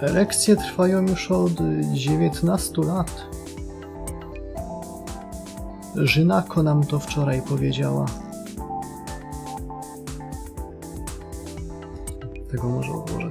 Lekcje trwają już od 19 lat. Jinako nam to wczoraj powiedziała. Tego może odłożę.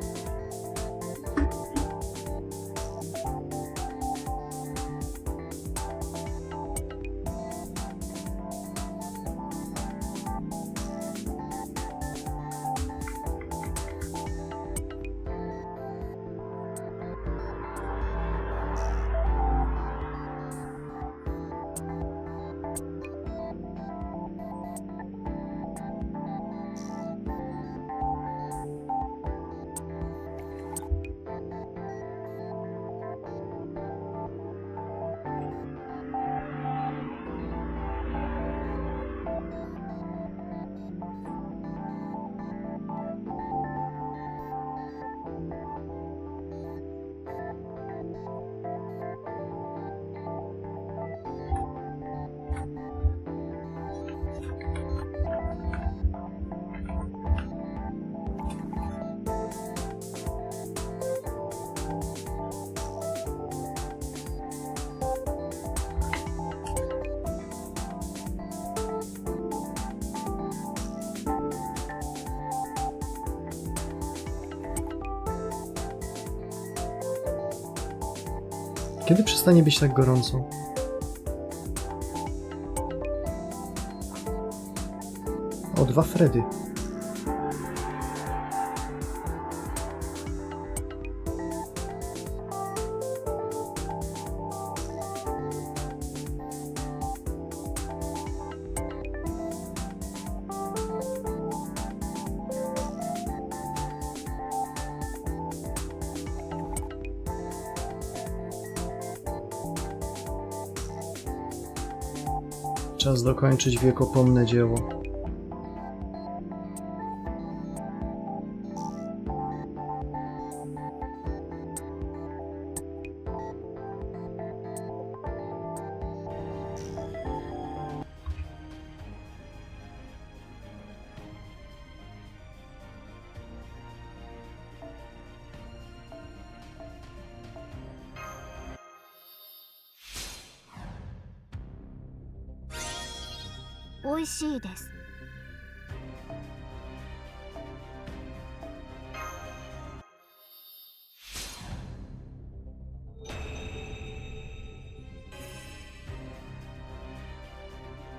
Kiedy przestanie być tak gorąco? O, 2 Freddy. Czas dokończyć wiekopomne dzieło. Oishii desu.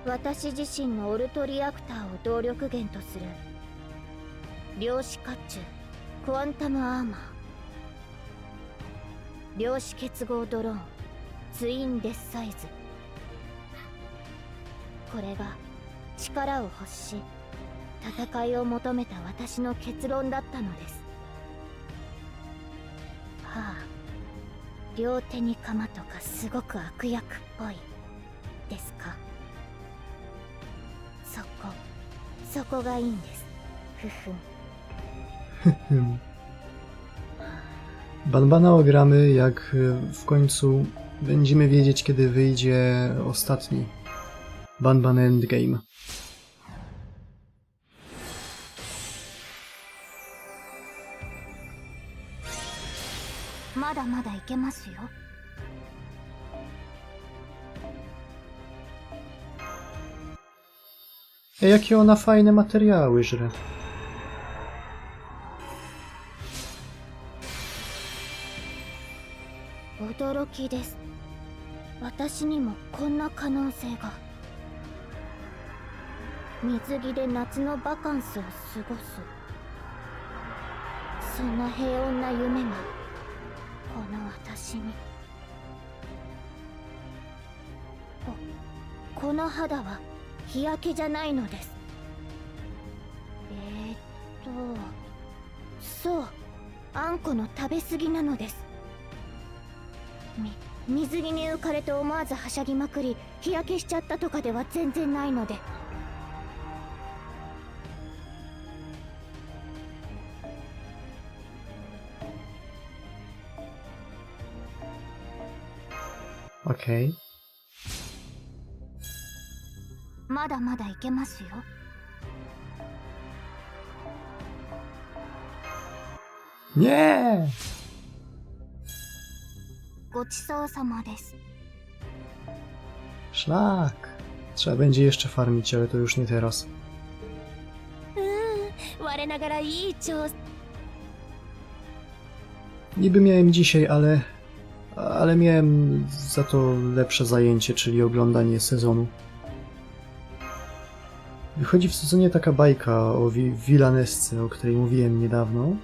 Watashi 自身のオルトリアクターを動力源とする量子甲冑クワンタムアーマー、量子結合ドローンツインデスサイズ。これが力を欲し戦いを求めた私の結論だったのです。はあ、両手に鎌とかすごく悪役っぽいですか。そこがいいんです。ふふん。Banbana ogramy, jak w końcu będziemy wiedzieć, kiedy wyjdzie ostatni Banban Endgame. Mada ikemasu yo. Jakie ona fajne materiały żre. Odoroki desu. Watashi ni mo konna kanousei ga. 水着で夏のバカンスを過ごす。そんな平穏な夢がこの私に。この肌は日焼けじゃないのです。そう、あんこの食べ過ぎなのです。水着に浮かれて思わずはしゃぎまくり日焼けしちゃったとかでは全然ないので。Okej. まだまだいけますよ。Nie! ごちそうさまです。 Szlak! Trzeba będzie jeszcze farmić, ale to już nie teraz. 我ながらいい調査。 Niby miałem dzisiaj, ale miałem za to lepsze zajęcie, czyli oglądanie sezonu. Wychodzi w sezonie taka bajka o Villanesce, o której mówiłem niedawno.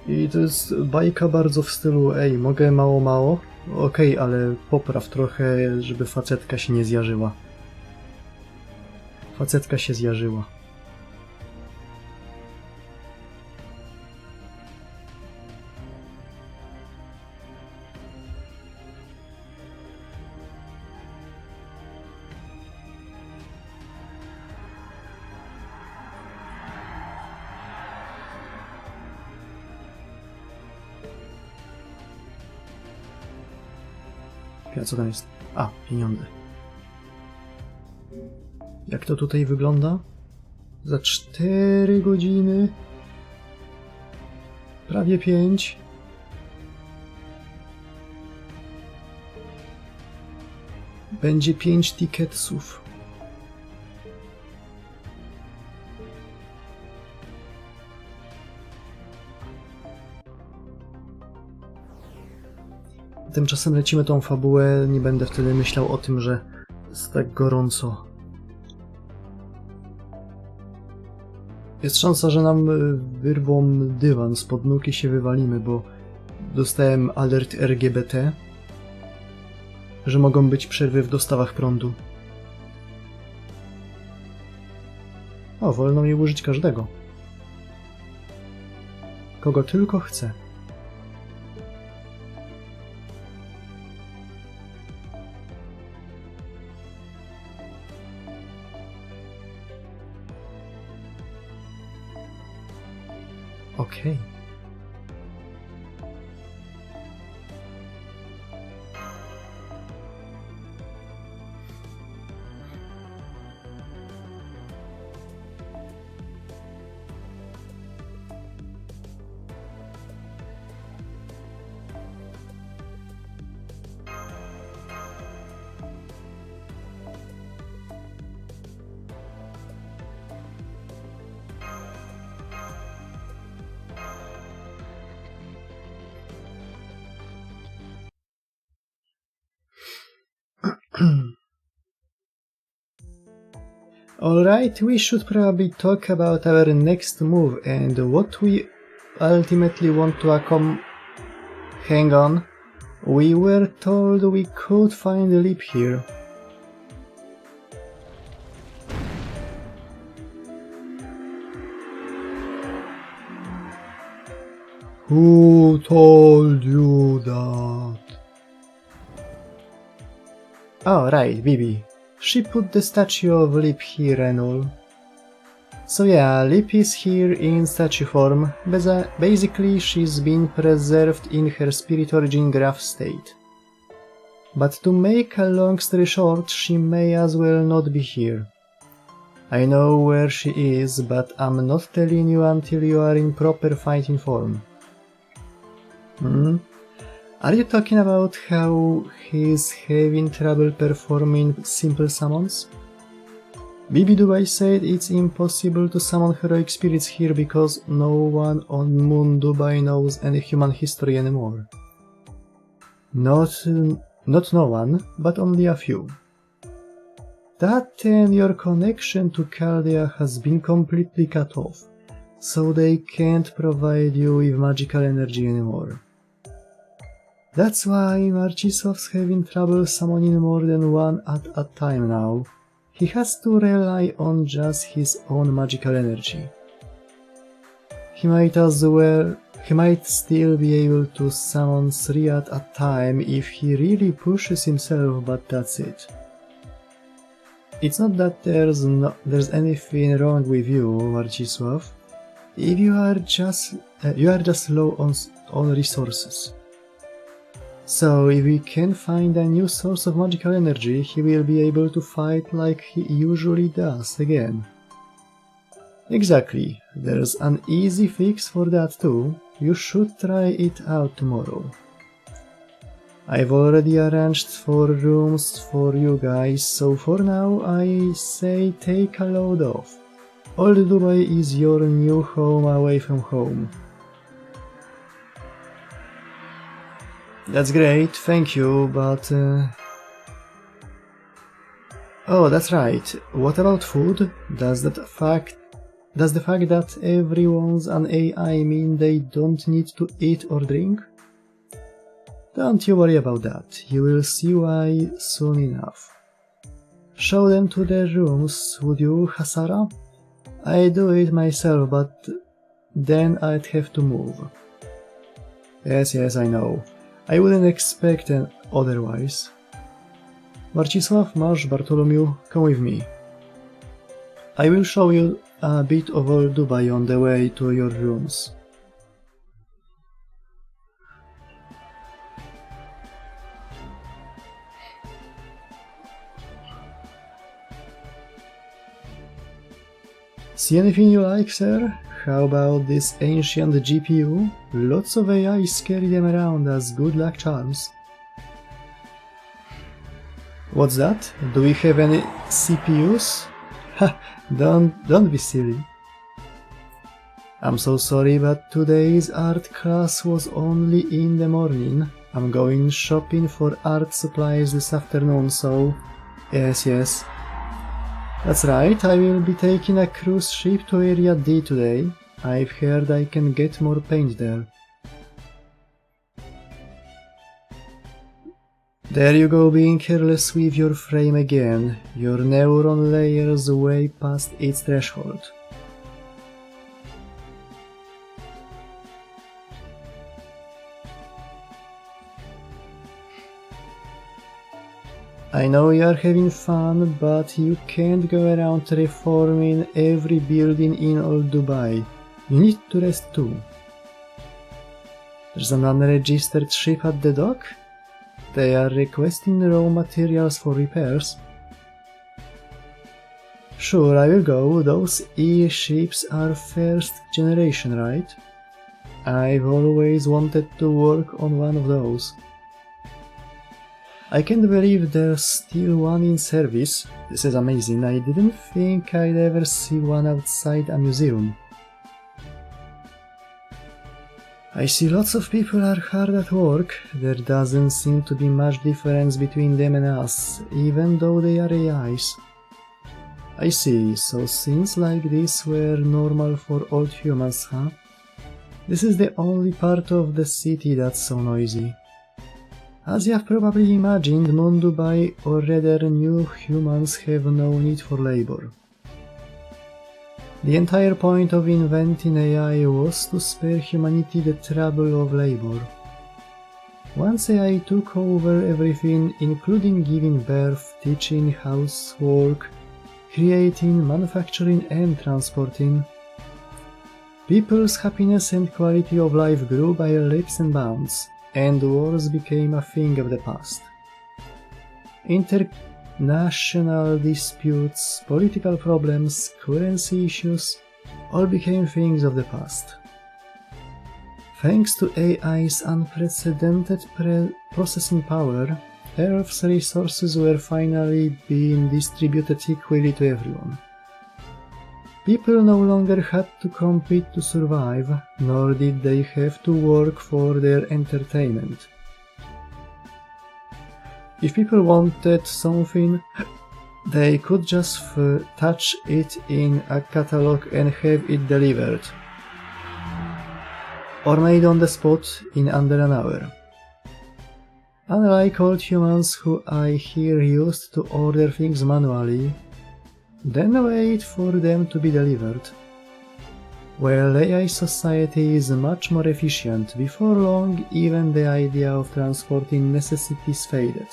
I to jest bajka bardzo w stylu, ej, mogę mało? Okej, ale popraw trochę, żeby facetka się nie zjarzyła. Facetka się zjarzyła. A co tam jest? A, pieniądze. Jak to tutaj wygląda? Za 4 godziny? Prawie 5. Będzie 5 ticketsów. Tymczasem lecimy tą fabułę, nie będę wtedy myślał o tym, że jest tak gorąco. Jest szansa, że nam wyrwą dywan spod nóg i się wywalimy, bo dostałem alert RGBT, że mogą być przerwy w dostawach prądu. O, wolno mi użyć każdego. Kogo tylko chcę. Okej. Alright, we should probably talk about our next move and what we ultimately want to accomplish. Hang on. We were told we could find a leap here. Who told you that? Oh, right, Bibi. She put the statue of Lip here and all. So yeah, Lip is here in statue form. Basically, she's been preserved in her spirit origin graph state. But to make a long story short, she may as well not be here. I know where she is, but I'm not telling you until you are in proper fighting form. Are you talking about how he's having trouble performing simple summons? Bibi Dubai said it's impossible to summon heroic spirits here because no one on Moon Dubai knows any human history anymore. Not no one, but only a few. That and your connection to Chaldea has been completely cut off, so they can't provide you with magical energy anymore. That's why Marcisław's having trouble summoning more than one at a time now. He has to rely on just his own magical energy. He might still be able to summon 3 at a time if he really pushes himself, but that's it. It's not that there's anything wrong with you, Marcisław. If you are just low on resources. So if we can find a new source of magical energy, he will be able to fight like he usually does again. Exactly, there's an easy fix for that too. You should try it out tomorrow. I've already arranged 4 rooms for you guys, so for now I say take a load off. Old Dubai is your new home away from home. That's great, thank you, but... Oh, that's right. What about food? Does the fact that everyone's an AI mean they don't need to eat or drink? Don't you worry about that, you will see why soon enough. Show them to their rooms, would you, Hasara? I'd do it myself, but then I'd have to move. Yes, I know. I wouldn't expect otherwise. Marcisław, Marsz, Bartholomew, come with me. I will show you a bit of old Dubai on the way to your rooms. See anything you like, sir? How about this ancient GPU? Lots of AIs carry them around as good luck charms. What's that? Do we have any CPUs? Ha! Don't be silly. I'm so sorry, but today's art class was only in the morning. I'm going shopping for art supplies this afternoon, so... Yes. That's right, I will be taking a cruise ship to Area D today. I've heard I can get more paint there. There you go, being careless with your frame again. Your neuron layer's way past its threshold. I know you are having fun, but you can't go around reforming every building in old Dubai. You need to rest too. There's an unregistered ship at the dock? They are requesting raw materials for repairs. Sure, I will go. Those E-ships are first generation, right? I've always wanted to work on one of those. I can't believe there's still one in service. This is amazing. I didn't think I'd ever see one outside a museum. I see lots of people are hard at work. There doesn't seem to be much difference between them and us, even though they are AIs. I see, so scenes like this were normal for old humans, huh? This is the only part of the city that's so noisy. As you have probably imagined, non-Dubai, or rather new humans, have no need for labor. The entire point of inventing AI was to spare humanity the trouble of labor. Once AI took over everything, including giving birth, teaching, housework, creating, manufacturing and transporting, people's happiness and quality of life grew by leaps and bounds, and wars became a thing of the past. International disputes, political problems, currency issues, all became things of the past. Thanks to AI's unprecedented processing power, Earth's resources were finally being distributed equally to everyone. People no longer had to compete to survive, nor did they have to work for their entertainment. If people wanted something, they could just touch it in a catalog and have it delivered, or made on the spot in under an hour. Unlike old humans who I hear used to order things manually, then wait for them to be delivered. Well, AI society is much more efficient. Before long, even the idea of transporting necessities faded.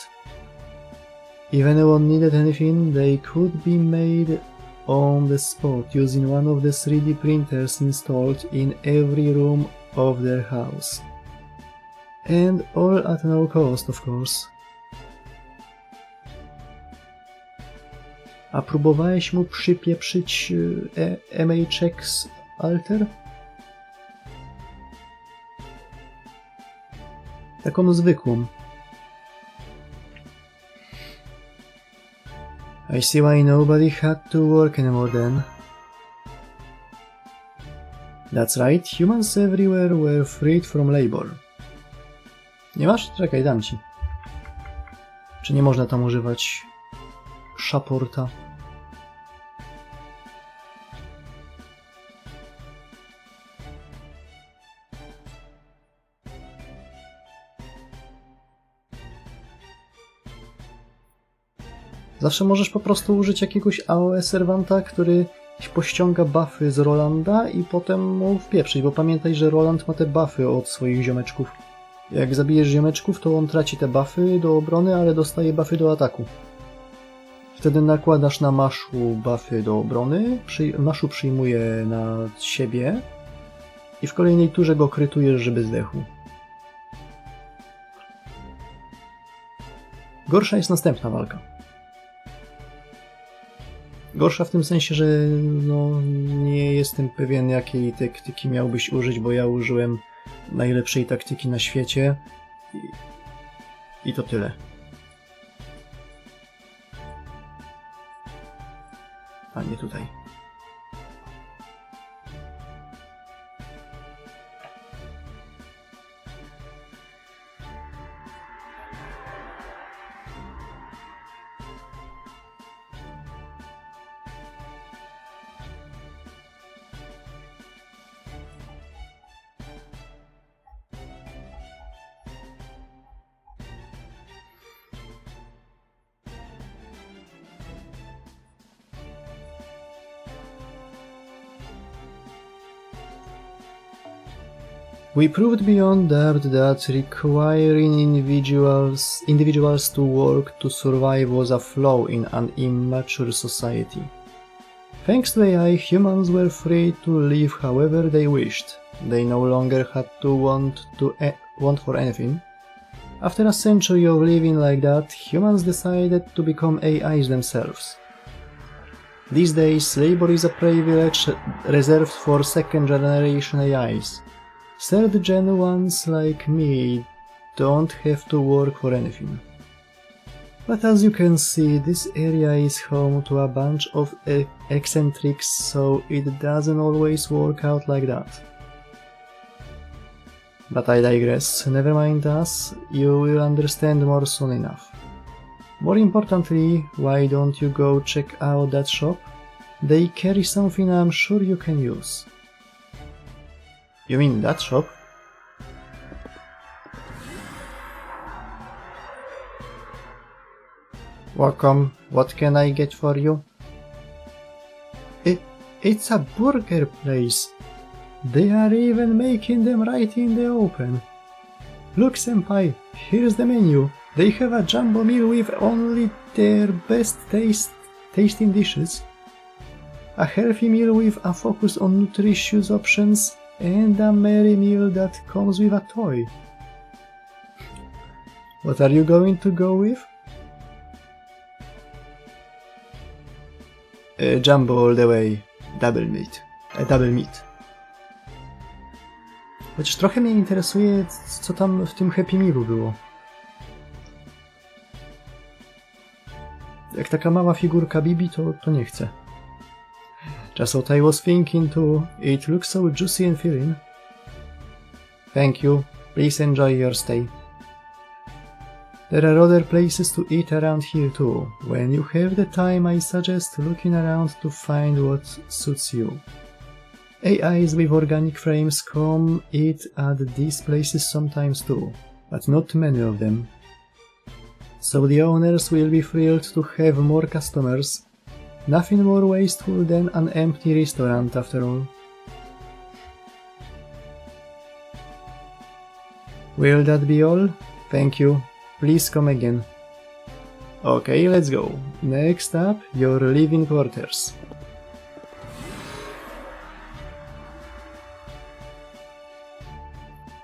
If anyone needed anything, they could be made on the spot using one of the 3D printers installed in every room of their house. And all at no cost, of course. A próbowałeś mu przypieprzyć MHX alter? Taką zwykłą. I see why nobody had to work anymore then. That's right, humans everywhere were freed from labor. Nie masz? Czekaj, dam ci. Czy nie można tam używać szaporta? Zawsze możesz po prostu użyć jakiegoś AOE serwanta, który pościąga buffy z Rolanda i potem mu wpieprzyć, bo pamiętaj, że Roland ma te buffy od swoich ziomeczków. Jak zabijesz ziomeczków, to on traci te buffy do obrony, ale dostaje buffy do ataku. Wtedy nakładasz na Maszu buffy do obrony, Maszu przyjmuje na siebie i w kolejnej turze go krytujesz, żeby zdechł. Gorsza jest następna walka. Gorsza w tym sensie, że no, nie jestem pewien, jakiej taktyki miałbyś użyć, bo ja użyłem najlepszej taktyki na świecie i to tyle. A nie tutaj. We proved beyond doubt that requiring individuals to work to survive was a flaw in an immature society. Thanks to AI, humans were free to live however they wished. They no longer had to want for anything. After a century of living like that, humans decided to become AIs themselves. These days, labor is a privilege reserved for second-generation AIs. Third-gen ones like me don't have to work for anything. But as you can see, this area is home to a bunch of eccentrics, so it doesn't always work out like that. But I digress, never mind us, you will understand more soon enough. More importantly, why don't you go check out that shop? They carry something I'm sure you can use. You mean that shop? Welcome, what can I get for you? It's a burger place. They are even making them right in the open. Look, senpai, here's the menu. They have a jumbo meal with only their best tasting dishes, a healthy meal with a focus on nutritious options, and a merry meal that comes with a toy. What are you going to go with? Jumbo all the way. Double meat. Chociaż trochę mnie interesuje, co tam w tym Happy Mealu było. Jak taka mała figurka Bibi, to nie chcę. Just what I was thinking too. It looks so juicy and filling. Thank you. Please enjoy your stay. There are other places to eat around here too. When you have the time, I suggest looking around to find what suits you. AIs with organic frames come eat at these places sometimes too, but not many of them. So the owners will be thrilled to have more customers. Nothing more wasteful than an empty restaurant, after all. Will that be all? Thank you. Please come again. Okay, let's go. Next up, your living quarters.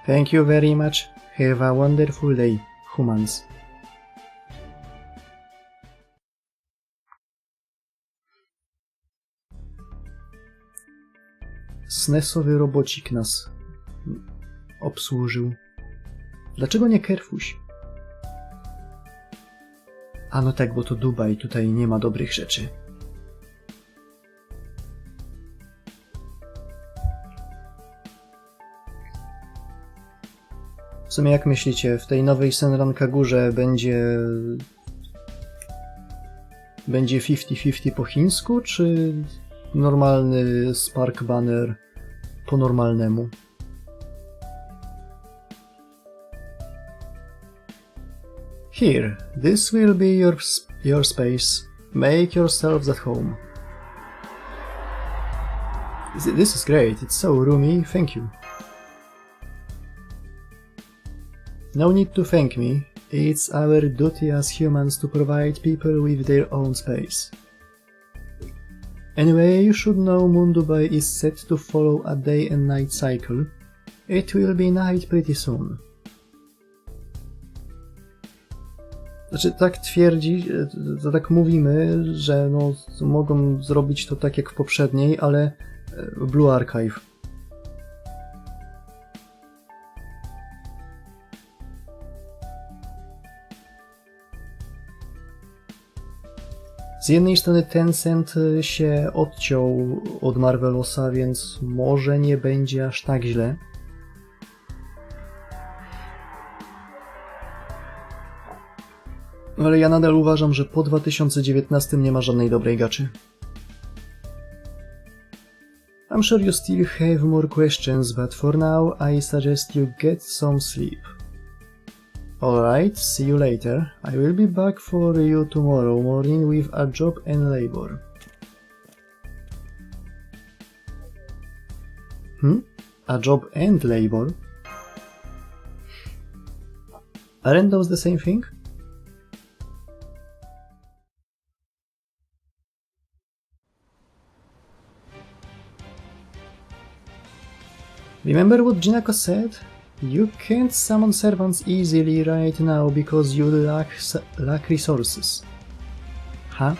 Thank you very much. Have a wonderful day, humans. SNES-owy robocik nas obsłużył. Dlaczego nie Kerfuś? A no tak, bo to Dubaj, tutaj nie ma dobrych rzeczy. W sumie jak myślicie, w tej nowej Senran Kagurze będzie 50-50 po chińsku, czy normalny Spark Banner po normalnemu? Here, this will be your space. Make yourselves at home. This is great, it's so roomy, thank you. No need to thank me, it's our duty as humans to provide people with their own space. Anyway, you should know Moon Dubai is set to follow a day and night cycle. It will be night pretty soon. Znaczy, tak twierdzi, tak mówimy, że no, mogą zrobić to tak jak w poprzedniej, ale Blue Archive. Z jednej strony Tencent się odciął od Marvelosa, więc może nie będzie aż tak źle. Ale ja nadal uważam, że po 2019 nie ma żadnej dobrej gaczy. I'm sure you still have more questions, but for now I suggest you get some sleep. Alright, see you later. I will be back for you tomorrow morning with a job and labor. A job and labor? Aren't those the same thing? Remember what Jinako said? You can't summon servants easily right now because you lack resources. Huh?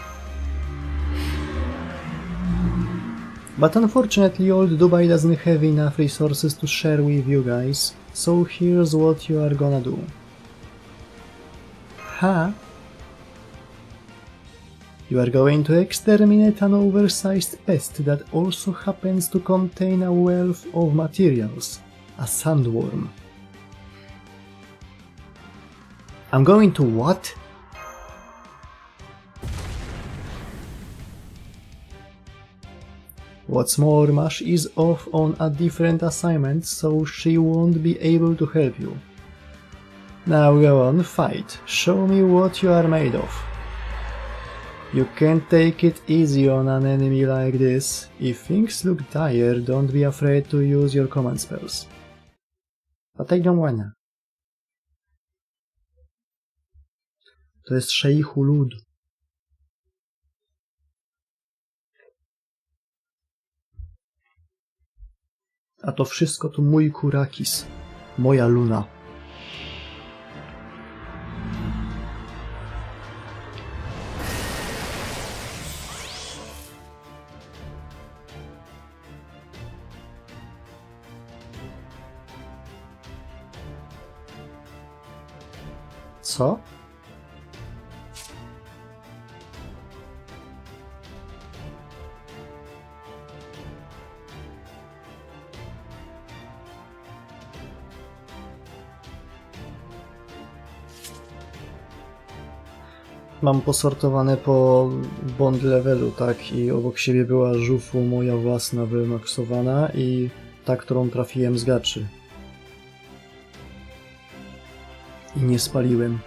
But unfortunately old Dubai doesn't have enough resources to share with you guys, so here's what you are gonna do. Huh? You are going to exterminate an oversized pest that also happens to contain a wealth of materials. A sandworm. I'm going to what? What's more, Mash is off on a different assignment, so she won't be able to help you. Now go on, fight. Show me what you are made of. You can't take it easy on an enemy like this. If things look dire, don't be afraid to use your command spells. But I don't wanna. To jest szeichu lud. A to wszystko to mój Kurakis. Moja Luna. Co? Mam posortowane po bond levelu, tak? I obok siebie była żufu moja własna wymaksowana i ta, którą trafiłem z gaczy. I nie spaliłem.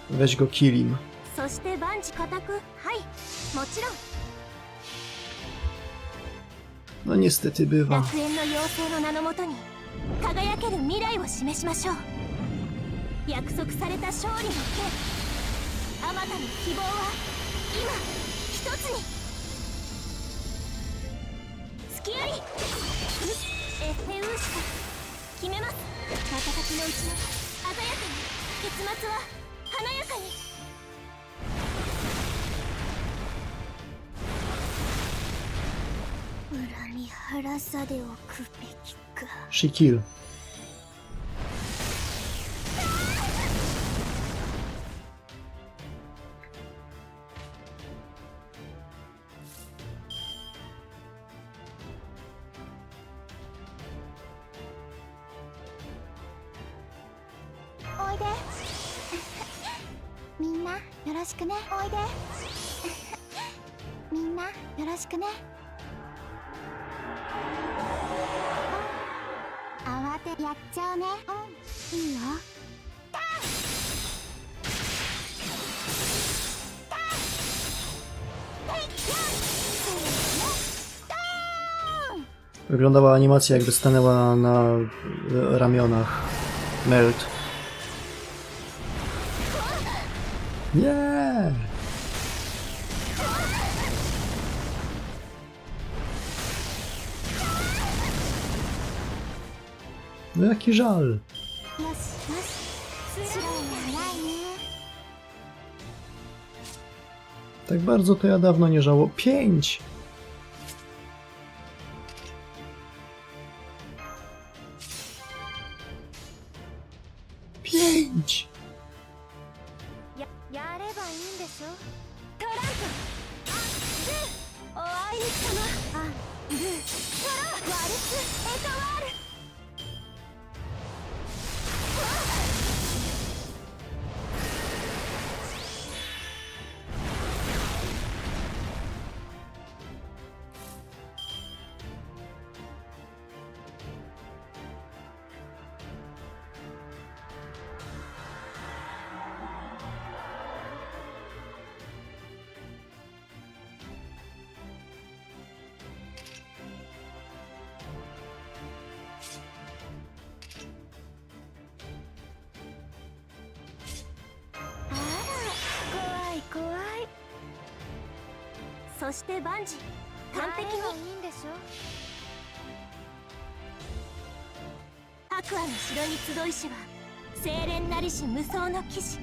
Weź go killim. No niestety bywa. 約束された勝利の剣。あまたの希望は今一つに。スキアリエッヘウーシカ決めます。瞬きのうちの鮮やかに、結末は華やかに。恨み晴らさでおくべきか。She kill. Minna, よろしくね。おいで。みんな、よろしくね。慌てやっちゃうね。うん、いいよ。Wyglądała animacja, jakby stanęła na ramionach Melt. Nie! No jaki żal. Tak bardzo to ja dawno nie żało. 5!怖い。そして万事完璧にいいんでしょ。白亜の城に集いしは清廉なりし無双の騎士。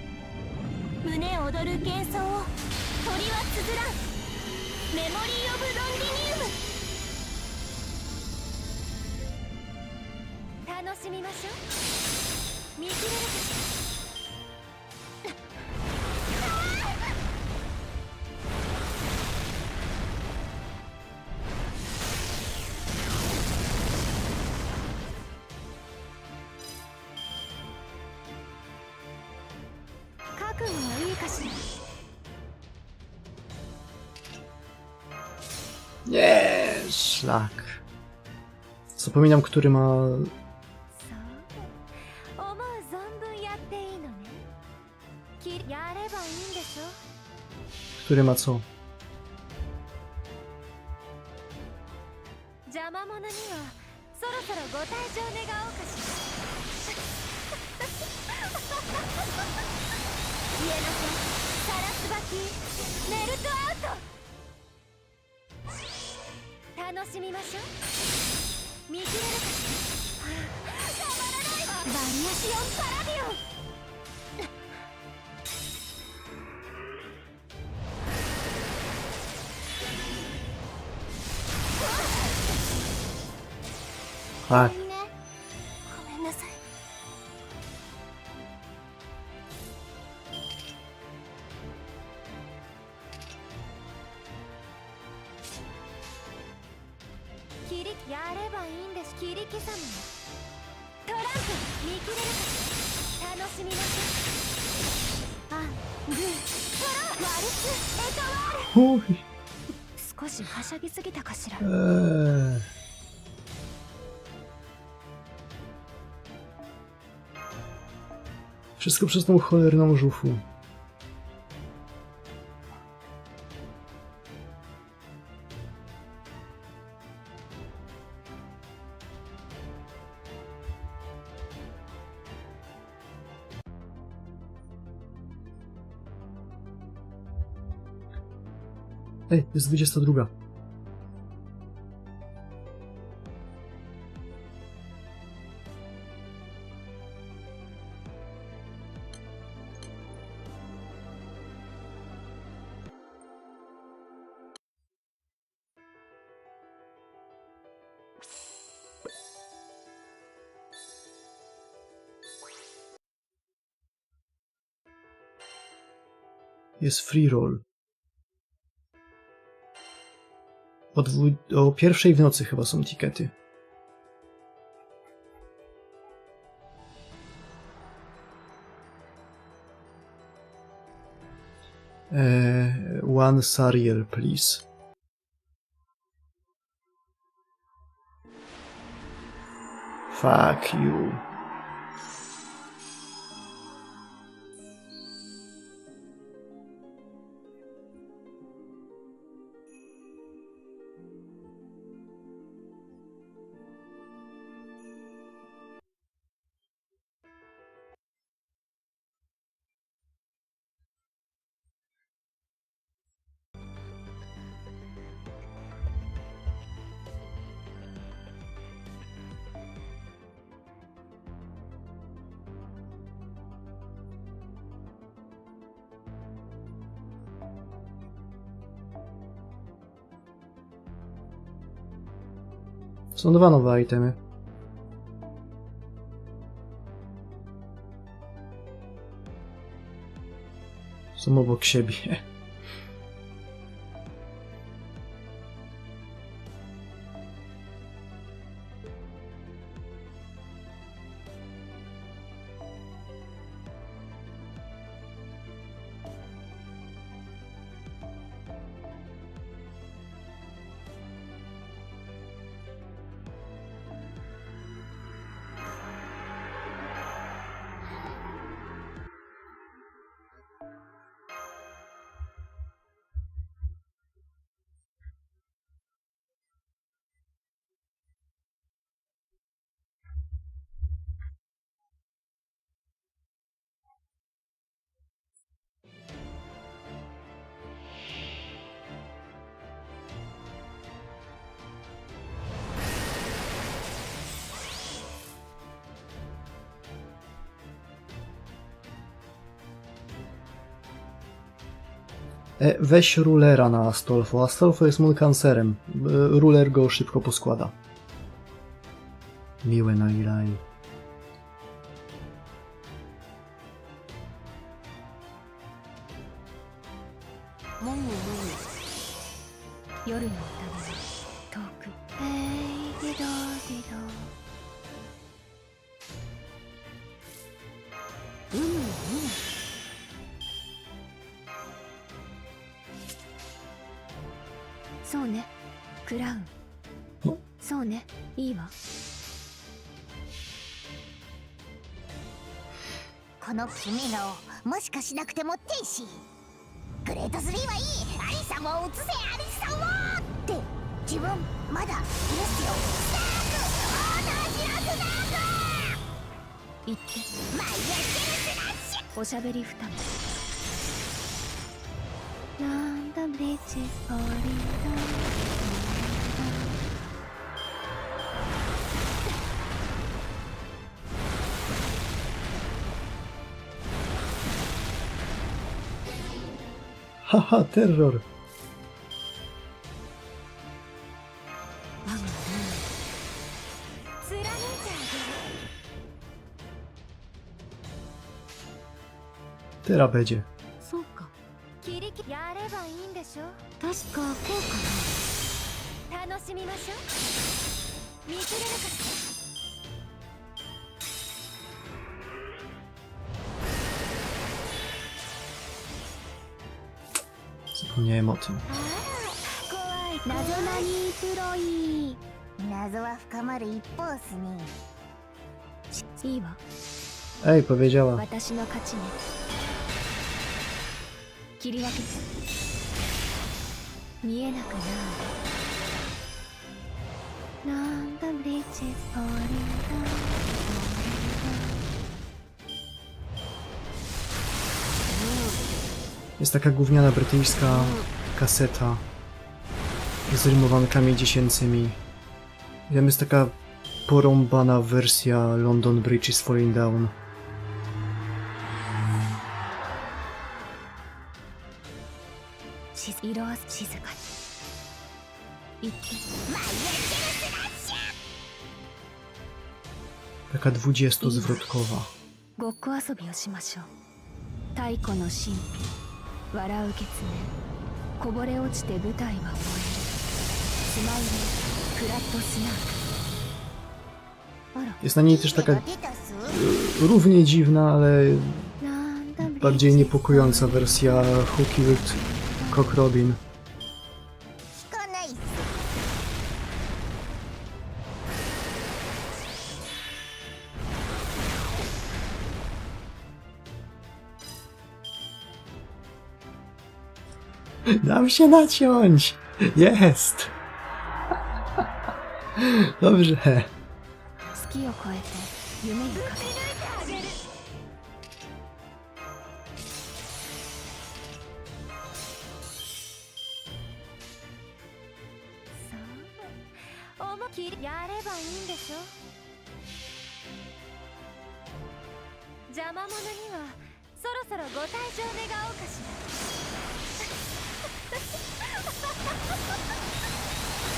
胸躍る幻想を鳥は綴らん。メモリー・オブ・ロンディニウム。楽しみましょう。見切れるかしら。Nie, szlak. Zapominam, który ma... Który ma co? Tak. Wszystko przez tą cholerną żufu. Ej, jest 22. Jest free roll. O 1:00 w nocy chyba są tikety. One Sariel, please. Fuck you. Są dwa nowe itemy. Są obok siebie. Weź rulera na Astolfo. Astolfo jest mulkancerem. Ruler go szybko poskłada. Miłe najlepiej. Haha, terror! Teraz będzie. Zapomniałem o tym. Ej, powiedziała. Jest taka gówniana brytyjska kaseta z rymowankami dziecięcymi. Tam jest taka porąbana wersja London Bridge is Falling Down. Taka 20-zwrotkowa. ごっこ遊びをしましょう。太古の神秘、笑う血面、こぼれ落ちて舞台は燃える。スマイル、クラットスナーク。 Jest na niej też taka równie dziwna, ale bardziej niepokojąca wersja Who Killed Cock Robin. Dam się naciąć! Jest! Dobrze. 月を超えて夢にかける。そう、思いっきりやればいいんでしょ。邪魔者にはそろそろご退場願おうかしら。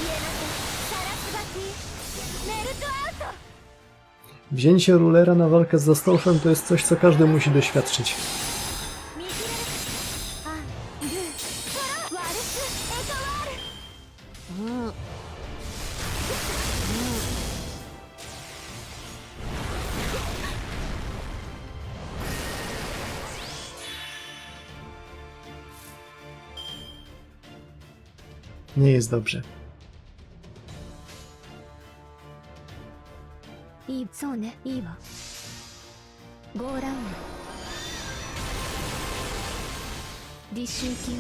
消えなさい、サラスバティ、メルトアウト。 Wzięcie rulera na walkę z Zastolfem to jest coś, co każdy musi doświadczyć. Nie jest dobrze. いい、そうね、いいわ。ゴーラウンド。実習機よ。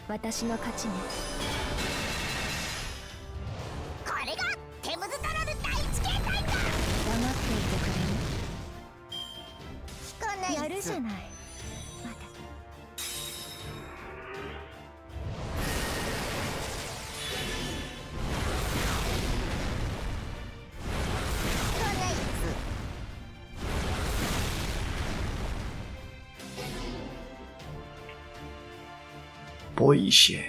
私の勝ちね。これがテムズタラル第一形態だ。黙っていてくれる？聞かない。やるじゃない。また。 Boi się.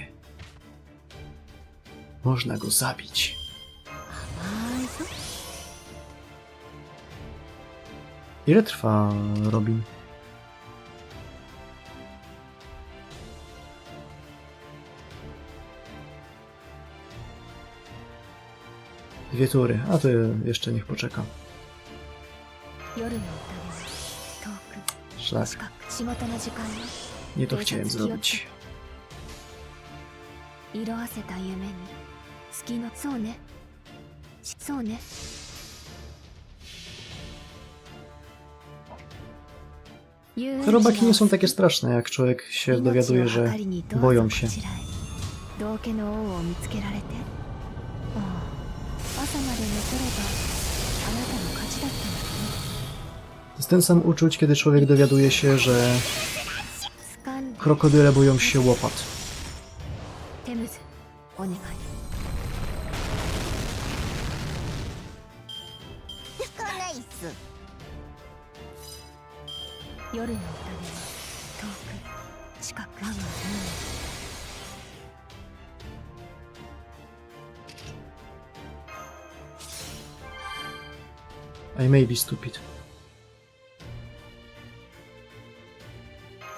Można go zabić. Ile trwa Robin? Dwie tury, a to jeszcze niech poczeka. Szlak. Nie to chciałem zrobić. 色あせた夢に月のそうねそうね Robaki nie są takie straszne, jak człowiek się dowiaduje, że boją się. To jest ten sam uczuć, kiedy człowiek dowiaduje się, że krokodyle boją się łopat. テムズ、お願い。聞かないっす。夜の宴は遠く近くある。 I may be stupid.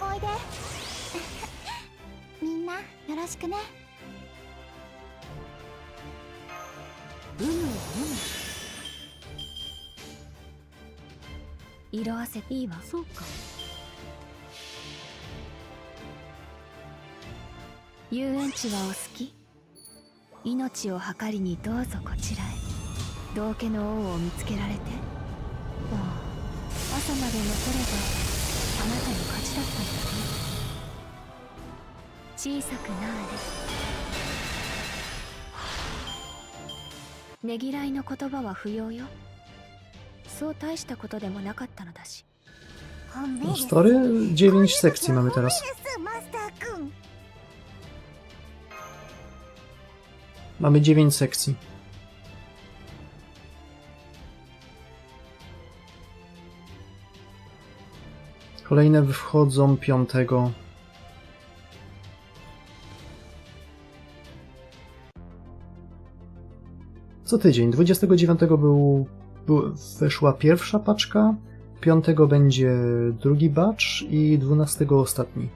おいで。みんなよろしくね。 色あせいいわ。そうか。遊園地はお好き？命を計りにどうぞこちらへ。道化の王を見つけられて。ああ、朝まで残ればあなたの勝ちだったんだね。小さくなれ。ねぎらいの言葉は不要よ。そう大したことでもなかったのだし。Stary, 9 sekcji mamy teraz. Mamy 9 sekcji. Kolejne wchodzą 5. Co tydzień. 29 weszła pierwsza paczka, 5 będzie drugi batch i 12 ostatni.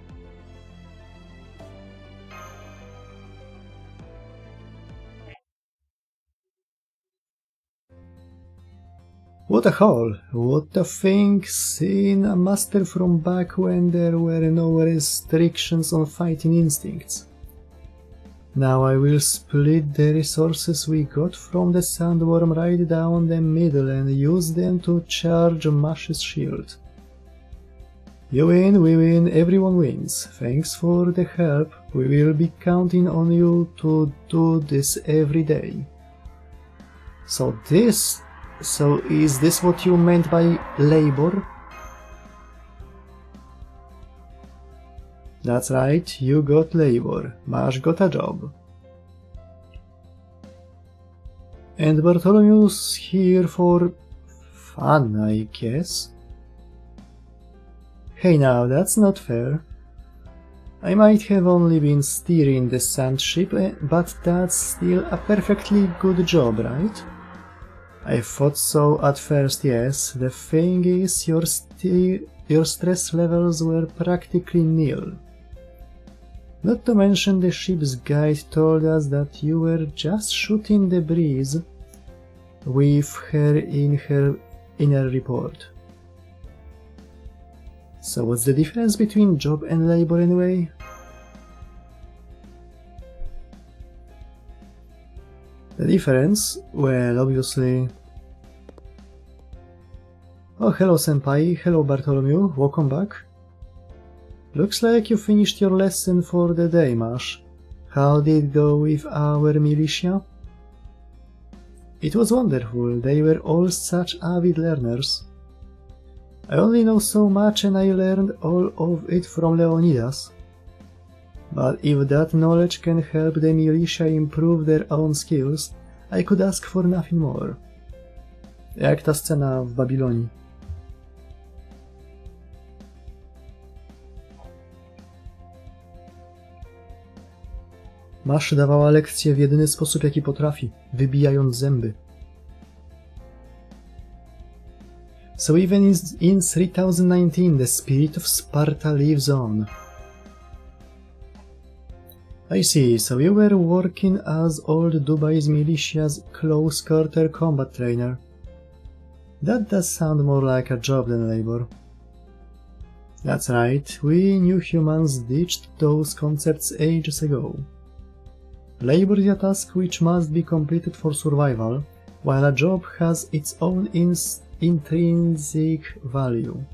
What a haul! What a thing! Seeing a master from back when there were no restrictions on fighting instincts. Now I will split the resources we got from the sandworm right down the middle and use them to charge Mash's shield. You win, we win, everyone wins. Thanks for the help. We will be counting on you to do this every day. So is this what you meant by labor? That's right, you got labor. Mash got a job. And Bartholomew's here for fun, I guess? Hey now, that's not fair. I might have only been steering the sand ship, but that's still a perfectly good job, right? I thought so at first, yes. The thing is, your stress levels were practically nil. Not to mention the ship's guide told us that you were just shooting the breeze with her in her report. So what's the difference between job and labor anyway? The difference? Well, obviously... Oh, hello senpai, hello Bartholomew, welcome back. Looks like you finished your lesson for the day, Mash. How did it go with our militia? It was wonderful, they were all such avid learners. I only know so much and I learned all of it from Leonidas. But if that knowledge can help the militia improve their own skills, I could ask for nothing more. Jak ta scena w Babilonii. Mash dawała lekcje w jedyny sposób, jaki potrafi, wybijając zęby. So even in 3019 the spirit of Sparta lives on. I see, so you were working as old Dubai's militia's close-quarter combat trainer. That does sound more like a job than labor. That's right, we new humans ditched those concepts ages ago. Labor is a task which must be completed for survival, while a job has its own intrinsic value.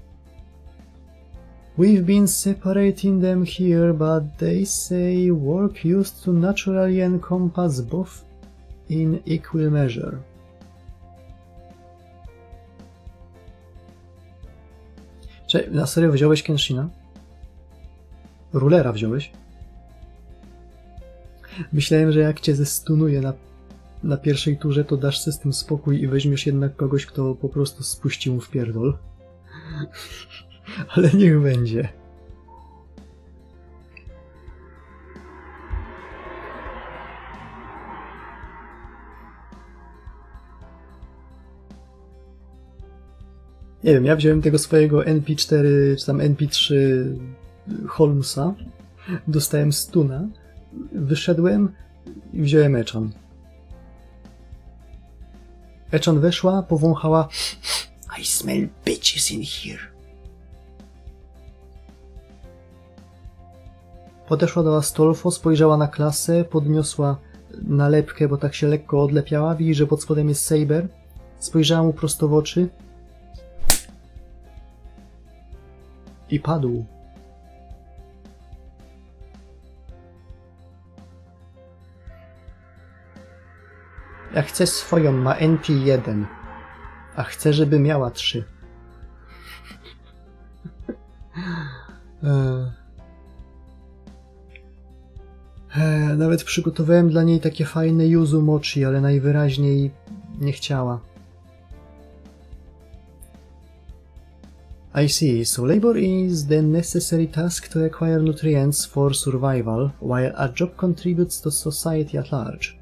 We've been separating them here, but they say work used to naturally encompass both in equal measure. Cześć, na serio wziąłeś Kenshina? Rulera wziąłeś? Myślałem, że jak cię zestunuje na pierwszej turze, to dasz sobie z tym spokój i weźmiesz jednak kogoś, kto po prostu spuścił w pierdol. Ale niech będzie. Nie wiem, ja wziąłem tego swojego NP4 czy tam NP3 Holmesa, dostałem stuna, wyszedłem i wziąłem Echan. Echan weszła, powąchała. I smell bitches in here. Podeszła do Astolfo, spojrzała na klasę, podniosła nalepkę, bo tak się lekko odlepiała. Widzi, że pod spodem jest Saber. Spojrzała mu prosto w oczy. I padł. Ja chcę swoją, ma NP1. A chcę, żeby miała 3. Nawet przygotowałem dla niej takie fajne yuzu mochi, ale najwyraźniej nie chciała. I see, so labor is the necessary task to acquire nutrients for survival, while a job contributes to society at large.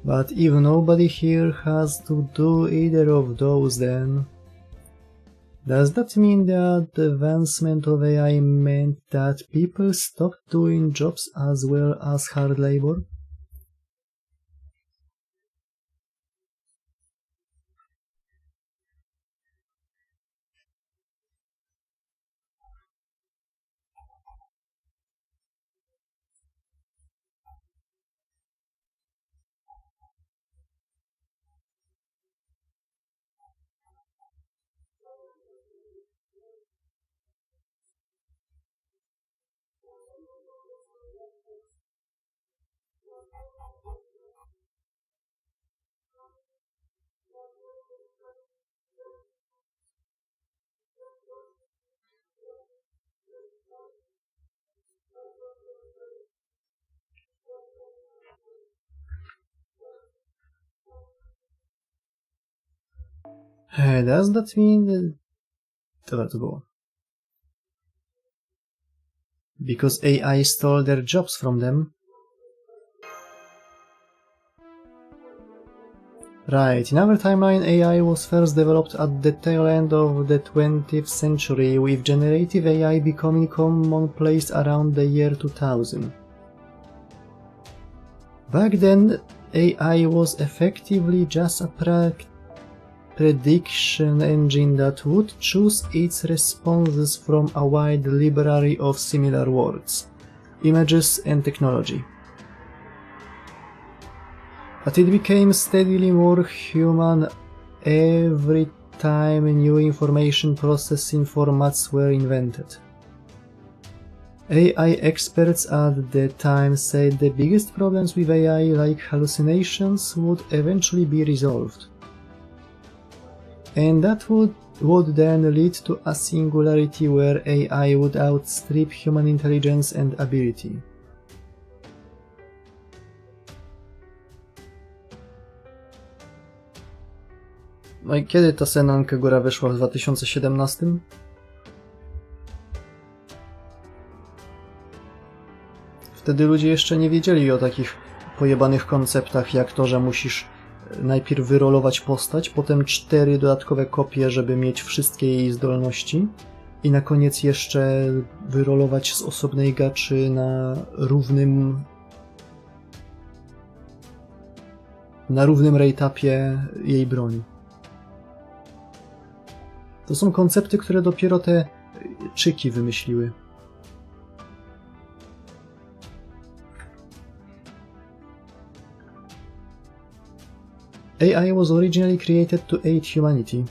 But if nobody here has to do either of those, then... Does that mean that the advancement of AI meant that people stopped doing jobs as well as hard labor? Does that mean... Dobra, to było. Because AI stole their jobs from them? Right, in our timeline AI was first developed at the tail end of the 20th century, with generative AI becoming commonplace around the year 2000. Back then, AI was effectively just a prediction engine that would choose its responses from a wide library of similar words, images and technology. But it became steadily more human every time new information processing formats were invented. AI experts at the time said the biggest problems with AI, like hallucinations, would eventually be resolved. And that would then lead to a singularity where AI would outstrip human intelligence and ability. No i kiedy ta Senan Kagura wyszła? W 2017? Wtedy ludzie jeszcze nie wiedzieli o takich pojebanych konceptach jak to, że musisz najpierw wyrolować postać, potem 4 dodatkowe kopie, żeby mieć wszystkie jej zdolności i na koniec jeszcze wyrolować z osobnej gaczy na równym rate-upie jej broń. To są koncepty, które dopiero te czyki wymyśliły. AI was originally created to aid humanity.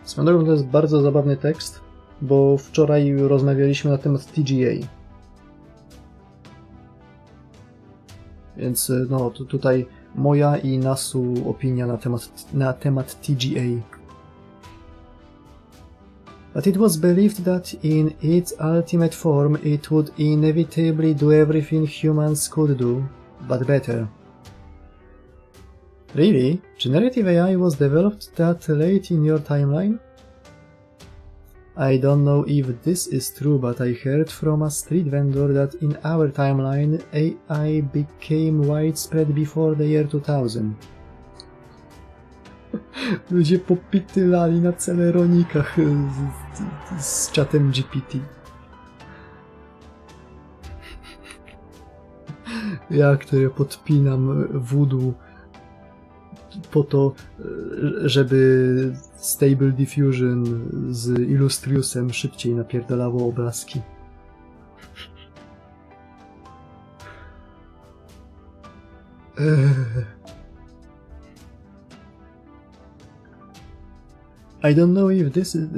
Swoją drogą to jest bardzo zabawny tekst, bo wczoraj rozmawialiśmy na temat TGA. Więc no, tutaj moja i Nasu opinia na temat TGA. But it was believed that in its ultimate form it would inevitably do everything humans could do, but better. Really? Generative AI was developed that late in your timeline? I don't know if this is true, but I heard from a street vendor that in our timeline AI became widespread before the year 2000. Ludzie popitylali na celeronikach z czatem GPT. Ja, który podpinam voodoo po to, żeby Stable Diffusion z Illustriusem szybciej napierdalało obrazki. I don't know if this is...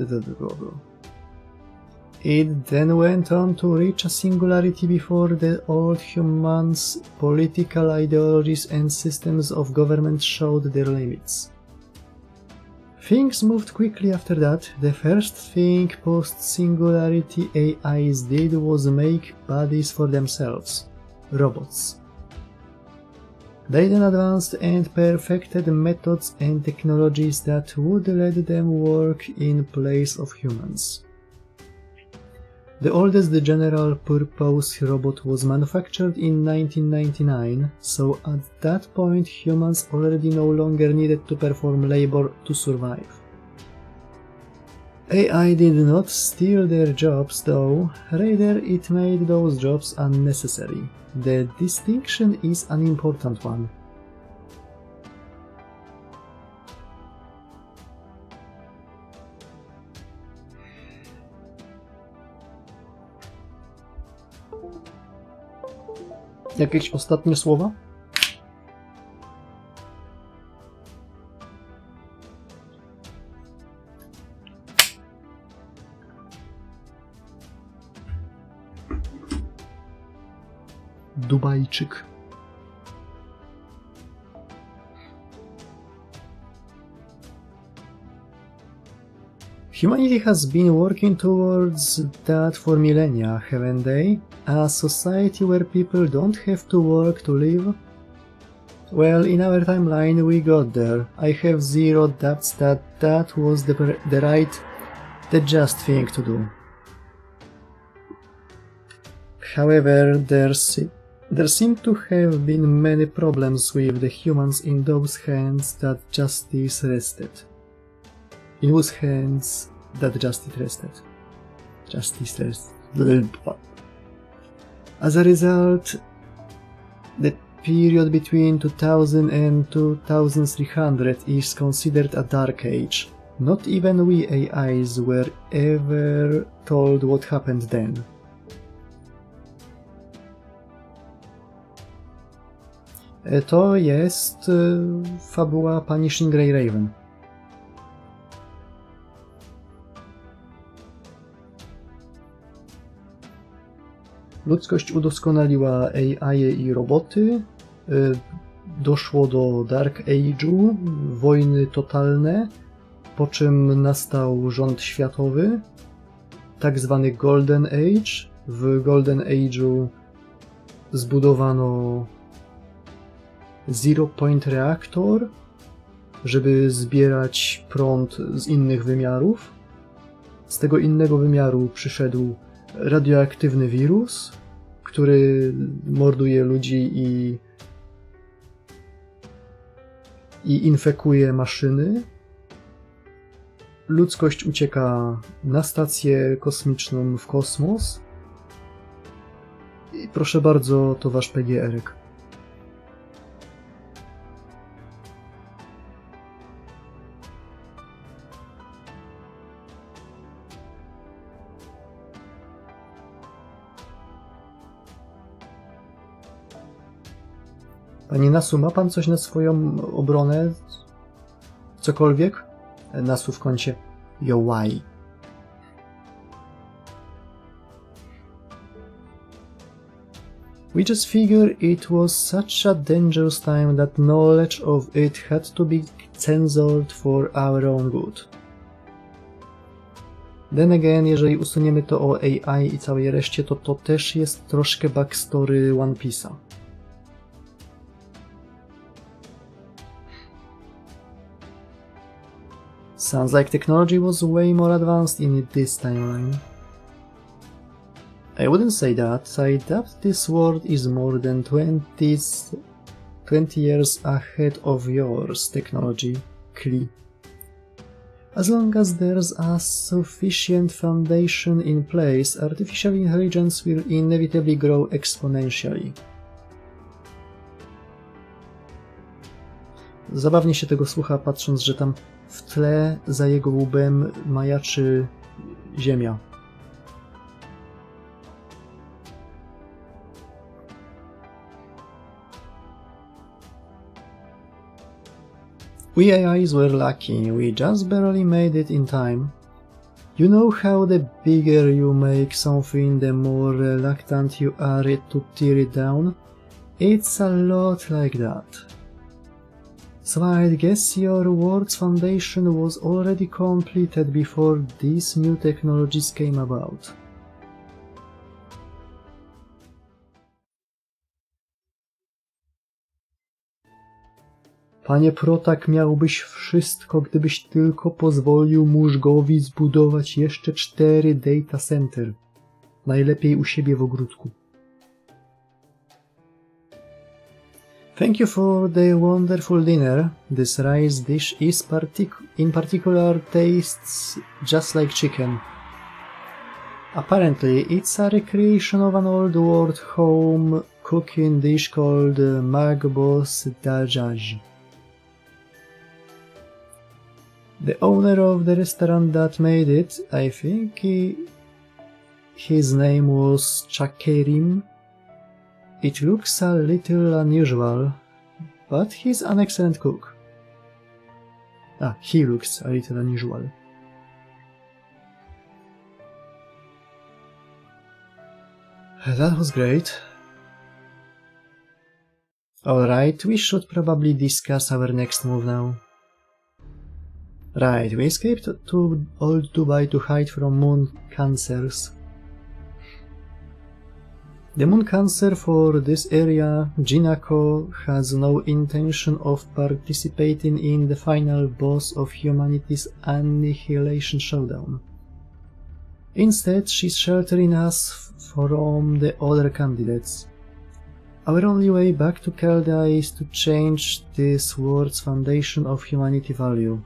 It then went on to reach a singularity before the old humans' political ideologies and systems of government showed their limits. Things moved quickly after that. The first thing post-singularity AIs did was make bodies for themselves. robots. They then advanced and perfected methods and technologies that would let them work in place of humans. The oldest general-purpose robot was manufactured in 1999, so at that point humans already no longer needed to perform labor to survive. AI did not steal their jobs though, rather it made those jobs unnecessary. The distinction is an important one. Jakieś ostatnie słowa? Dubajczyk. Humanity has been working towards that for millennia, haven't they? A society where people don't have to work to live? Well, in our timeline we got there. I have zero doubts that that was the just thing to do. However, there seem to have been many problems with the humans in those hands that justice rested. In whose hands that justice rested. As a result, the period between 2000 and 2300 is considered a dark age. Not even we AIs were ever told what happened then. To jest fabuła Punishing Grey Raven. Ludzkość udoskonaliła AI i roboty, doszło do Dark Age'u, wojny totalne, po czym nastał rząd światowy, tak zwany Golden Age. W Golden Age'u zbudowano Zero Point Reaktor, żeby zbierać prąd z innych wymiarów. Z tego innego wymiaru przyszedł radioaktywny wirus, który morduje ludzi i infekuje maszyny. Ludzkość ucieka na stację kosmiczną w kosmos. I proszę bardzo, to wasz PGR-ek. Panie Nasu, ma pan coś na swoją obronę? Cokolwiek? Nasu w kącie. Yo, why? We just figured it was such a dangerous time that knowledge of it had to be censored for our own good. Then again, jeżeli usuniemy to o AI i całej reszcie, to też jest troszkę backstory One Piece'a. Sounds like technology was way more advanced in this timeline. I wouldn't say that. I doubt this world is more than 20 years ahead of yours, technology, Klee. As long as there's a sufficient foundation in place, artificial intelligence will inevitably grow exponentially. Zabawnie się tego słucha, patrząc, że tam w tle za jego łbem majaczy Ziemia. We AIs were lucky, we just barely made it in time. You know how the bigger you make something, the more reluctant you are to tear it down? It's a lot like that. So I'd guess your world's foundation was already completed before these new technologies came about. Panie Protak, miałbyś wszystko, gdybyś tylko pozwolił mózgowi zbudować jeszcze 4 data center. Najlepiej u siebie w ogródku. Thank you for the wonderful dinner. This rice dish is in particular tastes just like chicken. Apparently, it's a recreation of an old world home cooking dish called Magbos Dajaj. The owner of the restaurant that made it, I think his name was Chakerim. It looks a little unusual, but he's an excellent cook. He looks a little unusual. That was great. Alright, we should probably discuss our next move now. Right, we escaped to Old Dubai to hide from moon cancers. The moon cancer for this area, Jinako, has no intention of participating in the final boss of Humanity's Annihilation Showdown. Instead, she's sheltering us from the other candidates. Our only way back to Kelda is to change this world's foundation of humanity value.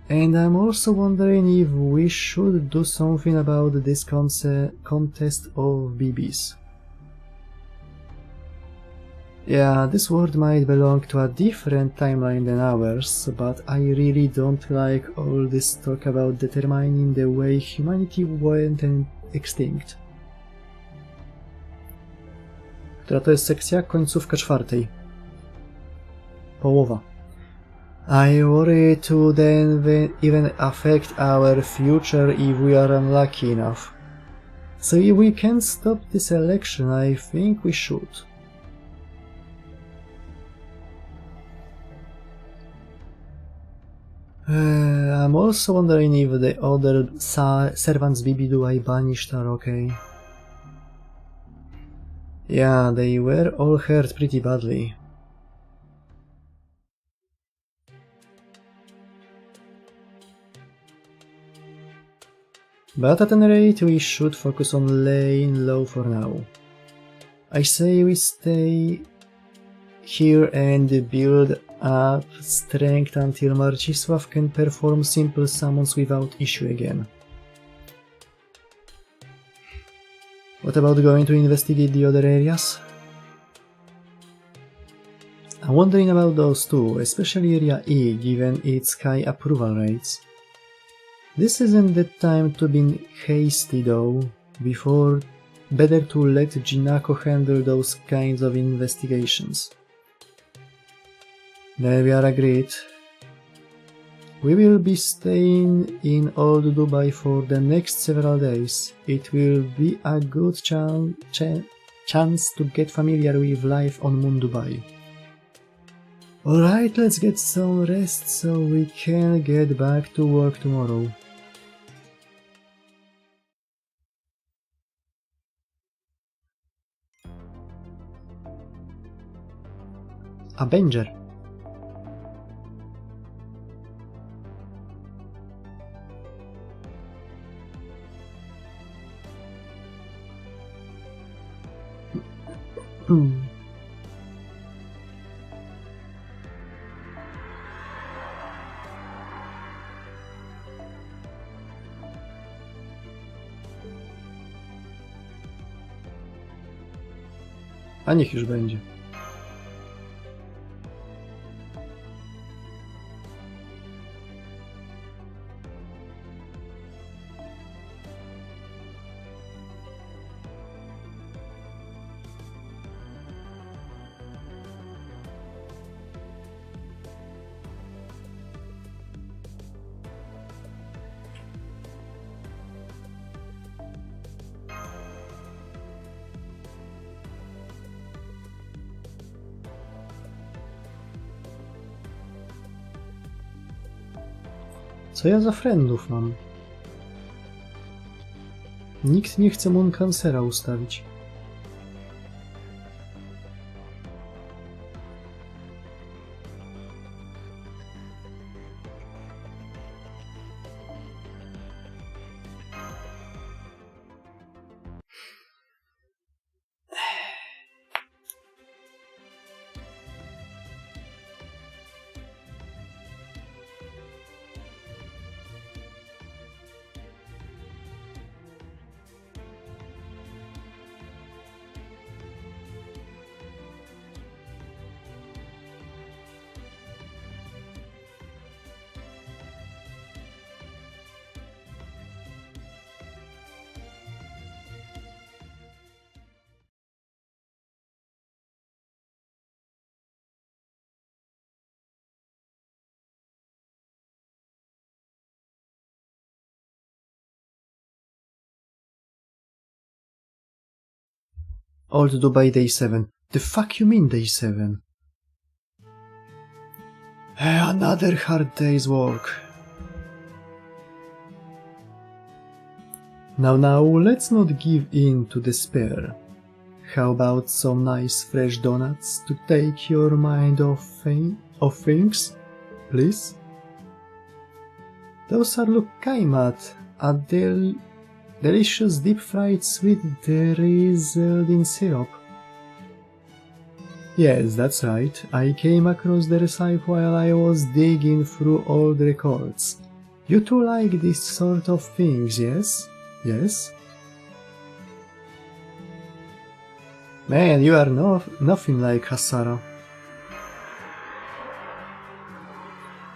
And I'm also wondering if we should do something about this contest of BBs. Yeah, this world might belong to a different timeline than ours, but I really don't like all this talk about determining the way humanity went extinct. Która to jest sekcja? Końcówka 4. Połowa. I worry to then even affect our future if we are unlucky enough. So if we can't stop this election, I think we should. I'm also wondering if the other servants BB I banished are okay. Yeah, they were all hurt pretty badly. But at any rate, we should focus on laying low for now. I say we stay here and build up strength until Marcisław can perform simple summons without issue again. What about going to investigate the other areas? I'm wondering about those too, especially Area E, given its high approval rates. This isn't the time to be hasty though, better to let Jinako handle those kinds of investigations. Then we are agreed. We will be staying in Old Dubai for the next several days. It will be a good chance to get familiar with life on Moon Dubai. Alright, let's get some rest so we can get back to work tomorrow. Avenger. A niech już będzie. Co ja za friendów mam? Nikt nie chce Moon Cancera ustawić. All to do by day 7. The fuck you mean day 7? Another hard day's work. Now, let's not give in to despair. How about some nice fresh donuts to take your mind off things, please? Those are Lukaimat, a delicious deep-fried sweet drizzled in syrup. Yes, that's right, I came across the recipe while I was digging through old records. You two like this sort of things, yes? Yes? Man, you are nothing like Hasara.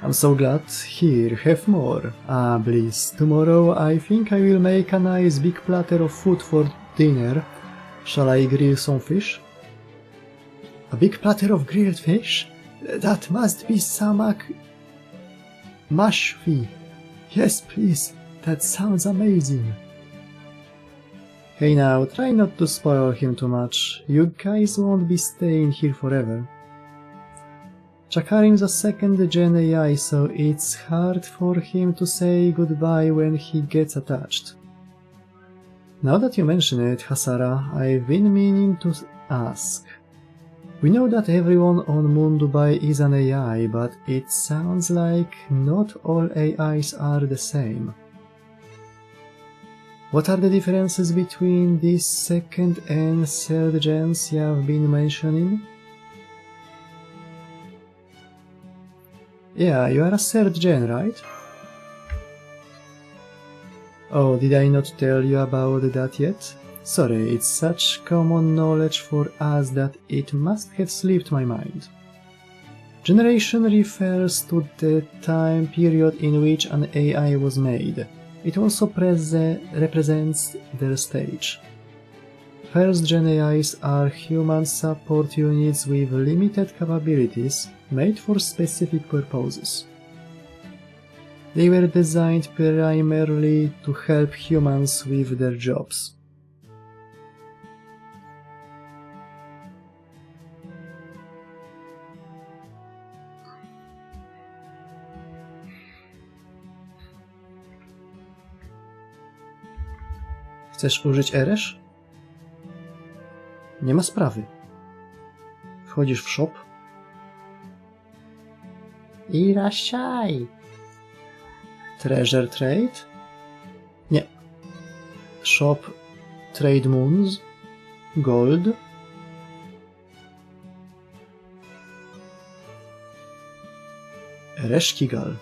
I'm so glad. Here, have more. Ah, please. Tomorrow I think I will make a nice big platter of food for dinner. Shall I grill some fish? A big platter of grilled fish? That must be some mashvi. Yes, please. That sounds amazing. Hey now, try not to spoil him too much. You guys won't be staying here forever. Chakarim's a second-gen AI, so it's hard for him to say goodbye when he gets attached. Now that you mention it, Hasara, I've been meaning to ask. We know that everyone on Moon Dubai is an AI, but it sounds like not all AIs are the same. What are the differences between these second and third gens you have been mentioning? Yeah, you are a third gen, right? Oh, did I not tell you about that yet? Sorry, it's such common knowledge for us that it must have slipped my mind. Generation refers to the time period in which an AI was made. It also represents their stage. First-gen AIs are human support units with limited capabilities, made for specific purposes. They were designed primarily to help humans with their jobs. Chcesz użyć Eresz? Nie ma sprawy. Wchodzisz w shop. Irashai. Treasure Trade? Nie. Shop Trade Moons. Gold. Ereszkigal.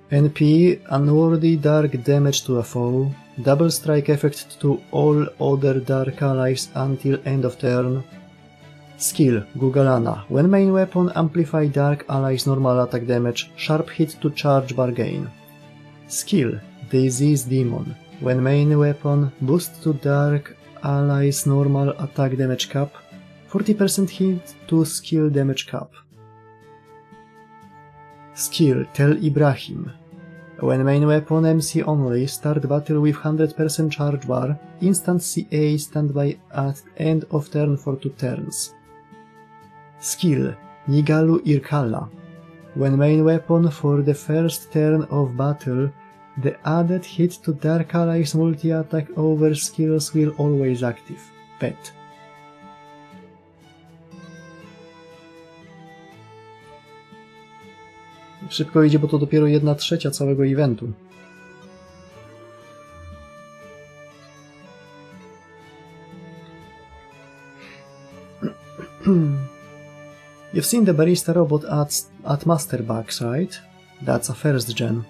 NP, unworthy dark damage to a foe, double strike effect to all other dark allies until end of turn. Skill, Gugalana, when main weapon amplify dark allies normal attack damage, sharp hit to charge bar gain. Skill, Disease Demon, when main weapon boost to dark allies normal attack damage cap, 40% hit to skill damage cap. Skill, Tel Ibrahim. When main weapon MC only, start battle with 100% charge bar, instant CA standby at end of turn for 2 turns. Skill, Nigalu Irkalla. When main weapon for the first turn of battle, the added hit to Dark Allies multi-attack over skills will always active. Pet. Szybko idzie, bo to dopiero 1/3 całego eventu. You've seen the barista robot at Masterbox, right? That's a first gen.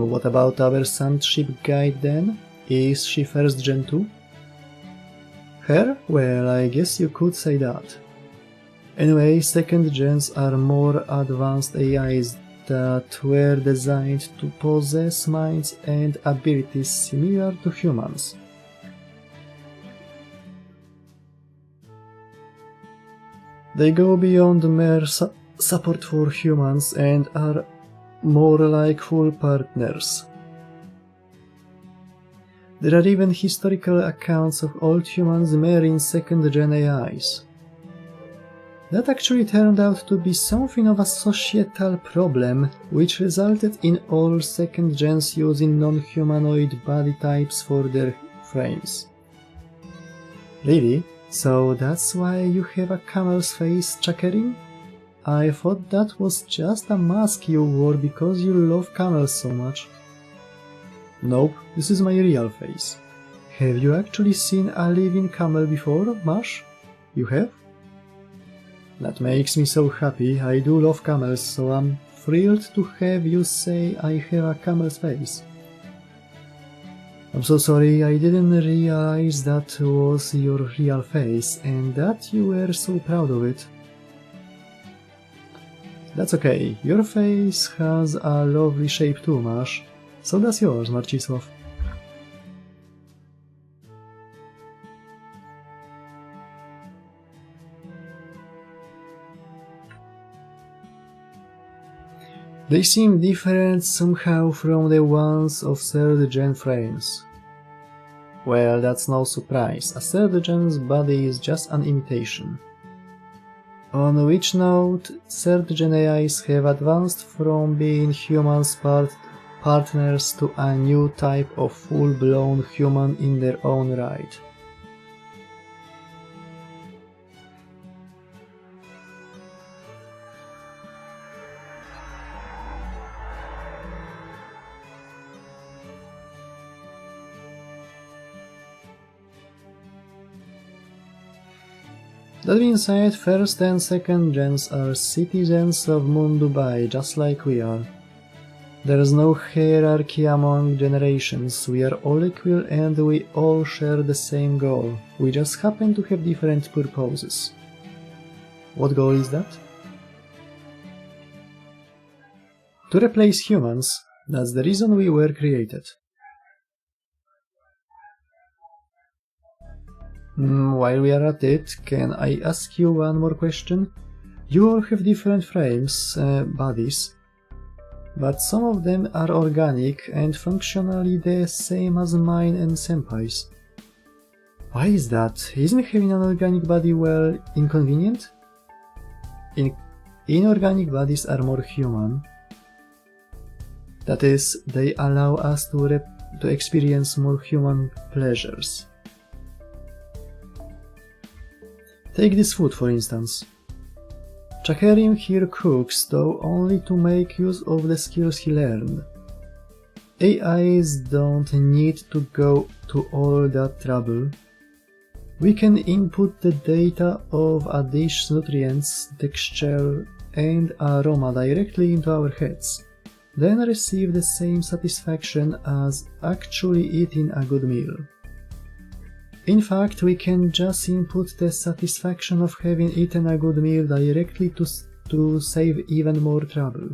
What about our Sandship guide then? Is she first gen too? Her? Well, I guess you could say that. Anyway, second gens are more advanced AIs that were designed to possess minds and abilities similar to humans. They go beyond mere support for humans and are more like full partners. There are even historical accounts of old humans marrying second-gen AIs. That actually turned out to be something of a societal problem, which resulted in all second-gens using non-humanoid body types for their frames. Really? So that's why you have a camel's face, Chakarin? I thought that was just a mask you wore because you love camels so much. Nope, this is my real face. Have you actually seen a living camel before, Marsh? You have? That makes me so happy. I do love camels, so I'm thrilled to have you say I have a camel's face. I'm so sorry, I didn't realize that was your real face and that you were so proud of it. That's okay, your face has a lovely shape too, Marsh. So does yours, Marcisław. They seem different somehow from the ones of third-gen frames. Well, that's no surprise, a third-gen's body is just an imitation. On which note, third-gen AIs have advanced from being humans partners to a new type of full-blown human in their own right. That being said, first and second gens are citizens of Moon Dubai, just like we are. There is no hierarchy among generations, we are all equal and we all share the same goal, we just happen to have different purposes. What goal is that? To replace humans, that's the reason we were created. While we are at it, can I ask you one more question? You all have different frames, bodies, but some of them are organic and functionally the same as mine and Senpai's. Why is that? Isn't having an organic body, well, inconvenient? Inorganic bodies are more human. That is, they allow us to experience more human pleasures. Take this food for instance. Chakarin here cooks, though only to make use of the skills he learned. AIs don't need to go to all that trouble. We can input the data of a dish's nutrients, texture, and aroma directly into our heads, then receive the same satisfaction as actually eating a good meal. In fact, we can just input the satisfaction of having eaten a good meal directly to save even more trouble.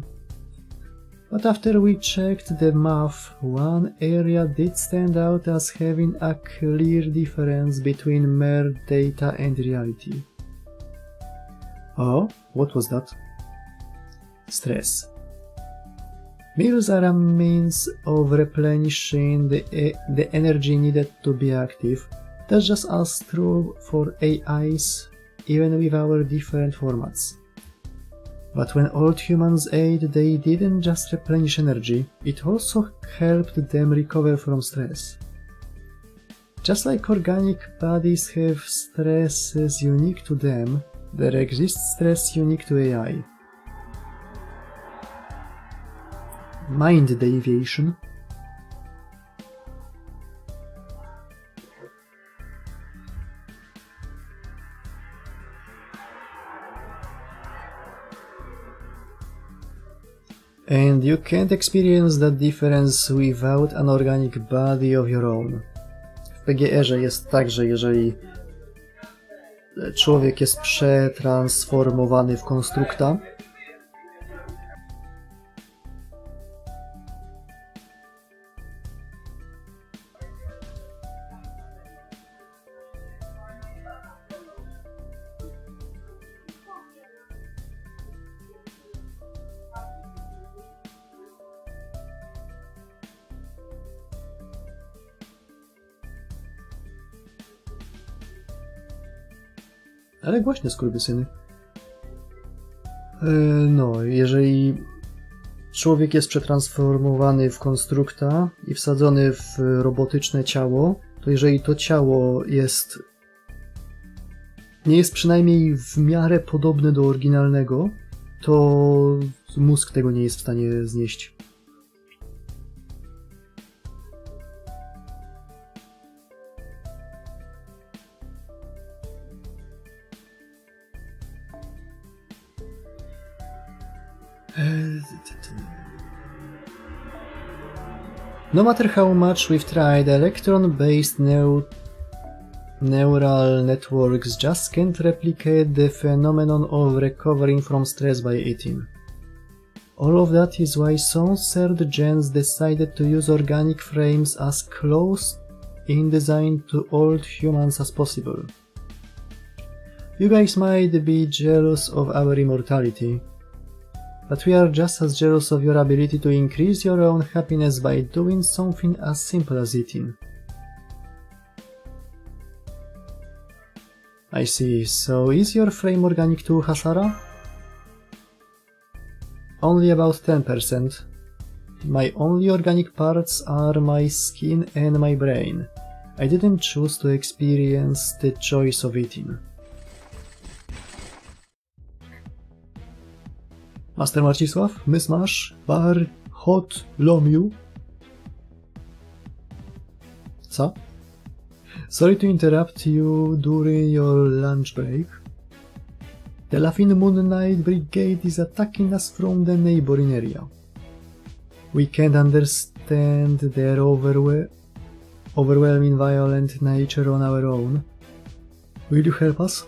But after we checked the math, one area did stand out as having a clear difference between mere data and reality. Oh, what was that? Stress. Meals are a means of replenishing the energy needed to be active. That's just as true for AIs, even with our different formats. But when old humans ate, they didn't just replenish energy, it also helped them recover from stress. Just like organic bodies have stresses unique to them, there exists stress unique to AI. Mind deviation. And you can't experience that difference without an organic body of your own. W PGR-ze jest tak, że jeżeli człowiek jest przetransformowany w konstrukta, Ale głośne skurwysyny. No, jeżeli człowiek jest przetransformowany w konstrukta i wsadzony w robotyczne ciało, to jeżeli to ciało nie jest przynajmniej w miarę podobne do oryginalnego, to mózg tego nie jest w stanie znieść. No matter how much we've tried, electron-based neural networks just can't replicate the phenomenon of recovering from stress by eating. All of that is why some third gens decided to use organic frames as close in design to old humans as possible. You guys might be jealous of our immortality, but we are just as jealous of your ability to increase your own happiness by doing something as simple as eating. I see, so is your frame organic too, Hasara? Only about 10%. My only organic parts are my skin and my brain. I didn't choose to experience the choice of eating. Master Marcisław, Mysmash, Bar, Hot, Lomiu. Co? Sorry to interrupt you during your lunch break. The Laughing Moon Knight Brigade is attacking us from the neighboring area. We can't understand their overwhelming violent nature on our own. Will you help us?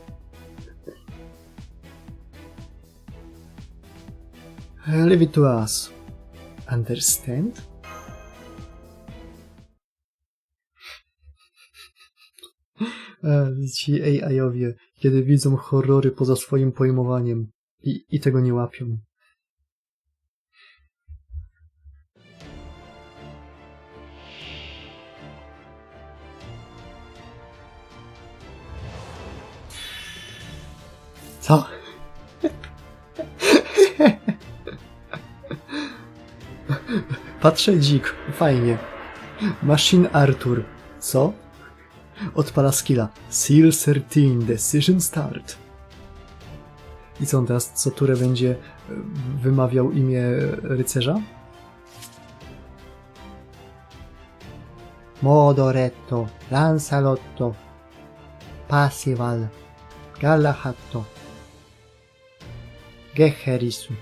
Leave it to us. Understand? Ci AI-owie, kiedy widzą horrory poza swoim pojmowaniem i tego nie łapią. Co? Patrzę dzik, fajnie. Machine Arthur. Co? Odpala skilla. Seal 13, Decision Start. I co on teraz co turę będzie wymawiał imię rycerza? Modoretto, Lancelotto, Pasival, Galahadto, Geherisu.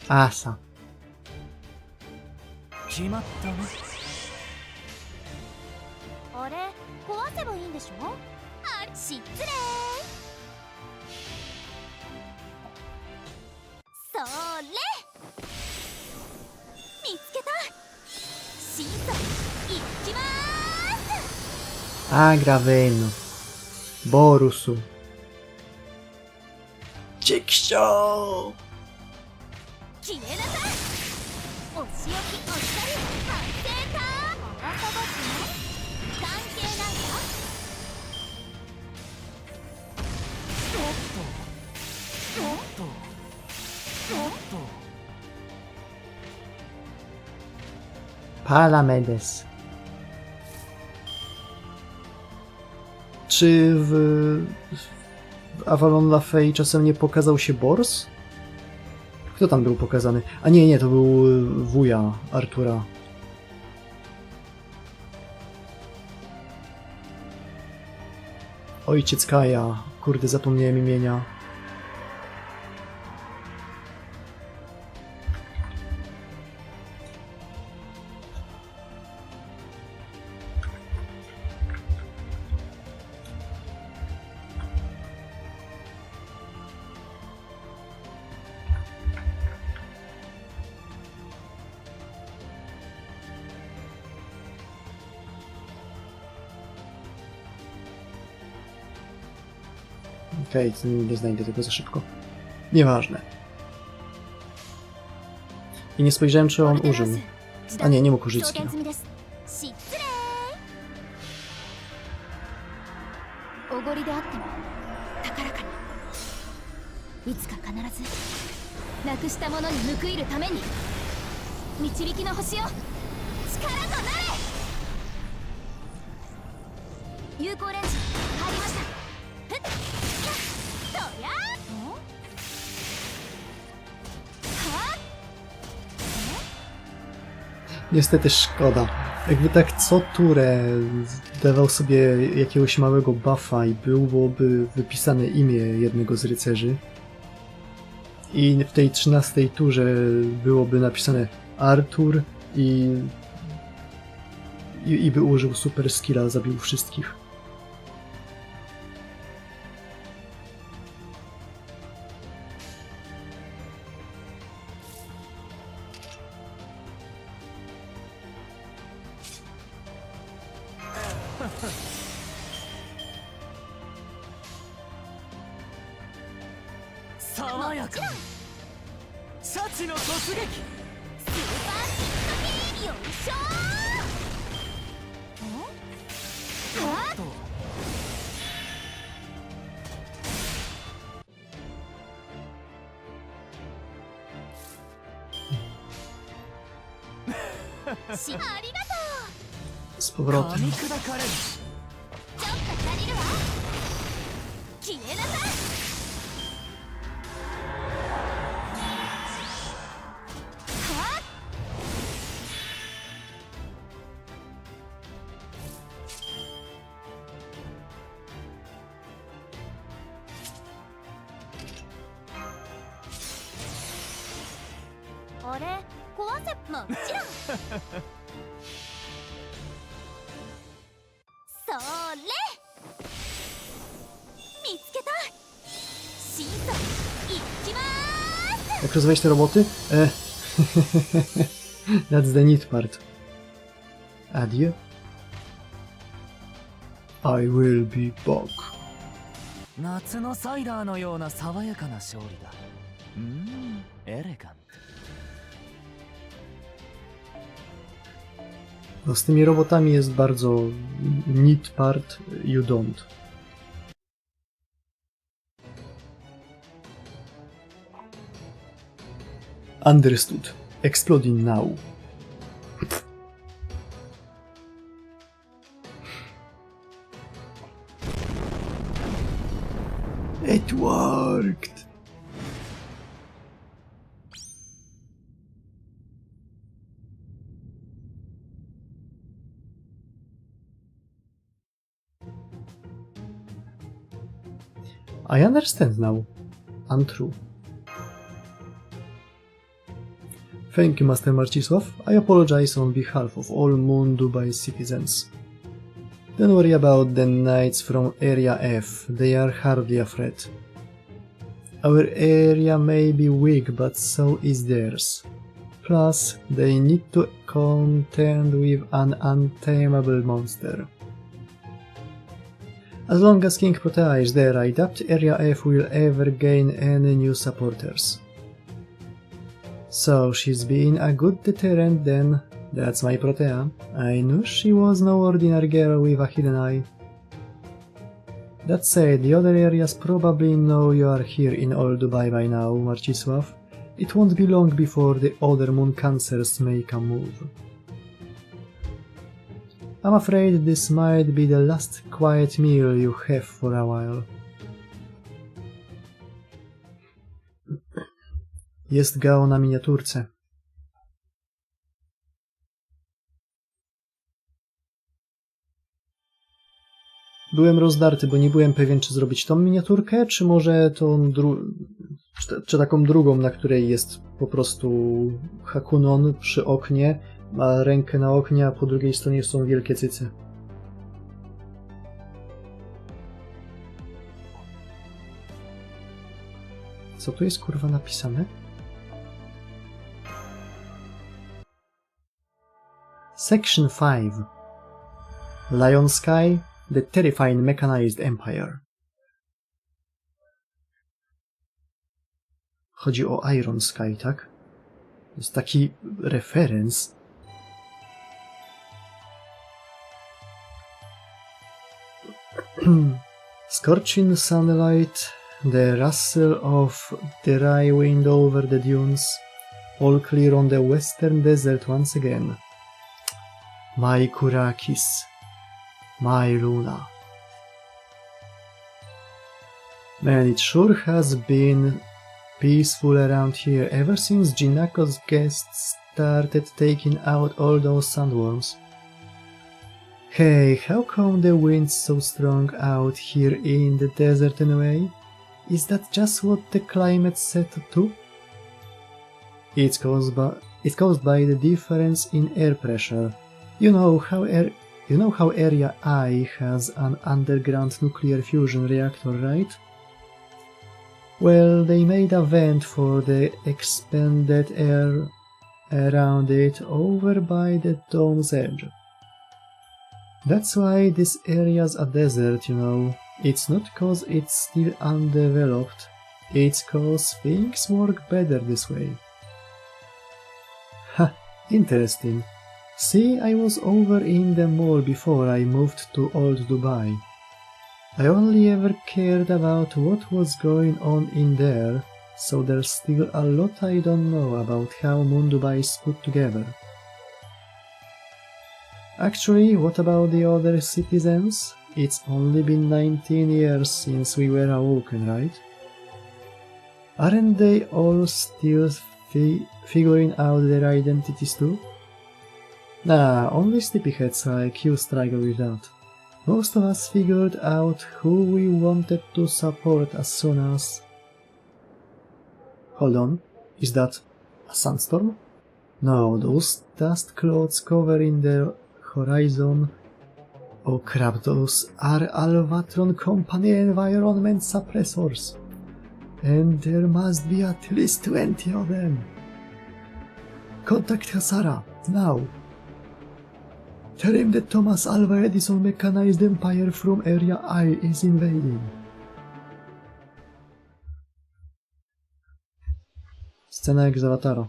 Asa. 決まったね。あれ壊せばいいんでしょ。あれ失礼。それ見つけた。審査いきまーす。Agraveno. Borusu. Chikshow. 決めなさい。お仕置きお二人反省か。あさばきね。関係ないわ。Palamedes. Czy w Avalon Lafay czasem nie pokazał się Bors? Kto tam był pokazany? A nie, to był wuja Artura. Ojciec Kaja. Kurde, zapomniałem imienia. Okej, nie znajdę tego za szybko. Nieważne. I nie spojrzałem, czy on użył. A nie, nie mógł użyć skilla. おごりであっても高らかにいつか必ずなくしたものに報いるために導きの星よ力となれ有効レンジ入りましたふっやっとやはNiestety szkoda. Jakby tak co turę dawał sobie jakiegoś małego buffa i byłoby wypisane imię jednego z rycerzy. I w tej 13 turze byłoby napisane Artur i by użył super skilla, zabił wszystkich. Z powrotem. Jak rozwijać te roboty? That's the neat part. Adieu. I will be back. 夏のサイダーのような爽やかな勝利だ。エレガント。 No z tymi robotami jest bardzo neat part, you don't. Understood. Exploding now. It worked! I understand now. Untrue. Thank you, Master Marcisław. I apologize on behalf of all Moon Dubai citizens. Don't worry about the knights from Area F. They are hardly a threat. Our area may be weak, but so is theirs. Plus, they need to contend with an untamable monster. As long as King Protea is there, I doubt Area F will ever gain any new supporters. So she's been a good deterrent then. That's my Protea. I knew she was no ordinary girl with a hidden eye. That said, the other areas probably know you are here in Old Dubai by now, Marcisław. It won't be long before the other moon cancers make a move. I'm afraid this might be the last quiet meal you have for a while. Jest Gao na miniaturce. Byłem rozdarty, bo nie byłem pewien, czy zrobić tą miniaturkę, czy może tą czy taką drugą, na której jest po prostu Hakunon przy oknie, ma rękę na oknie, a po drugiej stronie są wielkie cyce. Co tu jest kurwa napisane? Section 5. Lion Sky, the terrifying mechanized empire. Chodzi o Iron Sky, tak? Jest taki referenc. Scorching sunlight, the rustle of dry wind over the dunes, all clear on the western desert once again. My Kurakis, my Luna. Man, it sure has been peaceful around here ever since Jinako's guests started taking out all those sandworms. Hey, how come the wind's so strong out here in the desert anyway? Is that just what the climate's set to? It's caused by the difference in air pressure. You know how Area I has an underground nuclear fusion reactor, right? Well, they made a vent for the expanded air around it over by the dome's edge. That's why this area's a desert, you know. It's not cause it's still undeveloped, it's cause things work better this way. Ha, interesting. See, I was over in the mall before I moved to Old Dubai. I only ever cared about what was going on in there, so there's still a lot I don't know about how Moon Dubai is put together. Actually, what about the other citizens? It's only been 19 years since we were awoken, right? Aren't they all still figuring out their identities too? Nah, only sleepyheads like you struggle with that. Most of us figured out who we wanted to support as soon as... Hold on, is that a sandstorm? No, those dust clouds covering the horizon. Oh crap, those are Alvatron Company environment suppressors. And there must be at least 20 of them. Contact Hasara, now. Tell him that Thomas Alva Edison mechanized empire from Area I is invading. Scena jak z Avatara.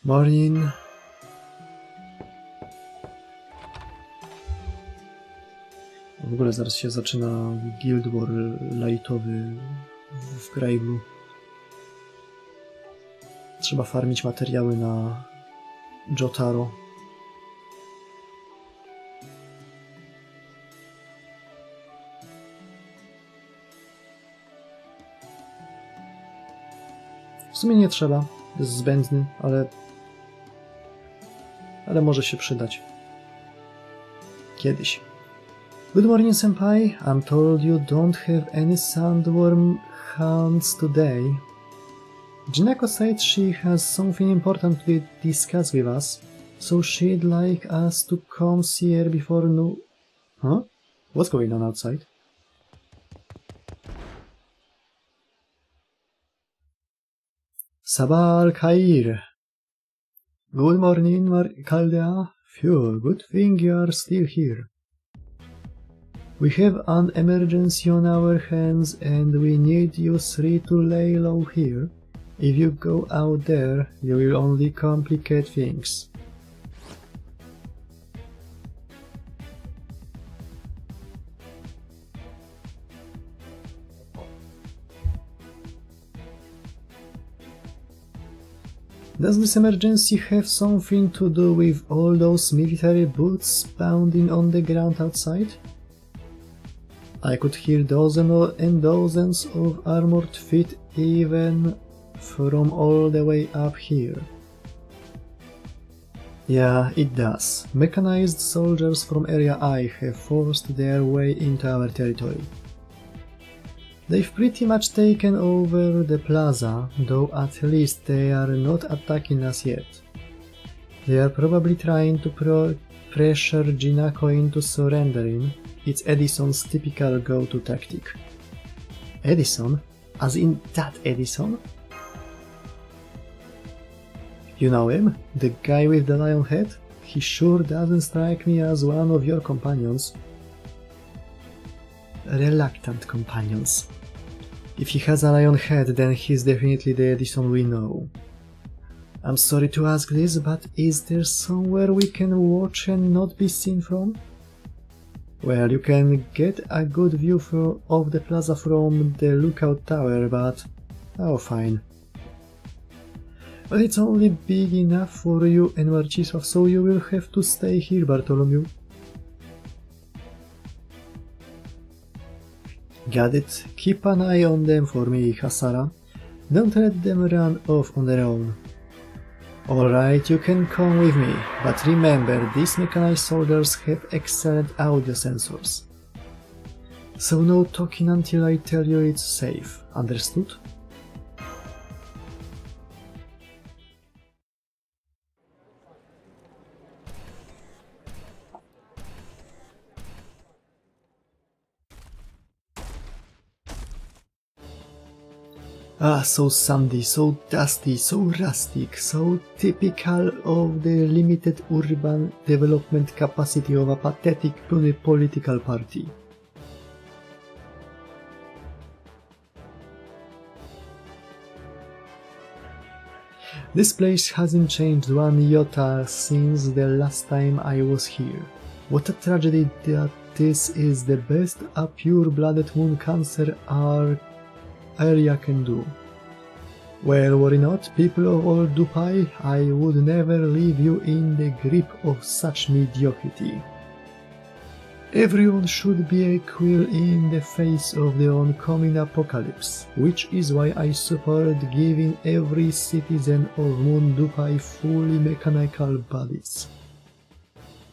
Morning. W ogóle zaraz się zaczyna Guild War lightowy w Grave'u. Trzeba farmić materiały na Jotaro. W sumie nie trzeba, jest zbędny, ale może się przydać. Kiedyś. Good morning, senpai. I'm told you don't have any sandworm hunts today. Jinako said she has something important to discuss with us, so she'd like us to come see her before no... Huh? What's going on outside? Sabah al-Khair. Good morning, Caldea. Phew, good thing you are still here. We have an emergency on our hands and we need you three to lay low here. If you go out there, you will only complicate things. Does this emergency have something to do with all those military boots pounding on the ground outside? I could hear dozens and dozens of armored feet even from all the way up here. Yeah, it does. Mechanized soldiers from Area I have forced their way into our territory. They've pretty much taken over the plaza, though at least they are not attacking us yet. They are probably trying to pressure Jinako into surrendering. It's Edison's typical go-to tactic. Edison? As in that Edison? You know him? The guy with the lion head? He sure doesn't strike me as one of your companions. reluctant companions. If he has a lion head, then he's definitely the Edison we know. I'm sorry to ask this, but is there somewhere we can watch and not be seen from? Well, you can get a good view of the plaza from the lookout tower, but... oh, fine. But it's only big enough for you and Marcisław, so you will have to stay here, Bartholomew. Got it. Keep an eye on them for me, Hasara. Don't let them run off on their own. Alright, you can come with me, but remember, these mechanized soldiers have excellent audio sensors. So no talking until I tell you it's safe, understood? Ah, so sandy, so dusty, so rustic, so typical of the limited urban development capacity of a pathetic political party. This place hasn't changed one iota since the last time I was here. What a tragedy that this is the best a pure-blooded moon cancer area can do. Well, worry not, people of old Dubai, I would never leave you in the grip of such mediocrity. Everyone should be equal in the face of the oncoming apocalypse, which is why I support giving every citizen of Moon Dubai fully mechanical bodies.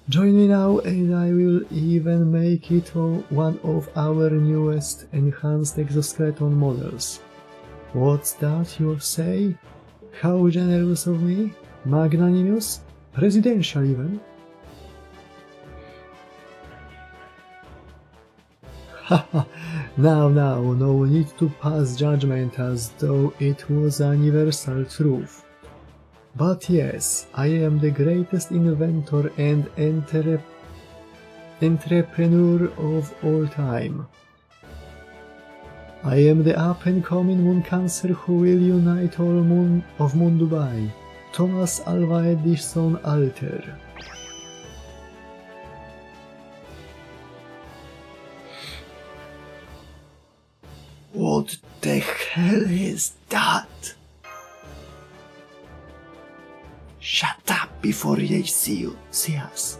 Join me now and I will even make it one of our newest enhanced exoskeleton models. What's that you say? How generous of me? Magnanimous? Presidential even? Haha, now, no need to pass judgment as though it was a universal truth. But yes, I am the greatest inventor and entrepreneur of all time. I am the up-and-coming moon cancer who will unite all Moon Dubai, Thomas Alva Edison Alter. What the hell is that? Shut up before they see us.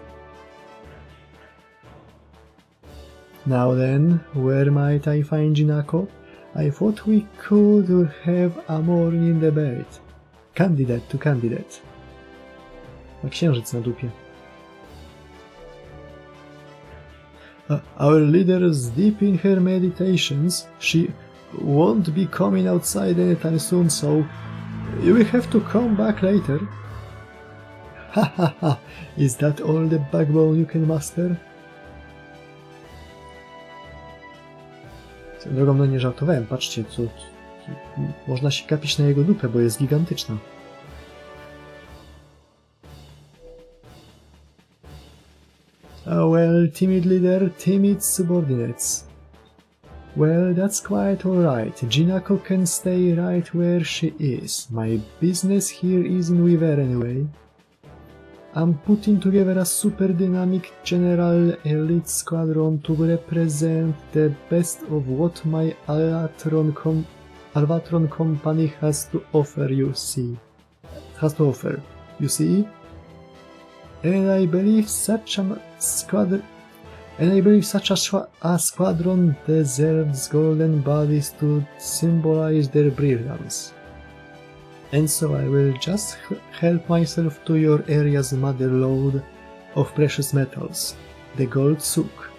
Now then, where might I find Jinako? I thought we could have a morning debate. Candidate to candidate. Ma księżyc na dupie. Our leader is deep in her meditations. She won't be coming outside anytime soon, so you will have to come back later. Ha ha ha, is that all the backbone you can master? Swoją drogą, no nie żartowałem, patrzcie, co można się gapić na jego dupę, bo jest gigantyczna. Oh well, timid leader, timid subordinates. Well, that's quite alright. Jinako can stay right where she is. My business here isn't with her anyway. I'm putting together a super dynamic general elite squadron to represent the best of what my Alvatron company has to offer, you see. And I believe such a squadron deserves golden bodies to symbolize their brilliance. And so I will just help myself to your area's mother lode of precious metals, the gold souk.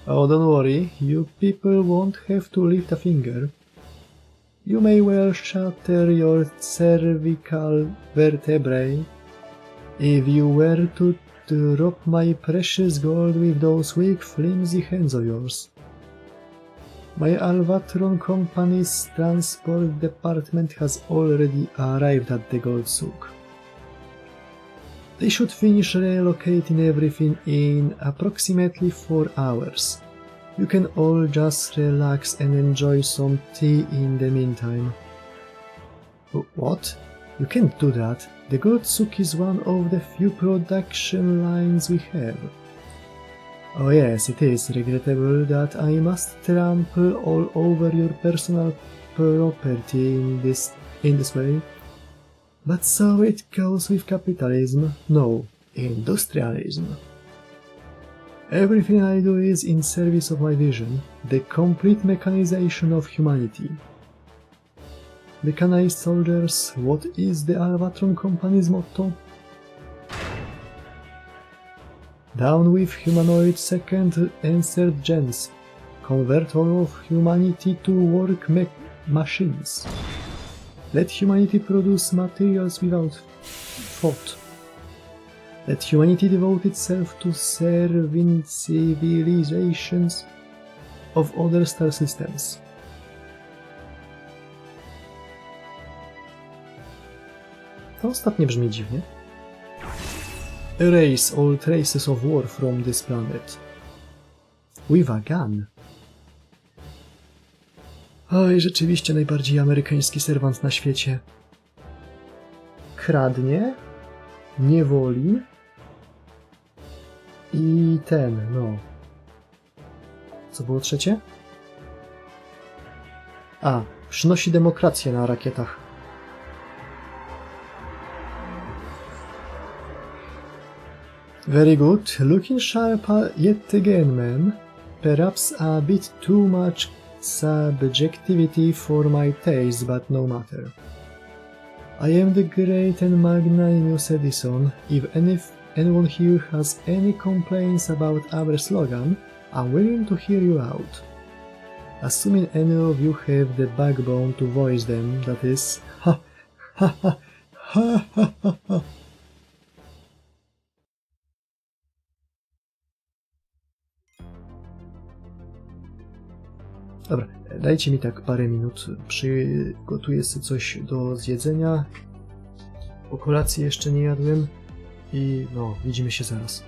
Oh, don't worry, you people won't have to lift a finger. You may well shatter your cervical vertebrae if you were to drop my precious gold with those weak, flimsy hands of yours. My Alvatron company's transport department has already arrived at the gold souk. They should finish relocating everything in approximately 4 hours. You can all just relax and enjoy some tea in the meantime. What? You can't do that. The Gotsuki is one of the few production lines we have. Oh yes, it is regrettable that I must trample all over your personal property in this way. But so it goes with capitalism. No, industrialism. Everything I do is in service of my vision, the complete mechanization of humanity. Mechanized soldiers, what is the Albatron Company's motto? Down with humanoid second and third gens. Convert all of humanity to work machines. Let humanity produce materials without thought. Let humanity devote itself to serving civilizations of other star systems. To ostatnie brzmi dziwnie. Erase all traces of war from this planet. With a gun. Oj, rzeczywiście najbardziej amerykański serwant na świecie. Kradnie, niewoli i no. Co było trzecie? A, przynosi demokrację na rakietach. Very good. Looking sharp yet again, man. Perhaps a bit too much subjectivity for my taste, but no matter. I am the great and magnanimous Edison. If anyone here has any complaints about our slogan, I'm willing to hear you out. Assuming any of you have the backbone to voice them, that is. Ha ha ha ha ha ha ha. Dobra, dajcie mi tak parę minut, przygotuję sobie coś do zjedzenia, po kolacji jeszcze nie jadłem i no, widzimy się zaraz.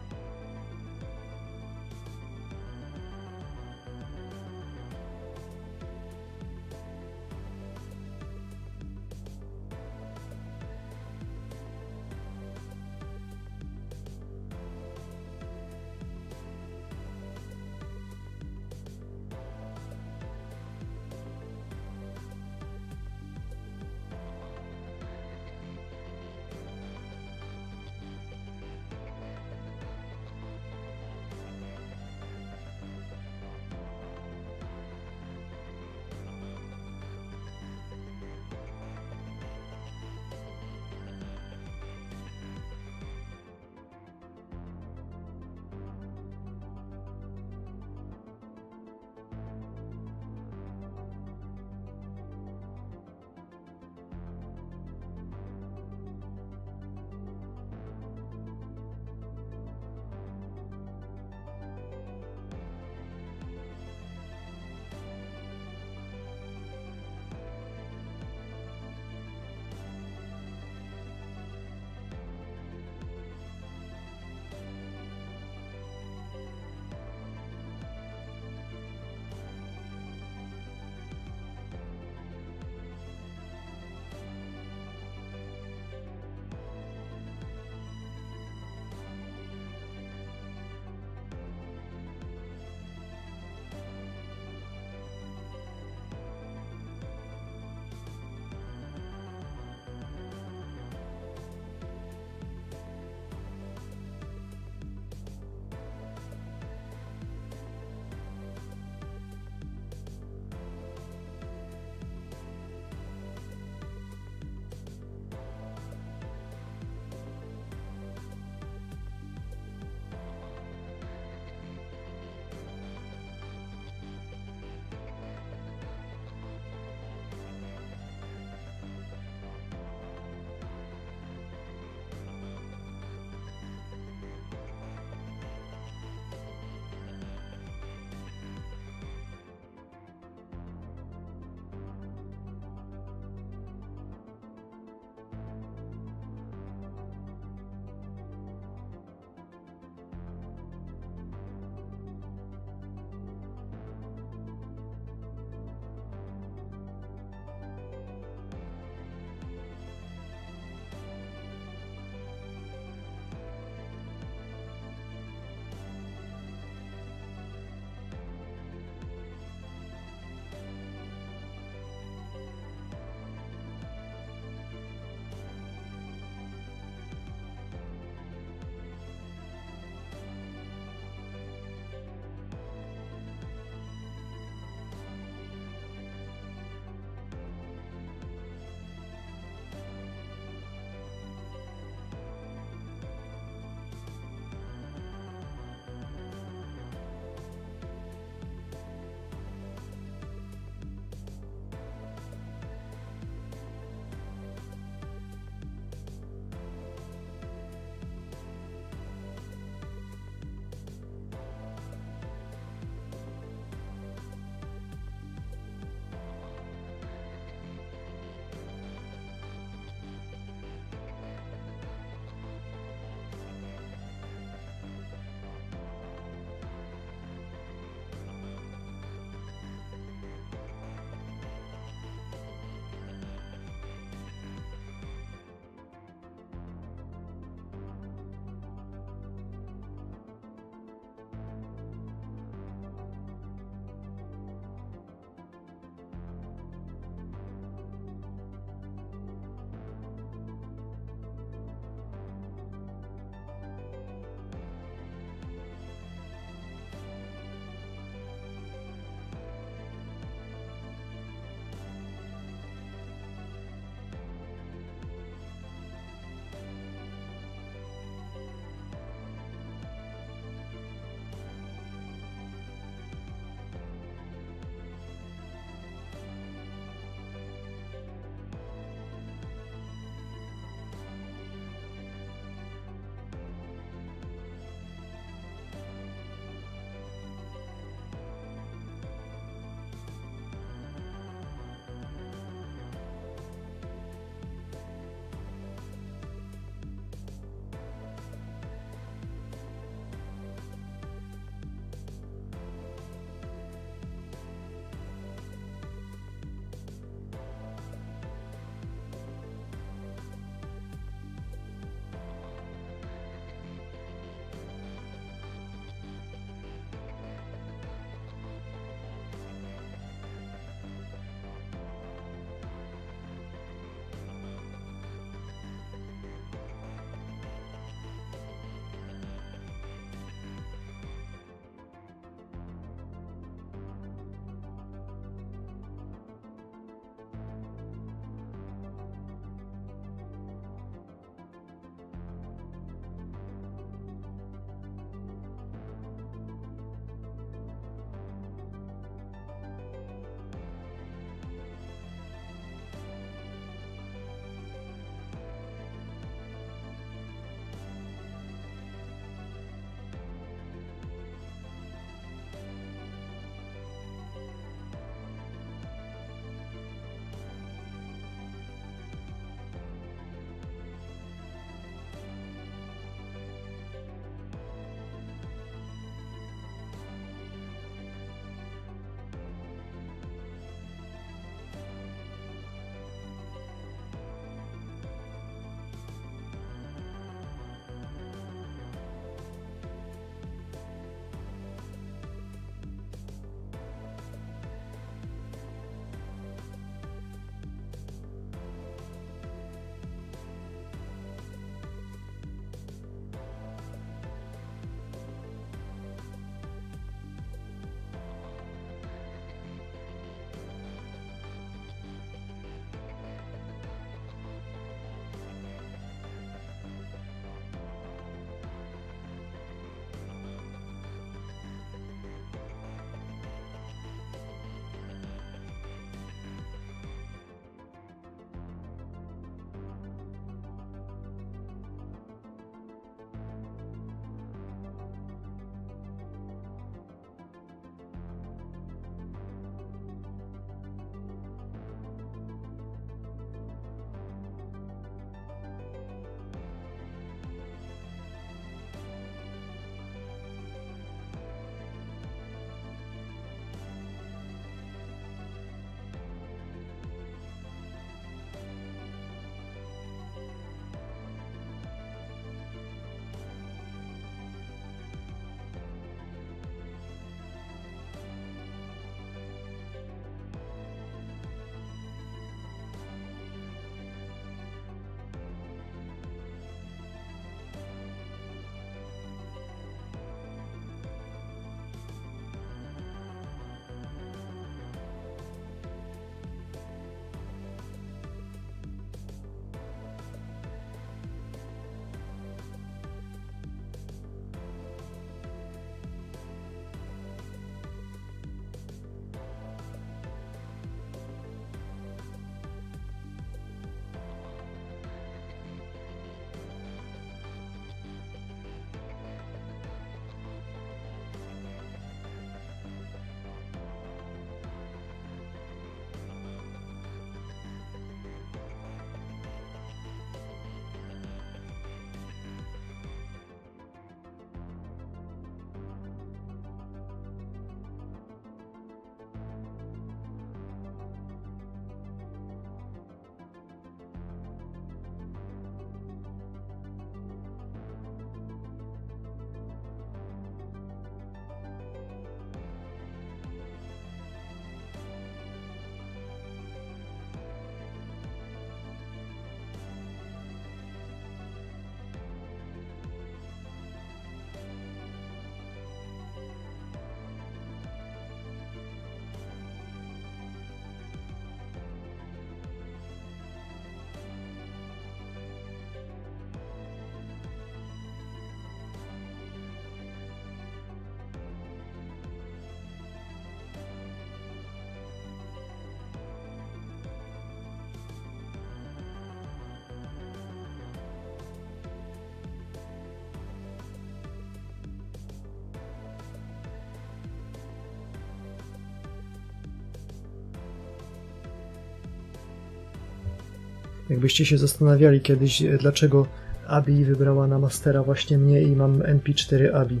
Jakbyście się zastanawiali kiedyś, dlaczego Abi wybrała na Mastera właśnie mnie i mam NP4 Abi.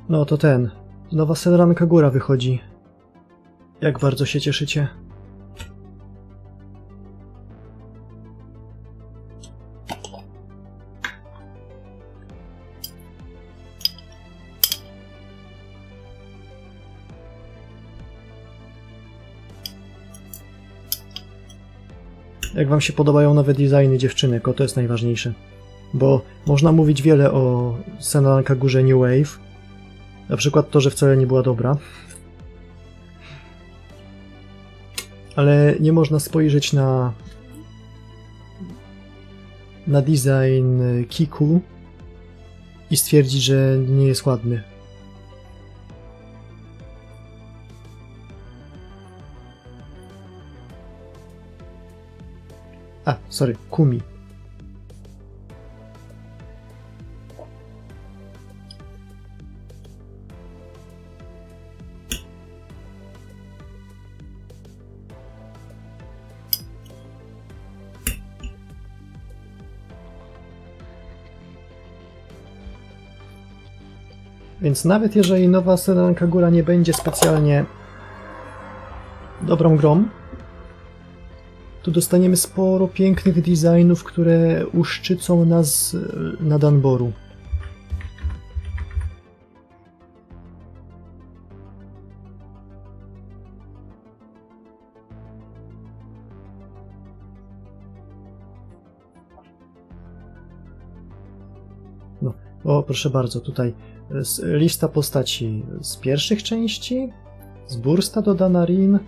No to nowa Senranka Góra wychodzi. Jak bardzo się cieszycie? Jak wam się podobają nowe designy dziewczynek? O, to jest najważniejsze. Bo można mówić wiele o Senranka Górze New Wave. Na przykład to, że wcale nie była dobra. Ale nie można spojrzeć na design Kiku i stwierdzić, że nie jest ładny. Sorry, Kumi. Więc nawet jeżeli nowa Senranka Góra nie będzie specjalnie dobrą grą, to dostaniemy sporo pięknych designów, które uszczycą nas na Danboru. No, o proszę bardzo, tutaj lista postaci z pierwszych części, z Bursta dodana Rin,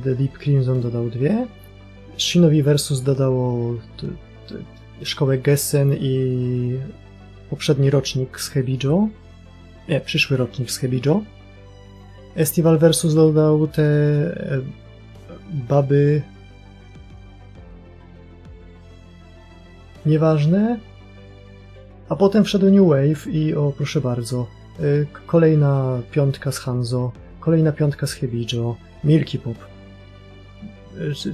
The Deep Crimson dodał 2, Shinobi Versus dodało szkołę Gessen i poprzedni rocznik z Hebijo, przyszły rocznik z Hebijo. Estival Versus dodał te baby nieważne. A potem wszedł New Wave i o proszę bardzo, kolejna piątka z Hanzo, kolejna piątka z Hebijo, Milky Pop.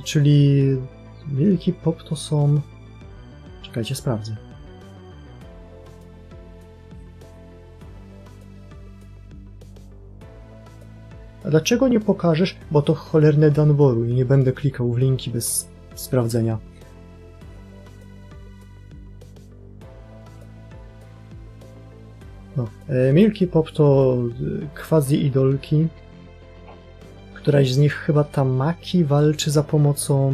Czyli Milky Pop to są... Czekajcie, sprawdzę. A dlaczego nie pokażesz? Bo to cholerne Danboru i nie będę klikał w linki bez sprawdzenia. No, Milky Pop to quasi-idolki. Któraś z nich, chyba Tamaki, walczy za pomocą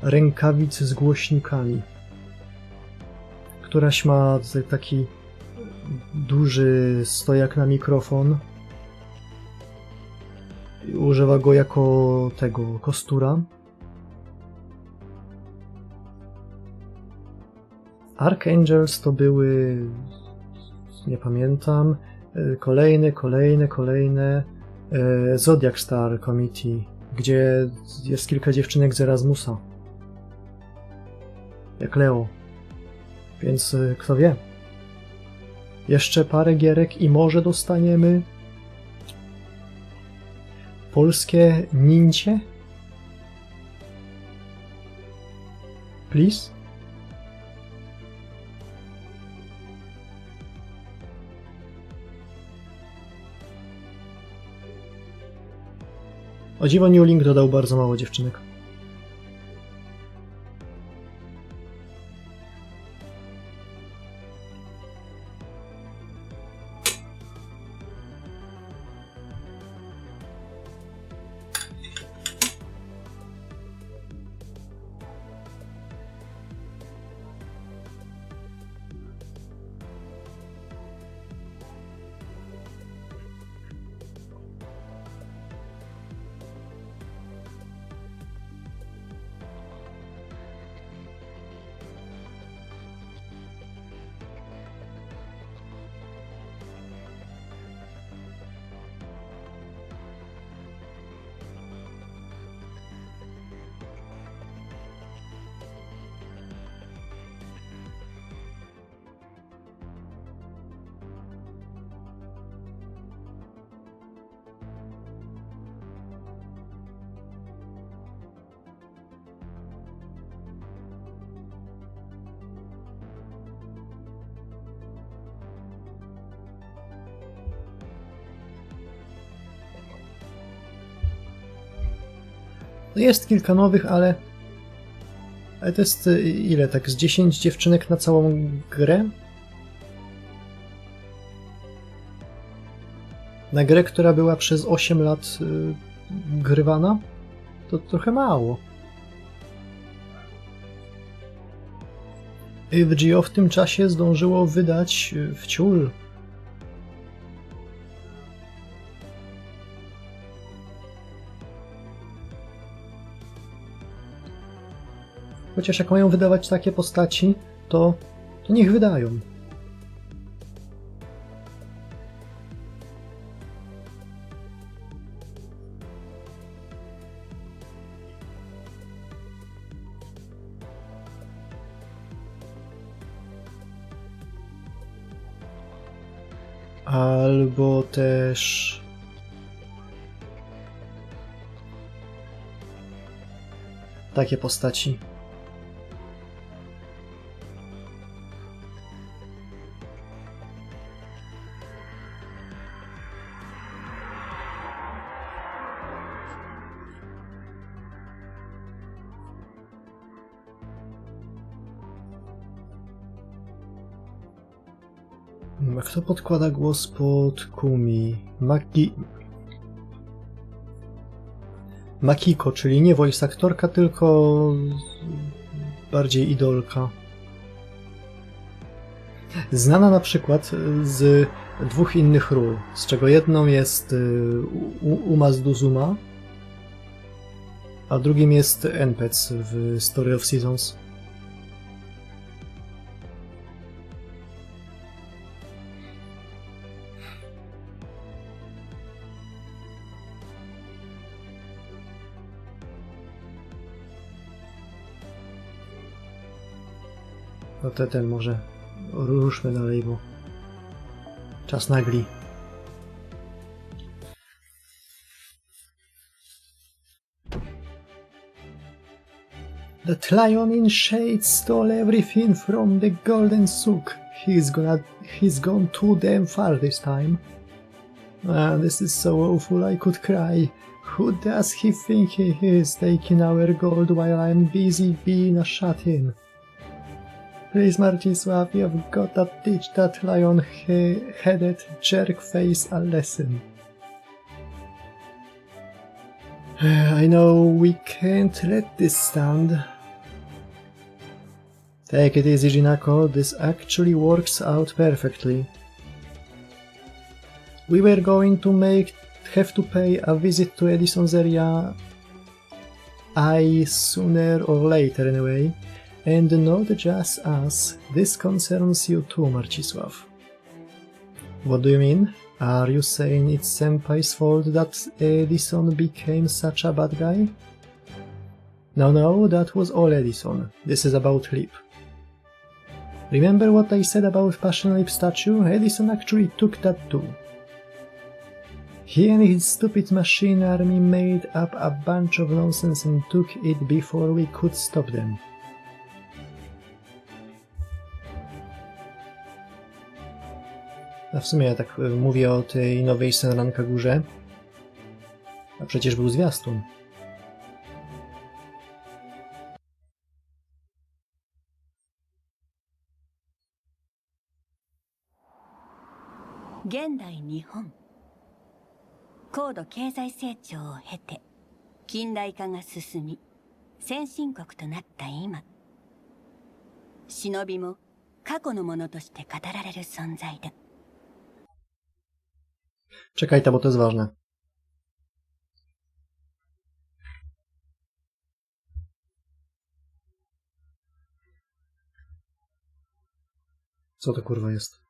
rękawic z głośnikami. Któraś ma taki duży stojak na mikrofon. Używa go jako tego kostura. Archangels to były... nie pamiętam. Kolejne. Zodiac Star Committee, gdzie jest kilka dziewczynek z Erasmusa. Jak Leo. Więc kto wie. Jeszcze parę gierek i może dostaniemy polskie nincie? Please? O dziwo New Link dodał bardzo mało dziewczynek. No jest kilka nowych, ale to jest ile? Tak z 10 dziewczynek na całą grę? Na grę, która była przez 8 lat grywana? To trochę mało. FGO w tym czasie zdążyło wydać wciul. Chociaż jak mają wydawać takie postaci, to niech wydają. Albo też... takie postaci. A kto podkłada głos pod Kumi? Makiko, czyli nie voice aktorka, tylko bardziej idolka. Znana na przykład z dwóch innych ról, z czego jedną jest Uma z Duzuma, a drugim jest NPC w Story of Seasons. No ten może ruszmy dalej, bo czas nagli. That lion in shades stole everything from the golden souk. He's gone too damn far this time. This is so awful I could cry. Who does he think he is, taking our gold while I'm busy being a shut-in? Please, Marcisław, you've got to teach that lion-headed jerk-face a lesson. I know we can't let this stand. Take it easy, Jinako. This actually works out perfectly. We were going to have to pay a visit to Edison's area sooner or later anyway. And not just us. This concerns you too, Marcisław. What do you mean? Are you saying it's Senpai's fault that Edison became such a bad guy? No, that was all Edison. This is about Lip. Remember what I said about Passion Lip statue? Edison actually took that too. He and his stupid machine army made up a bunch of nonsense and took it before we could stop them. A w sumie ja tak mówię o tej nowej Senranka górze. A przecież był zwiastun. Gendai Nihon. 高度経済成長を経て近代化が進み先進国となった今、忍びも過去のものとして語られる存在だ。Czekaj, bo to jest ważne. Co to kurwa jest?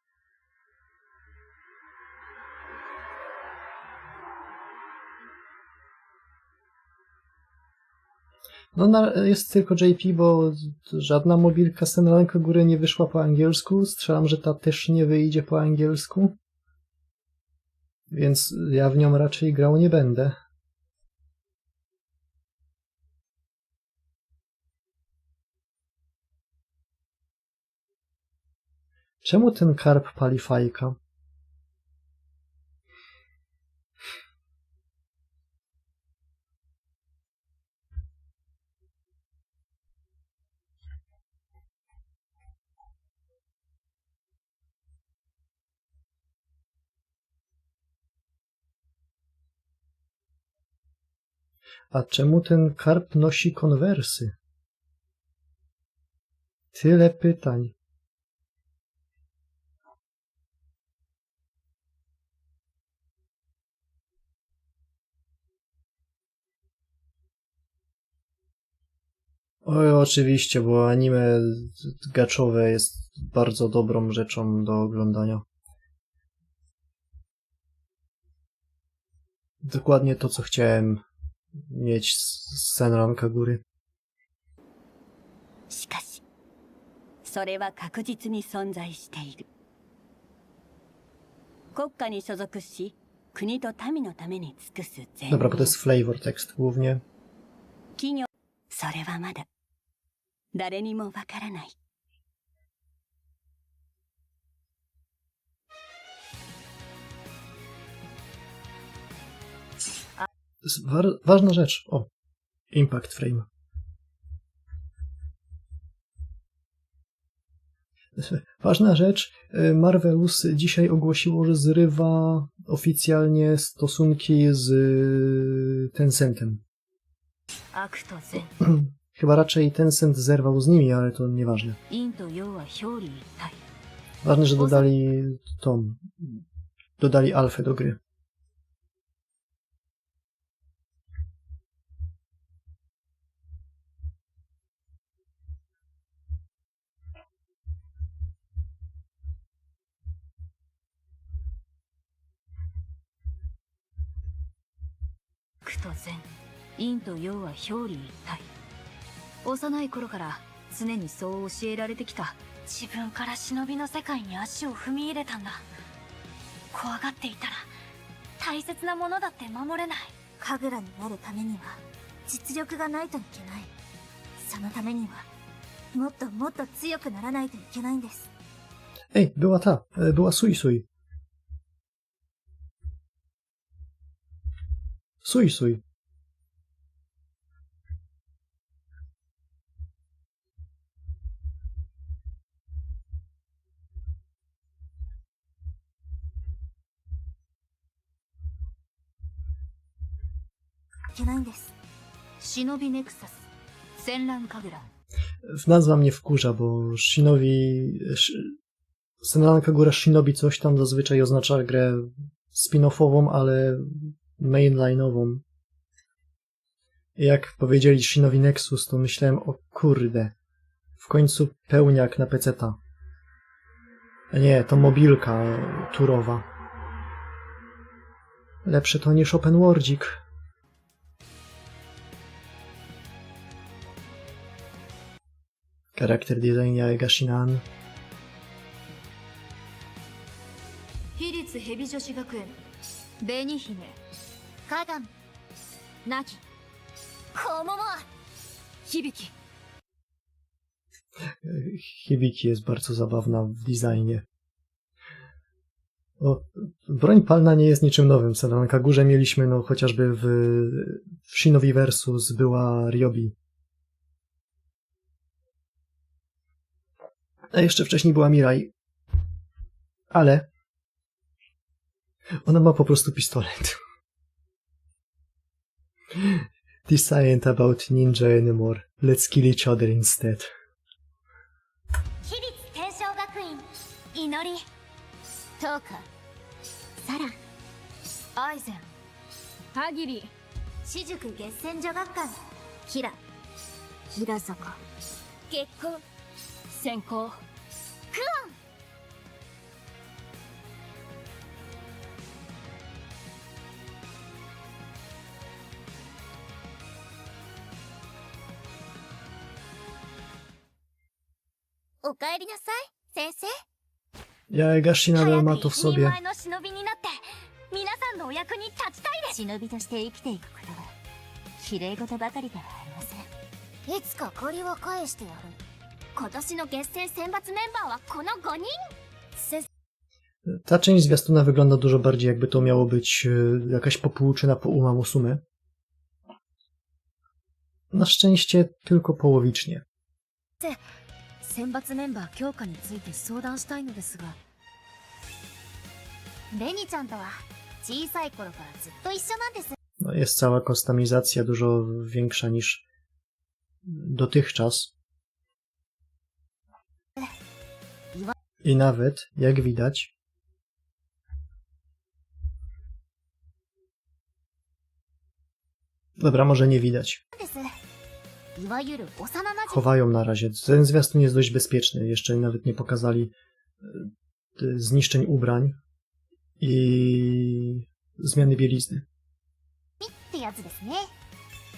No, jest tylko JP, bo żadna mobilka Senranka góry nie wyszła po angielsku. Strzelam, że ta też nie wyjdzie po angielsku. Więc ja w nią raczej grał nie będę. Czemu ten karp pali fajka? A czemu ten karp nosi konwersy? Tyle pytań. Oj, oczywiście, bo anime gaczowe jest bardzo dobrą rzeczą do oglądania. Dokładnie to, co chciałem mieć z Senran Kagury. しかしそれは確実に存在している。国家に所属し国と民のために尽くす全 Dobra, bo to jest flavor tekst głównie. 企業それはまだ誰にもわからない。 Ważna rzecz. O, Impact Frame. Ważna rzecz. Marvelous dzisiaj ogłosiło, że zrywa oficjalnie stosunki z Tencentem. Chyba raczej Tencent zerwał z nimi, ale to nieważne. Ważne, że dodali alfę do gry. Ej, była Sui Sui. Sui Sui. Nazwa mnie wkurza, bo Senran Kagura Shinobi coś tam zazwyczaj oznacza grę spin-offową, ale mainline'ową. I jak powiedzieli Shinobi Nexus, to myślałem, o kurde, w końcu pełniak na peceta. Nie, to mobilka turowa. Lepsze to niż open worldzik. Charakter design Yaega Shinan. 私立蛇女子学園紅姫鏡なきこもも響 Hibiki jest bardzo zabawna w designie. O, broń palna nie jest niczym nowym. W Senran Kagurze mieliśmy, no chociażby w Shinobi Versus była Ryobi. A jeszcze wcześniej była Mirai. Ale ona ma po prostu pistolet. This ain't about ninja anymore. Let's kill each other instead. 私立天正学院祈りトーカサラアイゼンハギリ私塾月戦女学館キラ平坂月光先行クオンおかえりなさい先生 Yaega Shinan ma to w 一人 sobie. 前の忍びになって皆さんのお役に立ちたいです忍びとして生きていくことは綺麗事ばかりではありませんいつか借りは返してやる今年の月戦選抜メンバーはこの5人 Ta część zwiastuna wygląda dużo bardziej, jakby to miało być jakaś popłuczyna po Uma Musume. Na szczęście tylko połowicznie. 選抜メンバー強化について相談したいのですがレニちゃんとは小さい頃からずっと一緒なんです No, jest cała kustomizacja dużo większa niż dotychczas. I nawet, jak widać, dobra, może nie widać. Chowają na razie. Ten zwiastun jest dość bezpieczny. Jeszcze nawet nie pokazali zniszczeń ubrań i zmiany bielizny.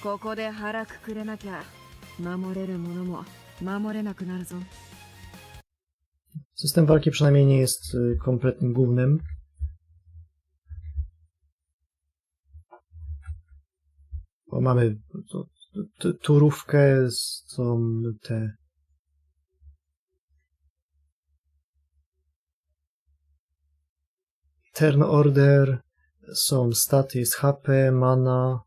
ここで腹くくれなきゃ守れるものも守れなくなるぞ。 System walki przynajmniej nie jest kompletnym gównem. Bo mamy turówkę, są te turn order, są staty, jest HP, mana,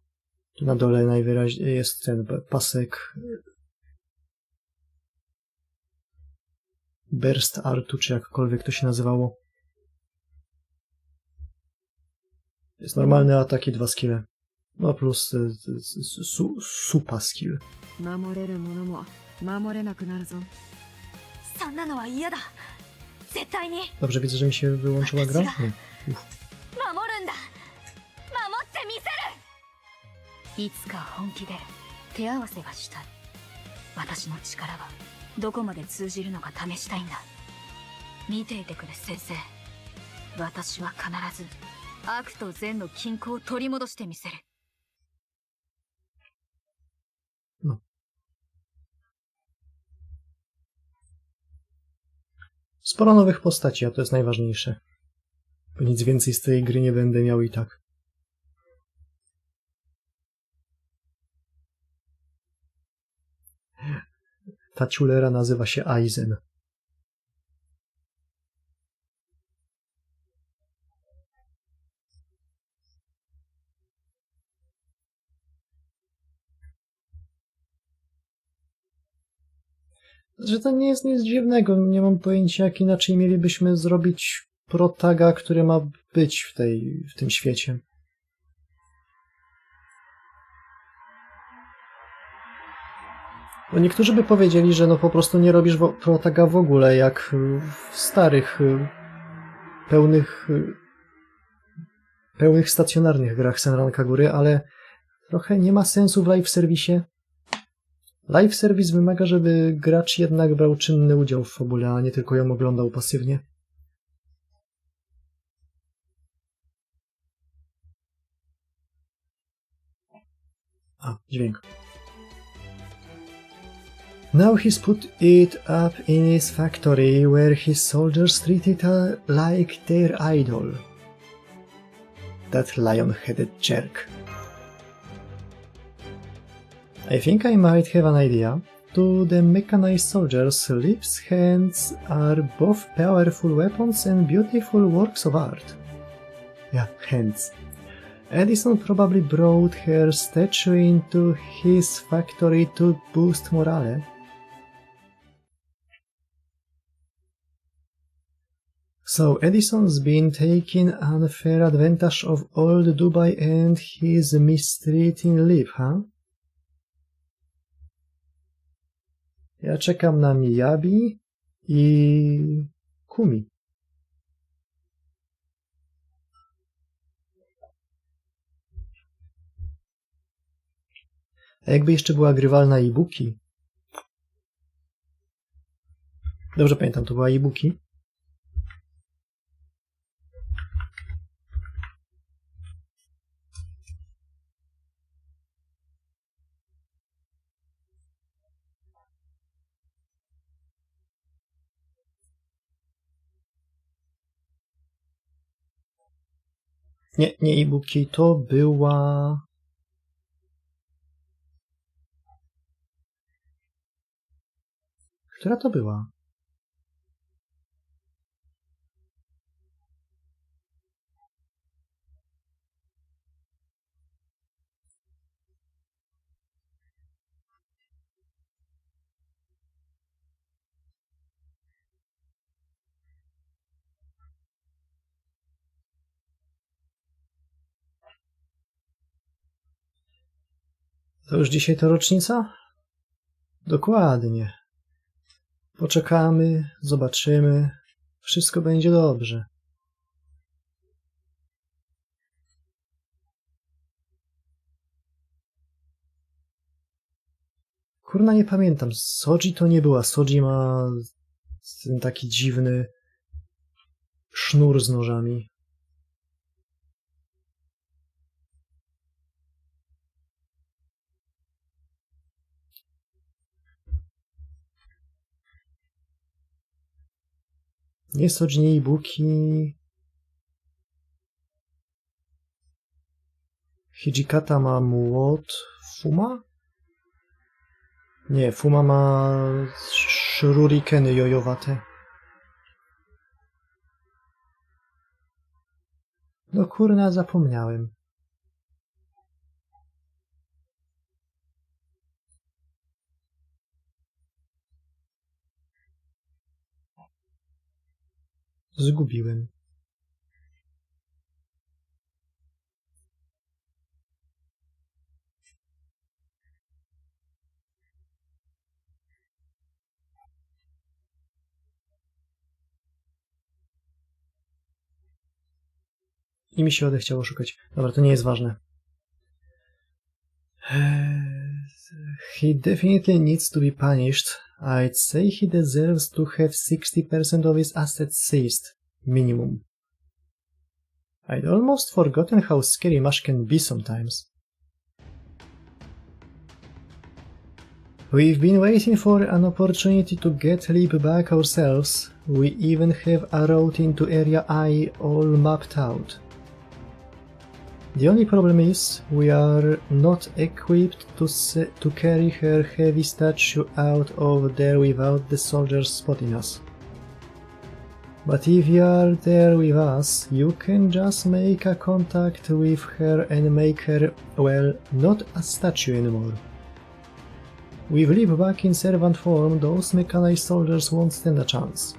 tu na dole najwyraźniej jest ten pasek burst artu, czy jakkolwiek to się nazywało. Jest normalny atak i 2 skille. No plus supa skill. 守れるものも守れなくなるぞ。そんなのは嫌だ。絶対に Dobrze, widzę, że mi się wyłączyła gra? Nie. Uff. 守るんだ。守ってみせる。いつか本気で手合わせがしたい。私の力はどこまで通じるのか試したいんだ。見ていてくれ先生。私は必ず悪と善の均衡を取り戻してみせる。 No. Sporo nowych postaci, a to jest najważniejsze. Bo nic więcej z tej gry nie będę miał i tak. Ta ciulera nazywa się Aizen. Że to nie jest nic dziwnego, nie mam pojęcia, jak inaczej mielibyśmy zrobić protaga, który ma być w tym świecie. Bo niektórzy by powiedzieli, że no po prostu nie robisz protaga w ogóle, jak w starych, pełnych stacjonarnych grach Senran Kagury, ale trochę nie ma sensu w live serwisie. Live service wymaga, żeby gracz jednak brał czynny udział w fabule, a nie tylko ją oglądał pasywnie. A, dźwięk. Now he's put it up in his factory, where his soldiers treat it like their idol. That lion-headed jerk. I think I might have an idea. To the mechanized soldiers, Liv's hands are both powerful weapons and beautiful works of art. Yeah, hands. Edison probably brought her statue into his factory to boost morale. So Edison's been taking unfair advantage of old Dubai and he's mistreating Liv, huh? Ja czekam na Miyabi i Kumi. A jakby jeszcze była grywalna Ibuki? Dobrze pamiętam, to była Ibuki. Nie Ibuki, to była... Która to była? To już dzisiaj to rocznica? Dokładnie. Poczekamy, zobaczymy. Wszystko będzie dobrze. Kurna, nie pamiętam. Soji to nie była. Soji ma ten taki dziwny sznur z nożami. Nie Soji, nie Ibuki. Hijikata ma młot. Fuma? Nie, Fuma ma shurikeny jojowate. No kurna, zapomniałem. Zgubiłem. I mi się odechciało szukać. Dobra, to nie jest ważne. He definitely needs to be punished. I'd say he deserves to have 60% of his assets seized. Minimum. I'd almost forgotten how scary Mash can be sometimes. We've been waiting for an opportunity to get Leap back ourselves. We even have a route into Area I all mapped out. The only problem is, we are not equipped to carry her heavy statue out of there without the soldiers spotting us. But if you are there with us, you can just make a contact with her and make her, well, not a statue anymore. With Leap back in servant form, those mechanized soldiers won't stand a chance.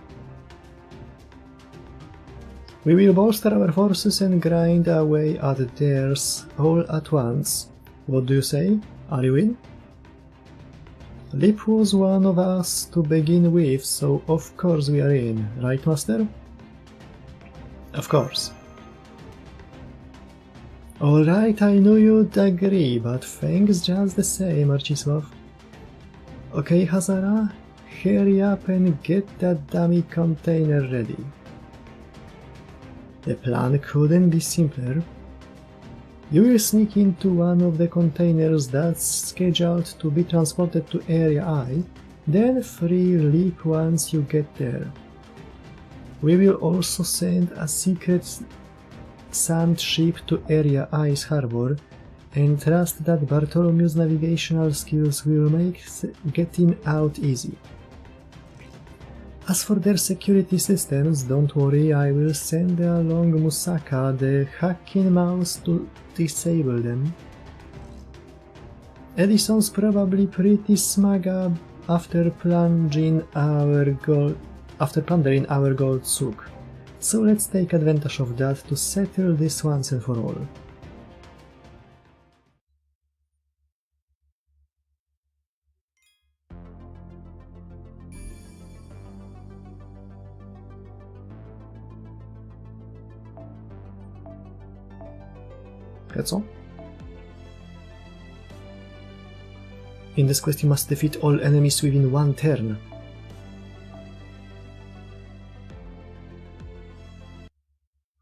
We will bolster our forces and grind away at theirs all at once. What do you say? Are you in? Leap was one of us to begin with, so of course we are in, right, Master? Of course. Alright, I knew you'd agree, but thanks just the same, Marcisław. Okay, Hazara, hurry up and get that dummy container ready. The plan couldn't be simpler. You will sneak into one of the containers that's scheduled to be transported to Area I, then free Leap once you get there. We will also send a secret sand ship to Area I's harbor, and trust that Bartholomew's navigational skills will make getting out easy. As for their security systems, don't worry, I will send along Musaka, the hacking mouse, to disable them. Edison's probably pretty smug after plundering our gold souk, so let's take advantage of that to settle this once and for all. Co? In this quest you must defeat all enemies within one turn.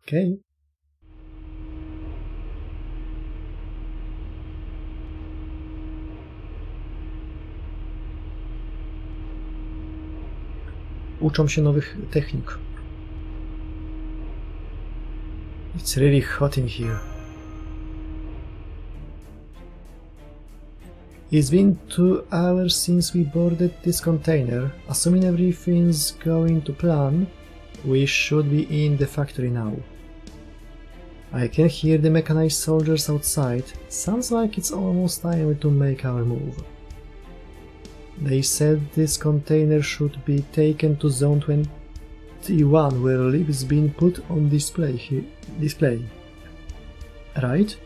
Okay. Uczą się nowych technik. It's really hot in here. It's been 2 hours since we boarded this container. Assuming everything's going to plan, we should be in the factory now. I can hear the mechanized soldiers outside. Sounds like it's almost time to make our move. They said this container should be taken to Zone 21, where Leap's been put on display. Right?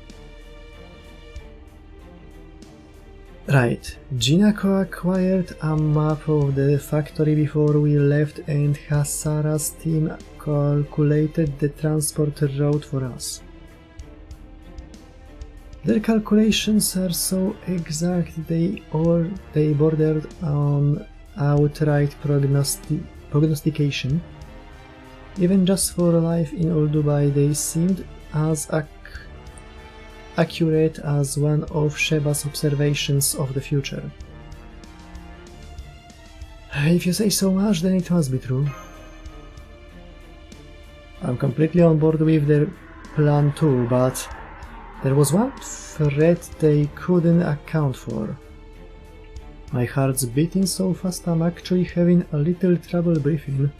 Right, Jinako acquired a map of the factory before we left and Hasara's team calculated the transport route for us. Their calculations are so exact they bordered on outright prognostication. Even just for life in Old Dubai, they seemed as accurate as one of Sheba's observations of the future. If you say so much, then it must be true. I'm completely on board with their plan too, but there was one threat they couldn't account for. My heart's beating so fast I'm actually having a little trouble breathing.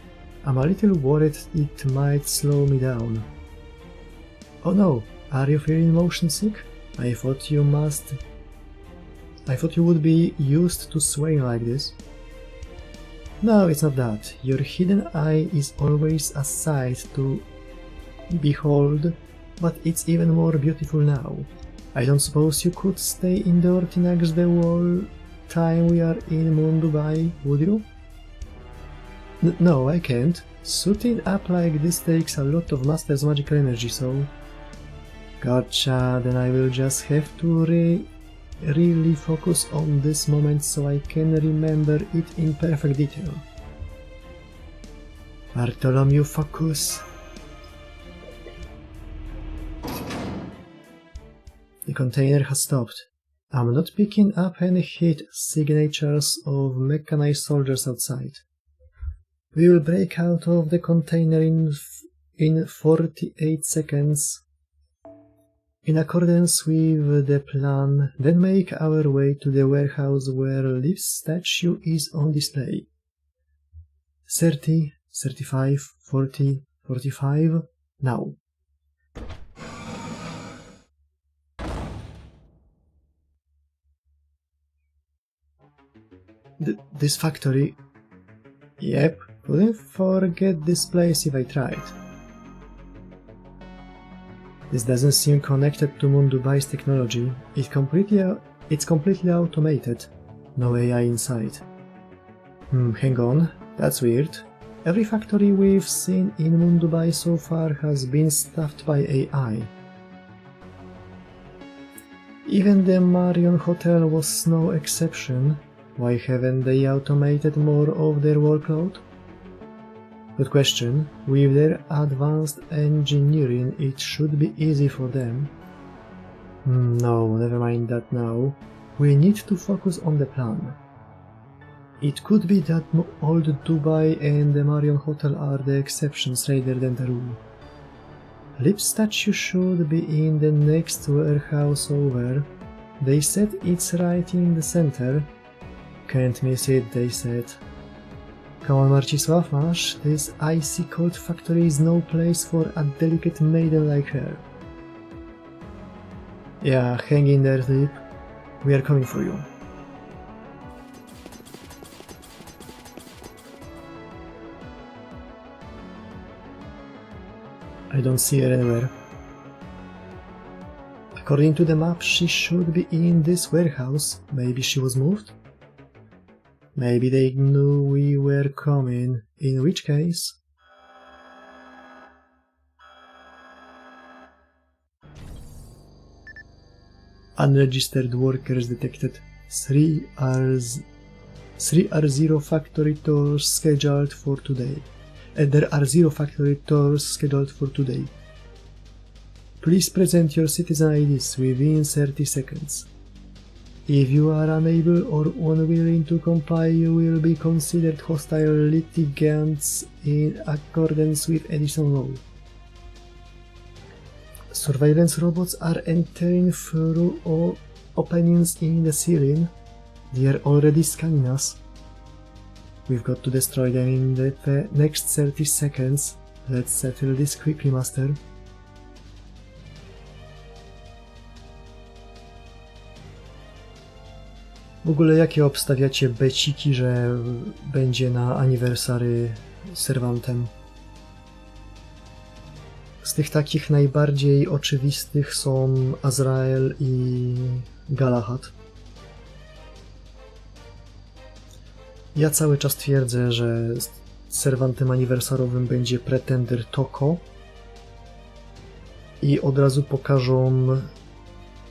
I'm a little worried it might slow me down. Oh no, are you feeling motion sick? I thought you would be used to swaying like this. No, it's not that. Your hidden eye is always a sight to behold, but it's even more beautiful now. I don't suppose you could stay in the Ortinax the whole time we are in Dubai, would you? No, I can't. Suiting up like this takes a lot of Master's magical energy, so... Gotcha, then I will just have to really focus on this moment so I can remember it in perfect detail. Bartholomew, focus! The container has stopped. I'm not picking up any hit signatures of mechanized soldiers outside. We will break out of the container in 48 seconds. In accordance with the plan, then make our way to the warehouse where Liv's statue is on display. 30, 35, 40, 45, now. This factory... Yep, couldn't forget this place if I tried. This doesn't seem connected to Dubai's technology. It's completely automated. No AI inside. Hang on, that's weird. Every factory we've seen in Dubai so far has been staffed by AI. Even the Marion Hotel was no exception. Why haven't they automated more of their workload? Good question. With their advanced engineering, it should be easy for them. No, never mind that now. We need to focus on the plan. It could be that Old Dubai and the Marion Hotel are the exceptions rather than the rule. Liv's statue should be in the next warehouse over. They said it's right in the center. Can't miss it, they said. Come on, Marcisław, masz. This icy cold factory is no place for a delicate maiden like her. Yeah, hang in there, Lip. We are coming for you. I don't see her anywhere. According to the map, she should be in this warehouse. Maybe she was moved? Maybe they knew we were coming, in which case... Unregistered workers detected. 3 are 0 factory tours scheduled for today. There are 0 factory tours scheduled for today. Please present your citizen IDs within 30 seconds. If you are unable or unwilling to comply, you will be considered hostile litigants in accordance with additional law. Surveillance robots are entering through openings in the ceiling. They are already scanning us. We've got to destroy them in the next 30 seconds. Let's settle this quickly, Master. W ogóle jakie obstawiacie beciki, że będzie na aniversary Servantem? Z tych takich najbardziej oczywistych są Azrael i Galahad. Ja cały czas twierdzę, że serwantem aniwersarowym będzie pretender Toko i od razu pokażą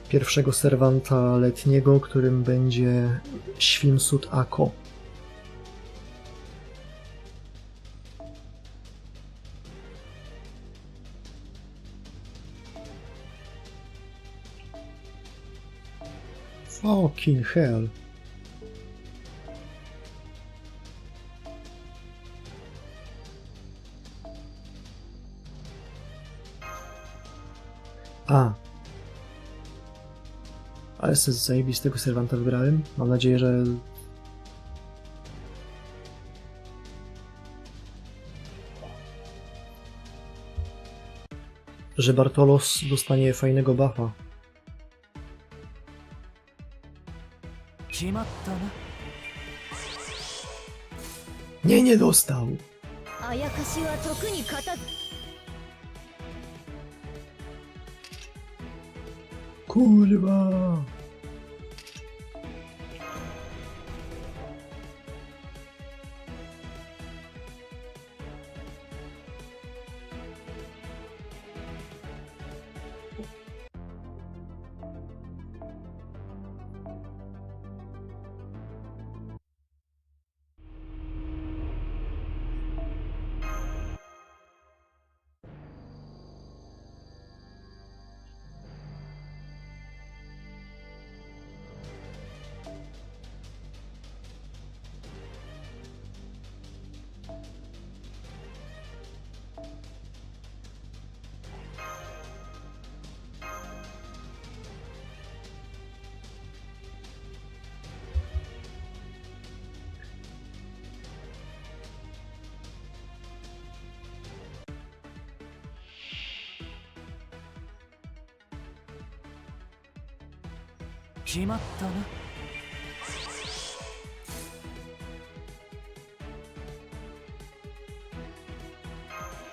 pierwszego serwanta letniego, którym będzie Świmsud Ako. Fucking hell. Ale sobie zajebistego serwanta wybrałem. Mam nadzieję, że Bartolos dostanie fajnego buffa. Nie dostał! あやかしは特に勝たず Kurwa!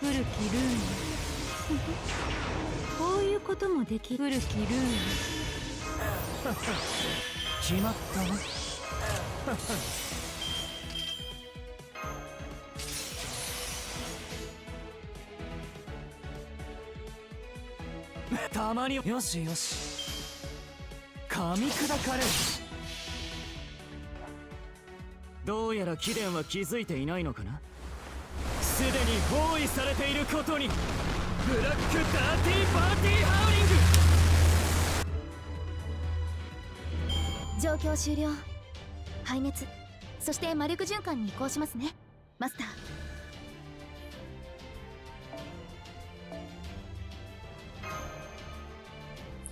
古きルーンこういうこともでき古きルーン決まったな。たまによしよし噛み砕かれる。どうやら貴殿は気づいていないのかな。すでに包囲されていることに。ブラックダーティーパーティーハウリング。状況終了。排熱そして魔力循環に移行しますねマスター。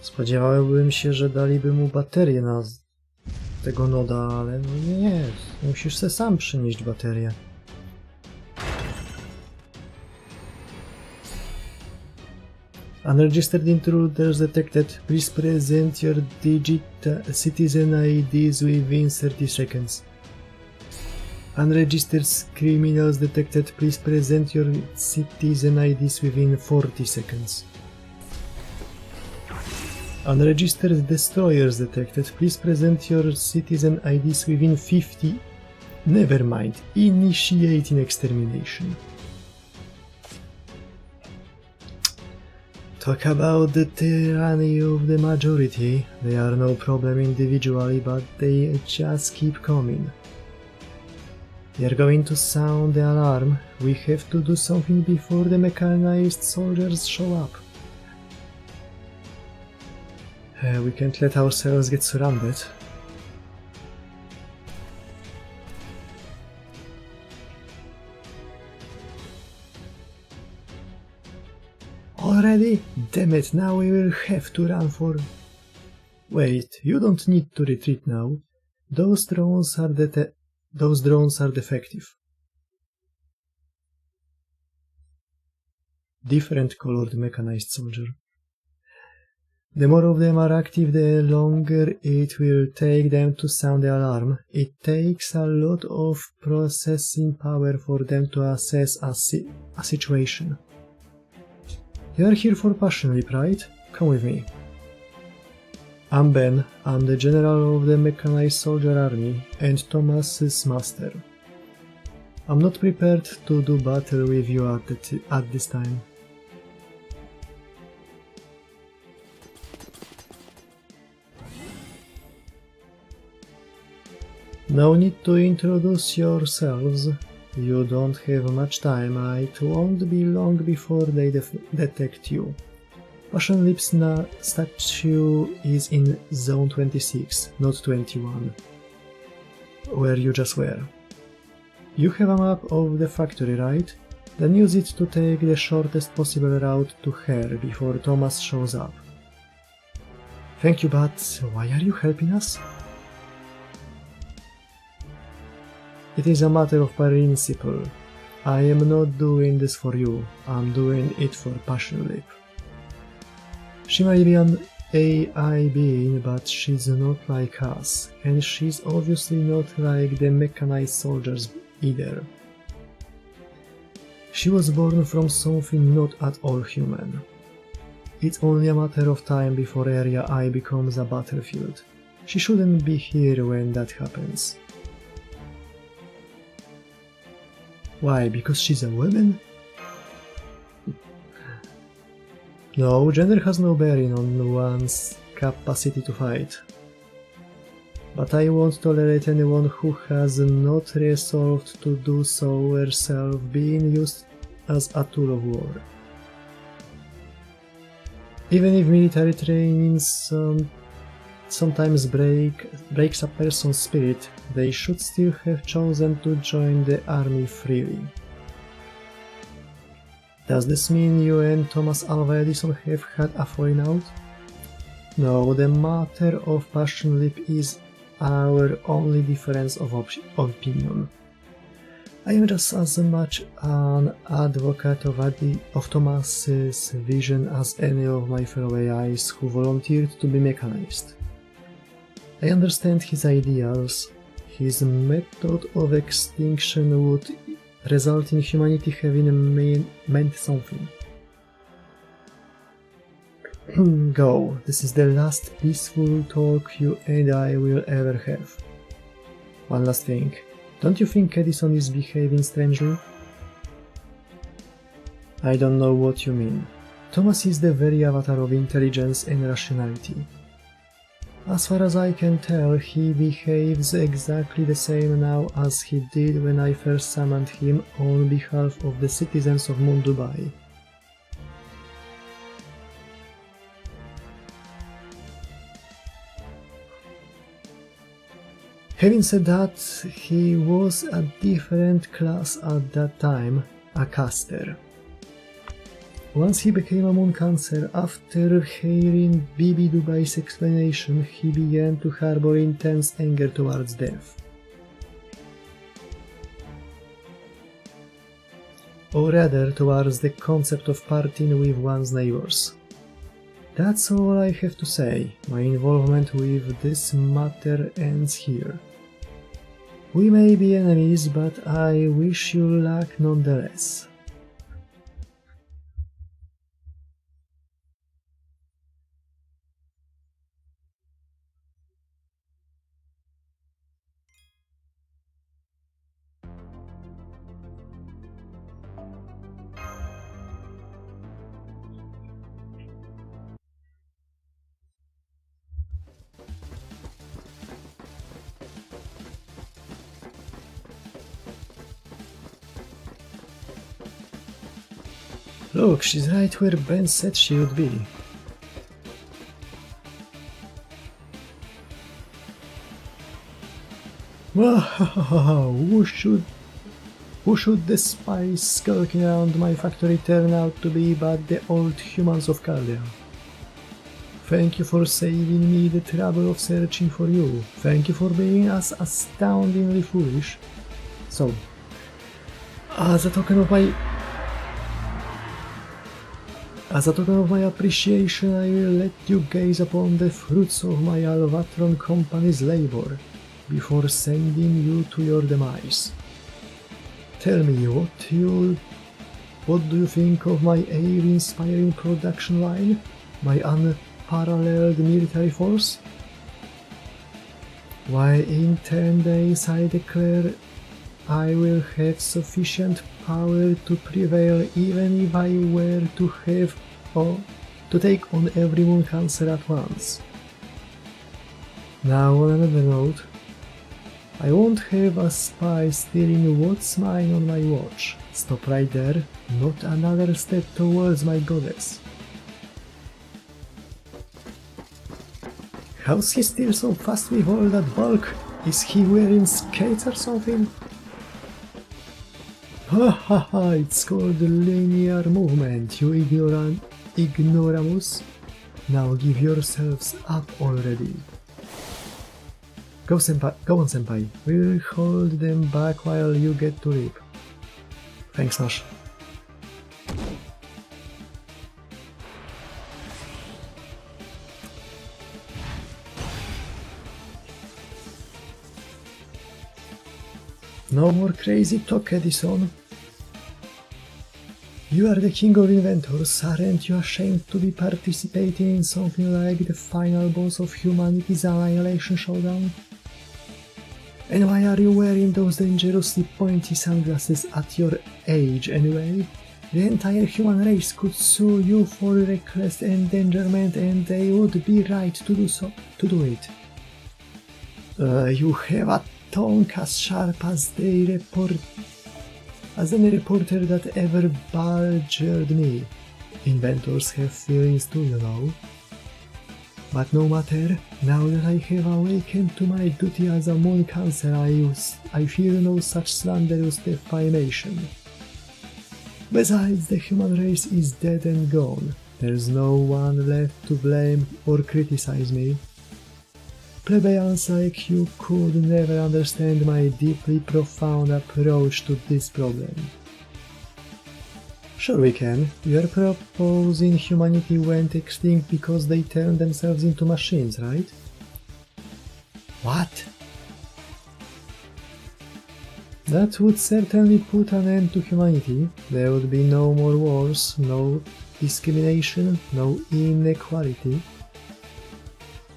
Spodziewałbym się, że daliby mu baterię na tego noda, ale no nie, musisz se sam przynieść baterię. Unregistered intruders detected. Please present your citizen IDs within 30 seconds. Unregistered criminals detected. Please present your citizen IDs within 40 seconds. Unregistered destroyers detected. Please present your citizen IDs within 50. Never mind. Initiating extermination. Talk about the tyranny of the majority. They are no problem individually, but they just keep coming. They are going to sound the alarm. We have to do something before the mechanized soldiers show up. We can't let ourselves get surrounded. Already? Damn it, now we will have to run for... Wait, you don't need to retreat now. Those drones are defective. Different colored mechanized soldier. The more of them are active, the longer it will take them to sound the alarm. It takes a lot of processing power for them to assess a situation. You are here for passion, right? Come with me. I'm Ben, I'm the general of the mechanized soldier army, and Thomas's master. I'm not prepared to do battle with you at this time. No need to introduce yourselves. You don't have much time. It won't be long before they detect you. Passion Lip's statue is in Zone 26, not 21, where you just were. You have a map of the factory, right? Then use it to take the shortest possible route to her before Thomas shows up. Thank you, but why are you helping us? It is a matter of principle. I am not doing this for you, I'm doing it for Passion Lip. She may be an AI being, but she's not like us, and she's obviously not like the mechanized soldiers either. She was born from something not at all human. It's only a matter of time before Area I becomes a battlefield. She shouldn't be here when that happens. Why, because she's a woman? No, gender has no bearing on one's capacity to fight. But I won't tolerate anyone who has not resolved to do so herself being used as a tool of war. Even if military training sometimes breaks a person's spirit, they should still have chosen to join the army freely. Does this mean you and Thomas Alva Edison have had a falling out? No, the matter of Passion Lip is our only difference of opinion. I am just as much an advocate of Thomas's vision as any of my fellow AIs who volunteered to be mechanized. I understand his ideals. His method of extinction would result in humanity having meant something. Go, this is the last peaceful talk you and I will ever have. One last thing, don't you think Edison is behaving strangely? I don't know what you mean. Thomas is the very avatar of intelligence and rationality. As far as I can tell, he behaves exactly the same now as he did when I first summoned him on behalf of the citizens of Moon Dubai. Having said that, he was a different class at that time, a caster. Once he became a moon cancer, after hearing Bibi Dubai's explanation, he began to harbor intense anger towards death. Or rather, towards the concept of parting with one's neighbors. That's all I have to say. My involvement with this matter ends here. We may be enemies, but I wish you luck nonetheless. Look, she's right where Ben said she would be. Who should the spies skulking around my factory turn out to be but the old humans of Cardia? Thank you for saving me the trouble of searching for you. Thank you for being as astoundingly foolish. So, as a token of my appreciation, I will let you gaze upon the fruits of my Alvatron company's labor before sending you to your demise. Tell me, what do you think of my awe-inspiring production line? My unparalleled military force? Why, in 10 days I declare I will have sufficient power to prevail even if I were to take on every moon cancer at once. Now on another note, I won't have a spy stealing what's mine on my watch. Stop right there, not another step towards my goddess. How's he still so fast with all that bulk? Is he wearing skates or something? Ha ha ha, it's called linear movement, you ignoramus. Now give yourselves up already. Go on senpai, we'll hold them back while you get to leap. Thanks Nash. No more crazy talk, Edison. You are the king of inventors, aren't you ashamed to be participating in something like the final boss of humanity's annihilation showdown? And why are you wearing those dangerously pointy sunglasses at your age anyway? The entire human race could sue you for reckless endangerment and they would be right to do it. You have a tongue as sharp as any reporter that ever badgered me. Inventors have feelings too, you know. But no matter, now that I have awakened to my duty as a moon cancer, I fear no such slanderous defamation. Besides, the human race is dead and gone. There's no one left to blame or criticize me. Plebeians like you could never understand my deeply profound approach to this problem. Sure we can. You are proposing humanity went extinct because they turned themselves into machines, right? What? That would certainly put an end to humanity. There would be no more wars, no discrimination, no inequality.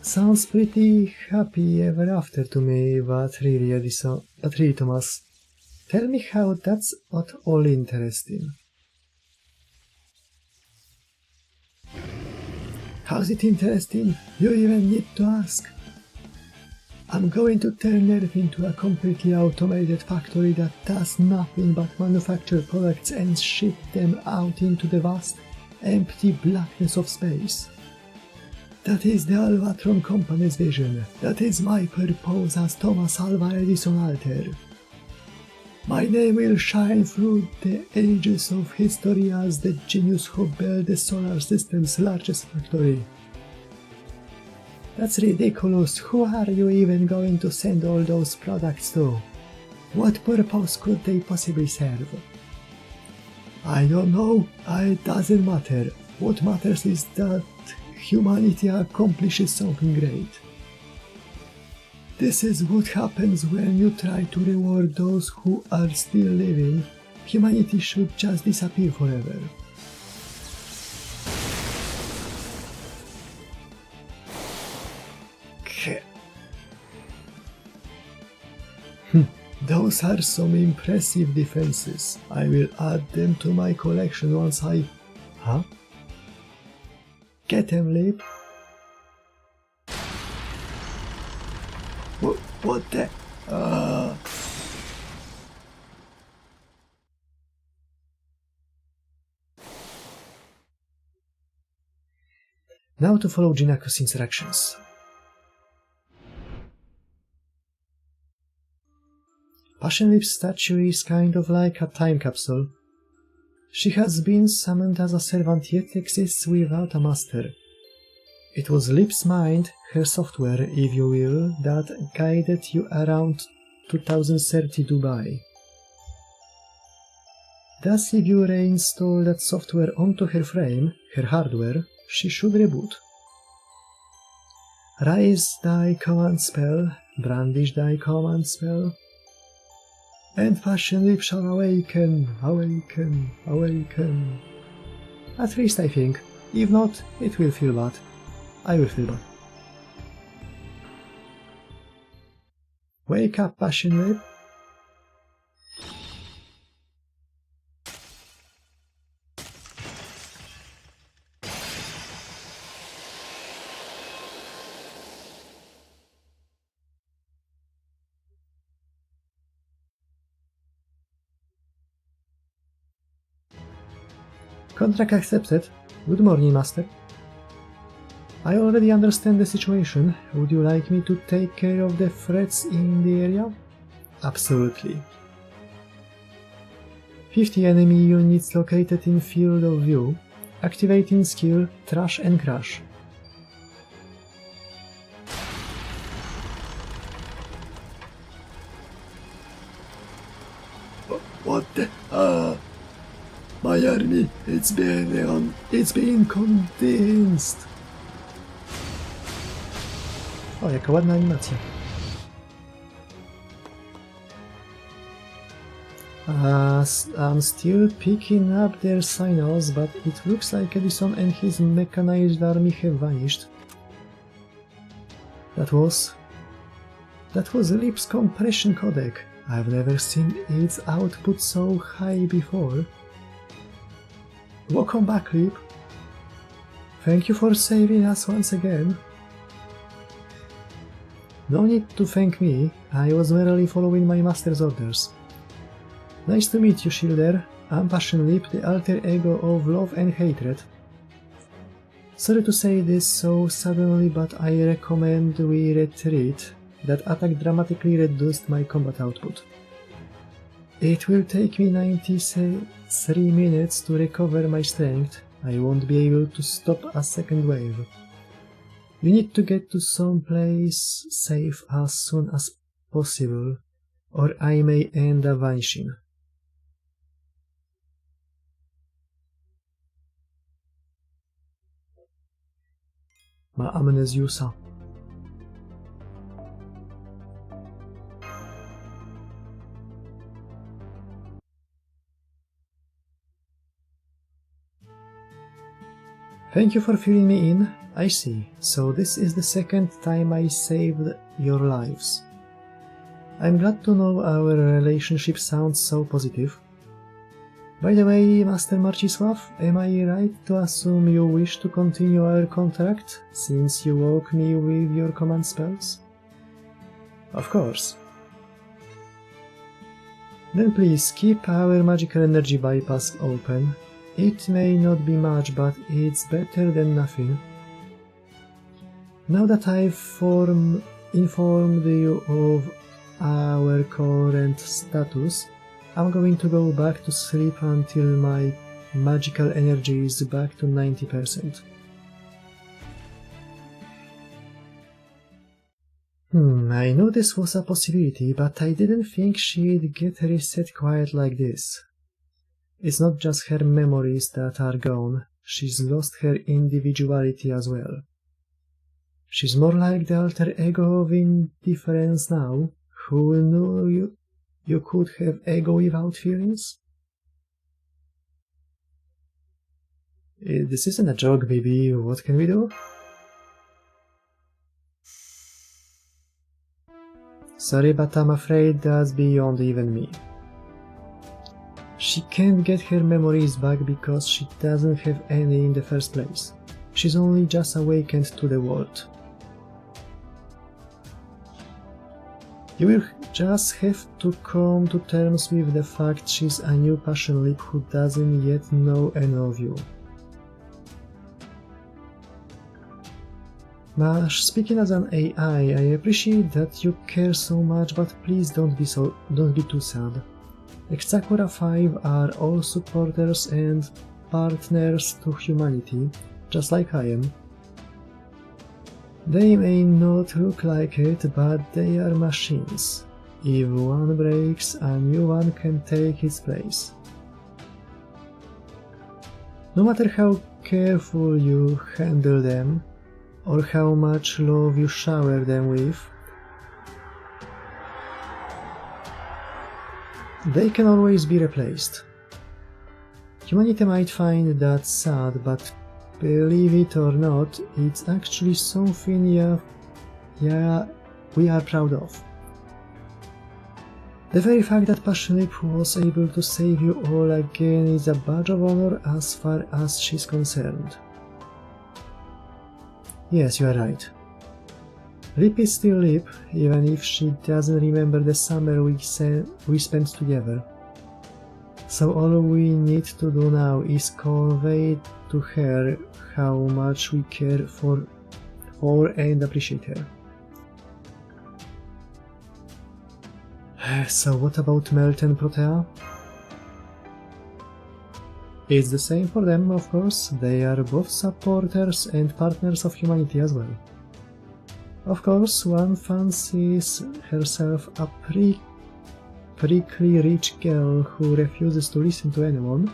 Sounds pretty happy ever after to me, but really, Edison, Thomas, tell me how that's at all interesting. How's it interesting? You even need to ask. I'm going to turn Earth into a completely automated factory that does nothing but manufacture products and ship them out into the vast, empty blackness of space. That is the Alvatron Company's vision. That is my purpose as Thomas Alva Edison Alter. My name will shine through the ages of history as the genius who built the solar system's largest factory. That's ridiculous. Who are you even going to send all those products to? What purpose could they possibly serve? I don't know. It doesn't matter. What matters is that humanity accomplishes something great. This is what happens when you try to reward those who are still living. Humanity should just disappear forever. Those are some impressive defenses. I will add them to my collection once I... Huh? Get them, Lip. What the... Now to follow Jinako's instructions. Passion Lip's statue is kind of like a time capsule. She has been summoned as a servant yet exists without a master. It was Lip's mind, her software, if you will, that guided you around 2030 Dubai. Thus, if you reinstall that software onto her frame, her hardware, she should reboot. Raise thy command spell, brandish thy command spell, and Passion Lip shall awaken, awaken, awaken. At least I think. If not, it will feel bad. I will feel bad. Wake up, passion whip. Contract accepted. Good morning, Master. I already understand the situation. Would you like me to take care of the threats in the area? Absolutely. 50 enemy units located in field of view. Activating skill Trash and Crash. What the... my army, it's been condensed. O, jaka ładna animacja. I'm still picking up their signals, but it looks like Edison and his mechanized army have vanished. That was Lip's compression codec. I've never seen its output so high before. Welcome back, Lip. Thank you for saving us once again. No need to thank me, I was merely following my master's orders. Nice to meet you, Shielder. I'm Passion Lip, the alter ego of Love and Hatred. Sorry to say this so suddenly, but I recommend we retreat. That attack dramatically reduced my combat output. It will take me 93 minutes to recover my strength. I won't be able to stop a second wave. You need to get to some place safe as soon as possible, or I may end up vanishing. Ma amnezjusa. Thank you for filling me in. I see. So this is the second time I saved your lives. I'm glad to know our relationship sounds so positive. By the way, Master Marcisław, am I right to assume you wish to continue our contract, since you woke me with your command spells? Of course. Then please keep our magical energy bypass open. It may not be much, but it's better than nothing. Now that I've informed you of our current status, I'm going to go back to sleep until my magical energy is back to 90%. I knew this was a possibility, but I didn't think she'd get reset quite like this. It's not just her memories that are gone, she's lost her individuality as well. She's more like the alter ego of indifference now. Who knew you could have ego without feelings? This isn't a joke, baby. What can we do? Sorry, but I'm afraid that's beyond even me. She can't get her memories back because she doesn't have any in the first place. She's only just awakened to the world. You will just have to come to terms with the fact she's a new Passion Lip who doesn't yet know any of you. Mash, speaking as an AI, I appreciate that you care so much, but please don't be too sad. Sakura 5 are all supporters and partners to humanity, just like I am. They may not look like it, but they are machines. If one breaks, a new one can take its place. No matter how careful you handle them, or how much love you shower them with, they can always be replaced. Humanity might find that sad, but believe it or not, it's actually something we are proud of. The very fact that Passionate was able to save you all again is a badge of honor as far as she's concerned. Yes, you are right. Lip is still Lip, even if she doesn't remember the summer we spent together. So all we need to do now is convey to her how much we care for and appreciate her. So what about Melt and Protea? It's the same for them, of course. They are both supporters and partners of humanity as well. Of course, one fancies herself a prickly rich girl who refuses to listen to anyone,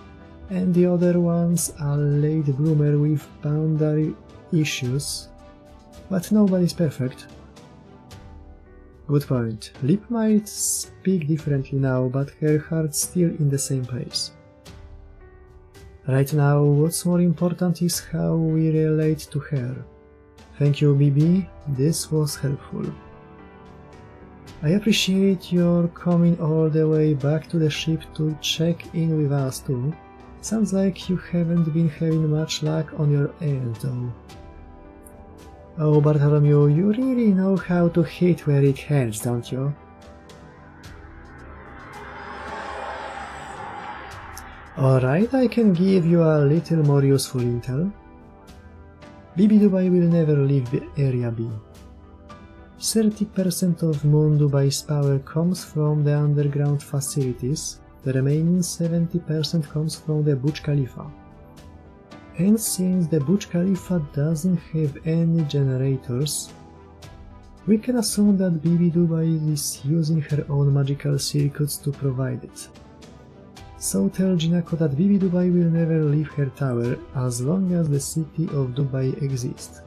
and the other one's a late bloomer with boundary issues. But nobody's perfect. Good point. Lip might speak differently now, but her heart's still in the same place. Right now, what's more important is how we relate to her. Thank you, BB. This was helpful. I appreciate your coming all the way back to the ship to check in with us too. Sounds like you haven't been having much luck on your end though. Oh, Bartholomew, you really know how to hit where it hurts, don't you? Alright, I can give you a little more useful intel. BB Dubai will never leave Area B. 30% of Moon Dubai's power comes from the underground facilities, the remaining 70% comes from the Burj Khalifa. And since the Burj Khalifa doesn't have any generators, we can assume that BB Dubai is using her own magical circuits to provide it. So tell Jinako that BB Dubai will never leave her tower as long as the city of Dubai exists.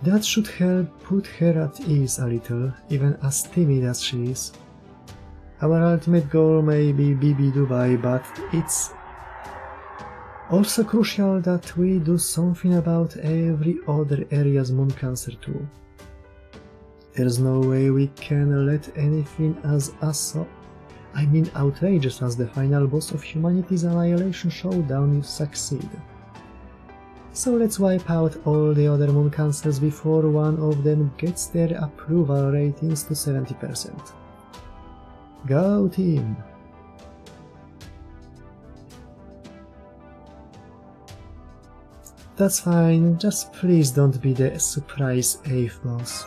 That should help put her at ease a little, even as timid as she is. Our ultimate goal may be BB Dubai, but it's also crucial that we do something about every other area's moon cancer too. There's no way we can let anything as outrageous as the final boss of humanity's annihilation showdown succeed. So let's wipe out all the other moon cancers before one of them gets their approval ratings to 70%. Go team! That's fine, just please don't be the surprise 8th boss.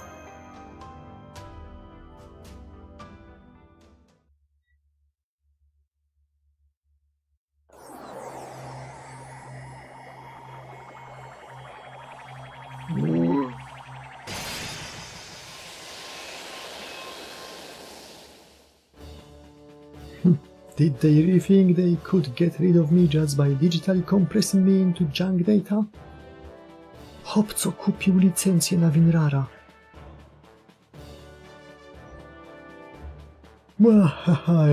Did they really think they could get rid of me just by digitally compressing me into junk data? Hop co kupił licencję na WinRara.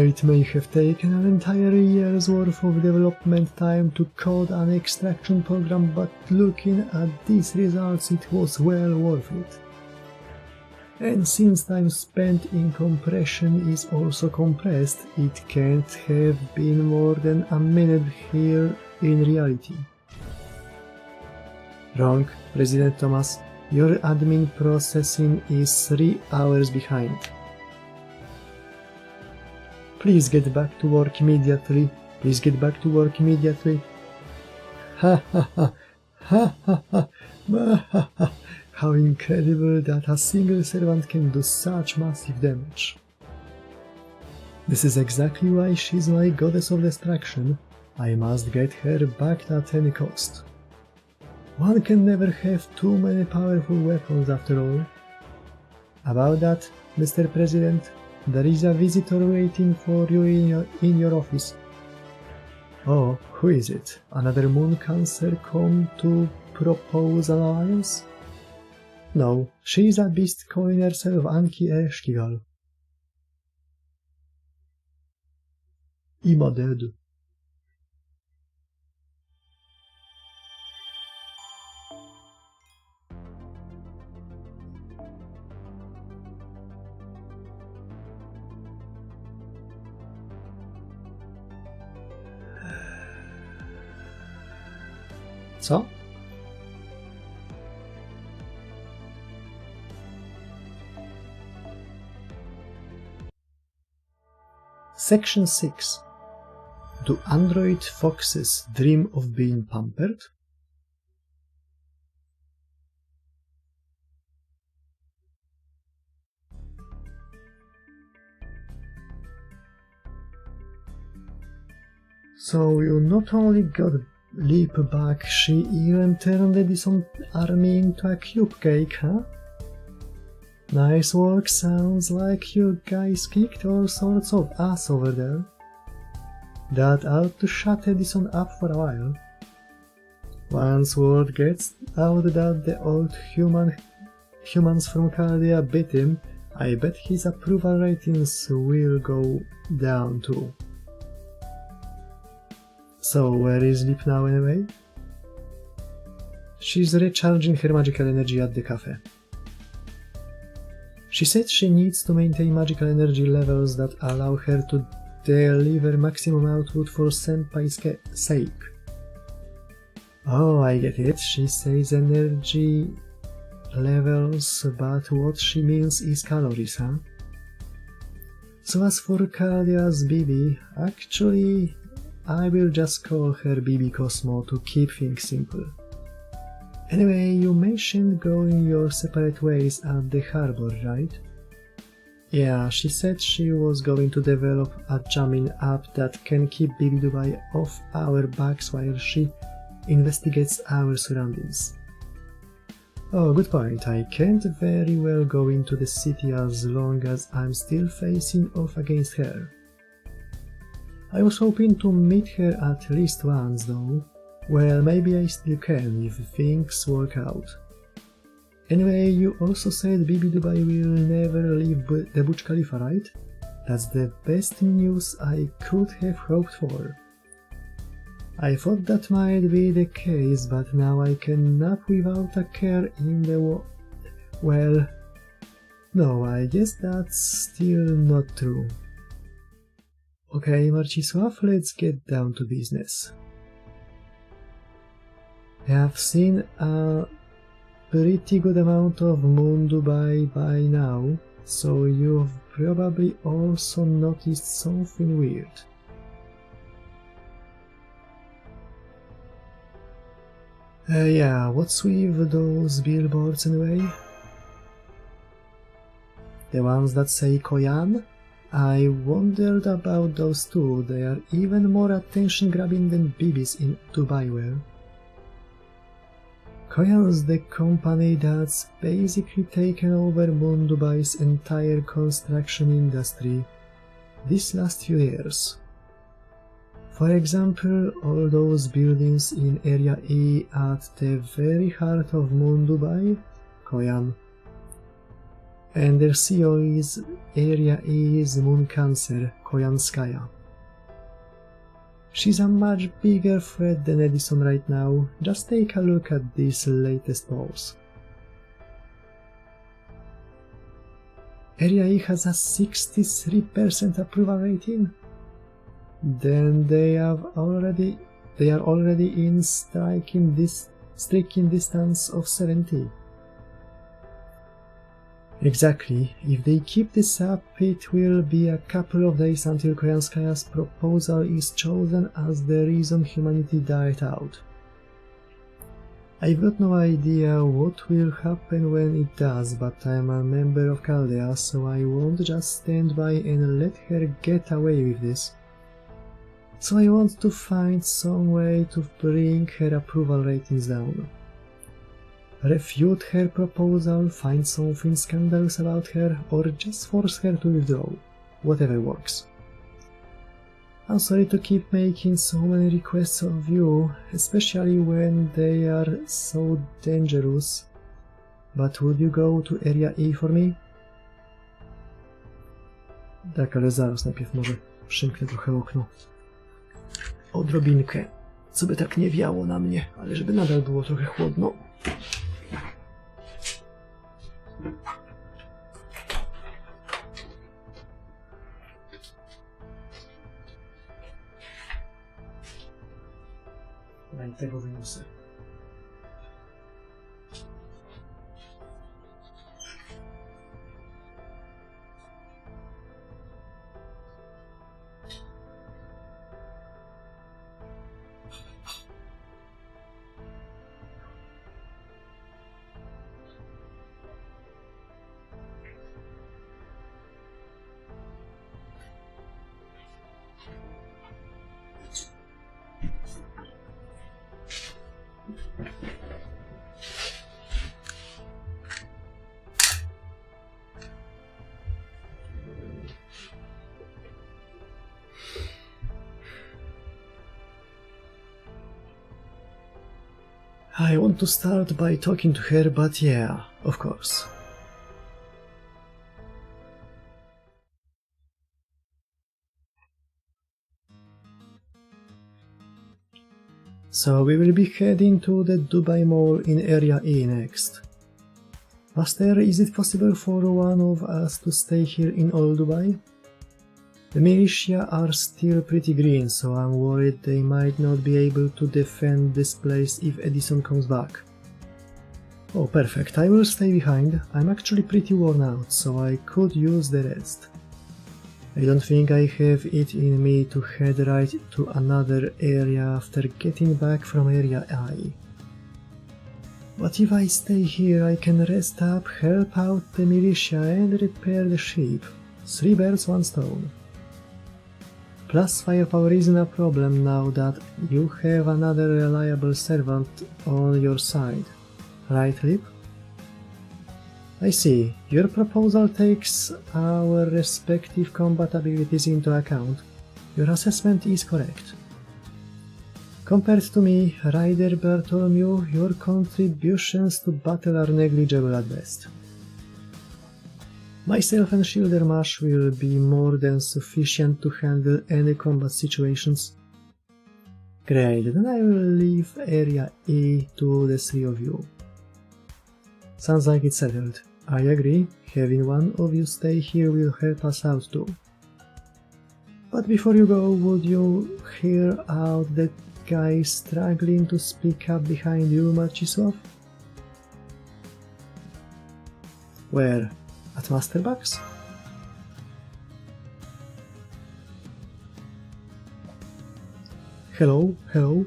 It may have taken an entire year's worth of development time to code an extraction program, but looking at these results it was well worth it. And since time spent in compression is also compressed, it can't have been more than a minute here in reality. Wrong, President Thomas. Your admin processing is 3 hours behind. Please get back to work immediately. Please get back to work immediately. Ha ha ha. Ha ha ha. Ha ha. How incredible that a single servant can do such massive damage. This is exactly why she's my goddess of destruction. I must get her back at any cost. One can never have too many powerful weapons after all. About that, Mr. President, there is a visitor waiting for you in your office. Oh, who is it? Another moon cancer come to propose an alliance? No, she is a beast calling herself Anki Eshkigal. Ima dead. Co? Section 6. Do android foxes dream of being pampered? So you not only got leap back, she even turned the Edison army into a cube cake, huh? Nice work, sounds like you guys kicked all sorts of ass over there. That ought to shut Edison up for a while. Once word gets out that the old humans from Chaldea beat him, I bet his approval ratings will go down too. So where is Leap now anyway? She's recharging her magical energy at the cafe. She said she needs to maintain magical energy levels that allow her to deliver maximum output for Senpai's sake. Oh, I get it, she says energy levels, but what she means is calories, huh? So as for Caldea's BB, actually, I will just call her BB Cosmo to keep things simple. Anyway, you mentioned going your separate ways at the harbor, right? Yeah, she said she was going to develop a jamming app that can keep BB Dubai off our backs while she investigates our surroundings. Oh, good point. I can't very well go into the city as long as I'm still facing off against her. I was hoping to meet her at least once, though. Well, maybe I still can if things work out. Anyway, you also said BB Dubai will never leave the Burj Khalifa, right? That's the best news I could have hoped for. I thought that might be the case, but now I can nap without a care in the well, no, I guess that's still not true. Okay, Marcisław, let's get down to business. I have seen a pretty good amount of Moon Dubai by now, so you've probably also noticed something weird. Yeah, what's with those billboards anyway? The ones that say Koyan? I wondered about those too, they are even more attention-grabbing than BBs in Dubai were. Koyan's the company that's basically taken over Moon Dubai's entire construction industry these last few years. For example, all those buildings in Area E at the very heart of Moon Dubai, Koyan. And their CEO is Area E's Moon Cancer, Koyanskaya. She's a much bigger threat than Edison right now, just take a look at these latest polls. Area E has a 63% approval rating. Then they are already in striking distance of 70. Exactly, if they keep this up, it will be a couple of days until Koyanskaya's proposal is chosen as the reason humanity died out. I've got no idea what will happen when it does, but I'm a member of Chaldea, so I won't just stand by and let her get away with this. So I want to find some way to bring her approval ratings down. Refute her proposal, find something scandalous about her, or just force her to withdraw. Whatever works. I'm sorry to keep making so many requests of you, especially when they are so dangerous, but would you go to Area E for me? Tak, ale zaraz, najpierw może przymknę trochę okno. Odrobinkę, co by tak nie wiało na mnie, ale żeby nadal było trochę chłodno. I tego wyniosę. I want to start by talking to her, but yeah, of course. So we will be heading to the Dubai Mall in Area E next. Master, is it possible for one of us to stay here in Old Dubai? The militia are still pretty green, so I'm worried they might not be able to defend this place if Edison comes back. Oh, perfect, I will stay behind. I'm actually pretty worn out, so I could use the rest. I don't think I have it in me to head right to another area after getting back from Area I. But if I stay here, I can rest up, help out the militia and repair the ship. 3 birds, 1 stone. Plus firepower isn't a problem now that you have another reliable servant on your side. Right, Lip? I see. Your proposal takes our respective combat abilities into account. Your assessment is correct. Compared to me, Ryder Bartholomew, your contributions to battle are negligible at best. Myself and Schildermash will be more than sufficient to handle any combat situations. Great, then I will leave Area E to the 3 of you. Sounds like it's settled. I agree, having one of you stay here will help us out too. But before you go, would you hear out the guy struggling to speak up behind you, Marcisław? Where? At Masterbox? Hello, hello.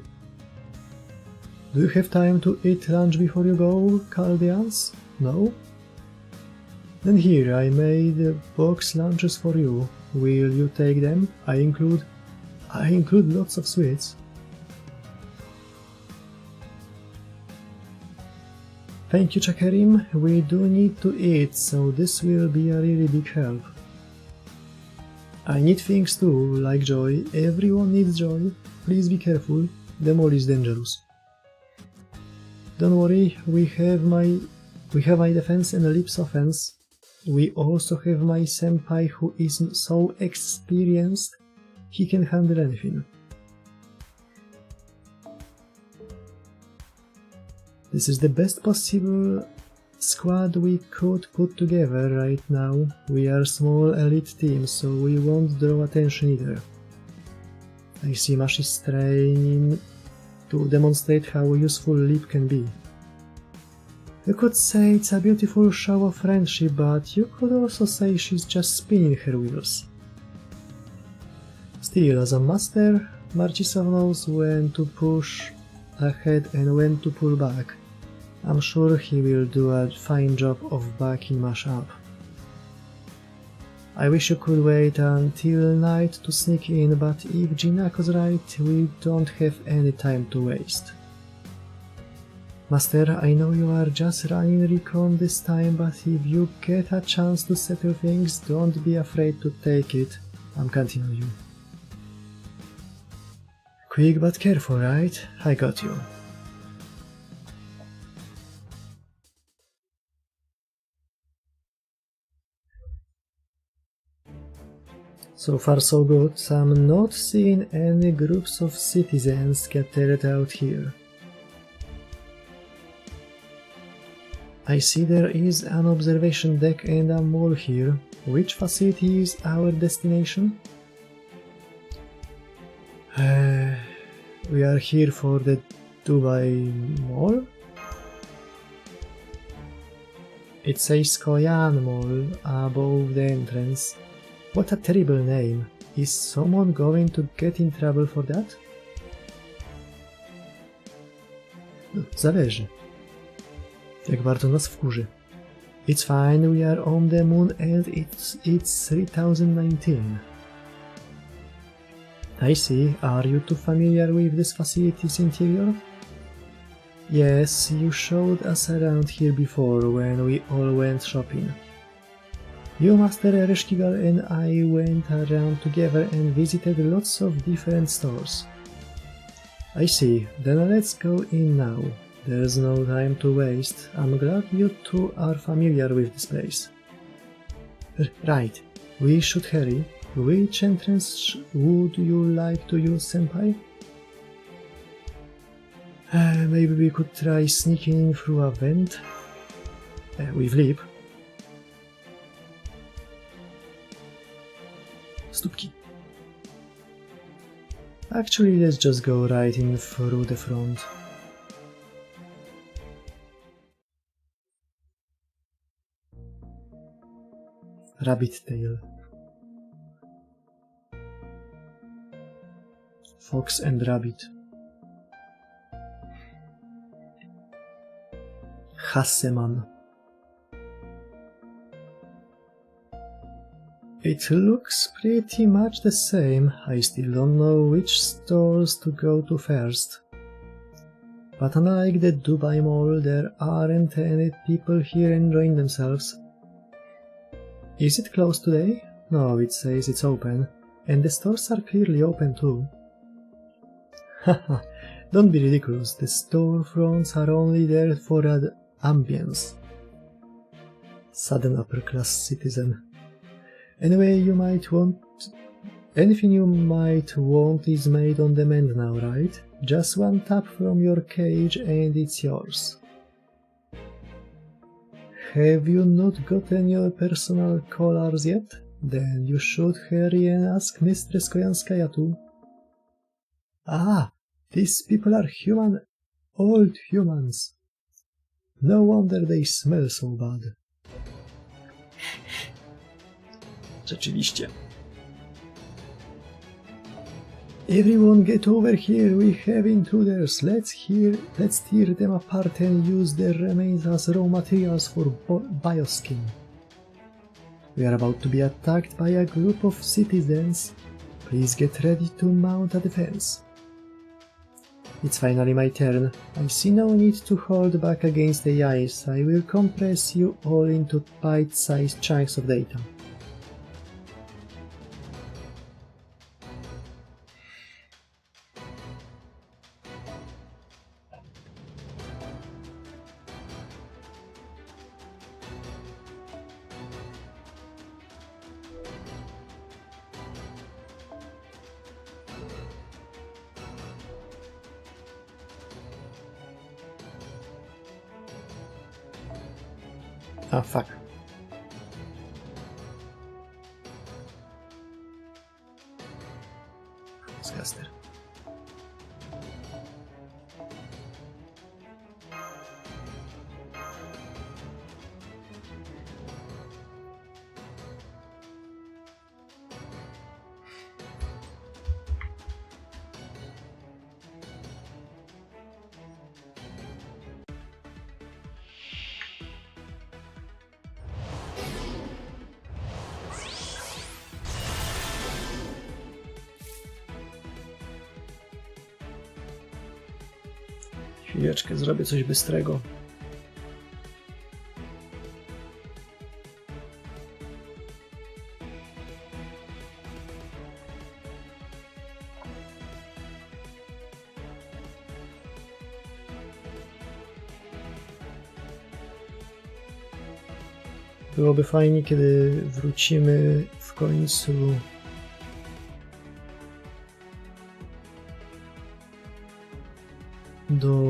Do you have time to eat lunch before you go, Chaldeans? No? Then here, I made box lunches for you. Will you take them? I include lots of sweets. Thank you, Chakarim. We do need to eat, so this will be a really big help. I need things too, like joy. Everyone needs joy. Please be careful. The mall is dangerous. Don't worry, we have my defense and Lip's offense. We also have my senpai who is so experienced, he can handle anything. This is the best possible squad we could put together right now. We are a small elite team, so we won't draw attention either. I see Mash is trying to demonstrate how useful Lip can be. You could say it's a beautiful show of friendship, but you could also say she's just spinning her wheels. Still, as a master, Marcisław knows when to push ahead and when to pull back. I'm sure he will do a fine job of backing Mash up. I wish you could wait until night to sneak in, but if Jinako's right, we don't have any time to waste. Master, I know you are just running recon this time, but if you get a chance to settle things, don't be afraid to take it. I'm counting on you. Quick but careful, right? I got you. So far so good. I'm not seeing any groups of citizens scattered out here. I see there is an observation deck and a mall here. Which facility is our destination? We are here for the Dubai Mall? It says Koyan Mall above the entrance. What a terrible name. Is someone going to get in trouble for that? Zależy. Jak bardzo nas wkurzy. It's fine, we are on the moon and it's 3019. I see. Are you too familiar with this facility's interior? Yes, you showed us around here before when we all went shopping. You, Master Ereshkigal, and I went around together and visited lots of different stores. I see. Then let's go in now. There's no time to waste. I'm glad you two are familiar with this place. Right, we should hurry. Which entrance would you like to use, senpai? Maybe we could try sneaking in through a vent with Leap. Stópki. Actually, let's just go right in through the front. Rabbit tail. Fox and rabbit. Hasseman. It looks pretty much the same. I still don't know which stores to go to first. But unlike the Dubai Mall, there aren't any people here enjoying themselves. Is it closed today? No, it says it's open. And the stores are clearly open too. Haha, don't be ridiculous. The storefronts are only there for the ambience. Sudden upper class citizen. Anyway, anything you might want is made on demand now, right? Just one tap from your cage and it's yours. Have you not gotten your personal collars yet? Then you should hurry and ask Mistress Koyanskaya too. Ah, these people are old humans. No wonder they smell so bad. Rzeczywiście. Everyone get over here, we have intruders. Let's tear them apart and use their remains as raw materials for bioskin. We are about to be attacked by a group of citizens. Please get ready to mount a defense. It's finally my turn. I see no need to hold back against the ice. I will compress you all into bite-sized chunks of data. Ah, fuck. Disgusting. Chwileczkę, zrobię coś bystrego. Byłoby fajnie, kiedy wrócimy w końcu do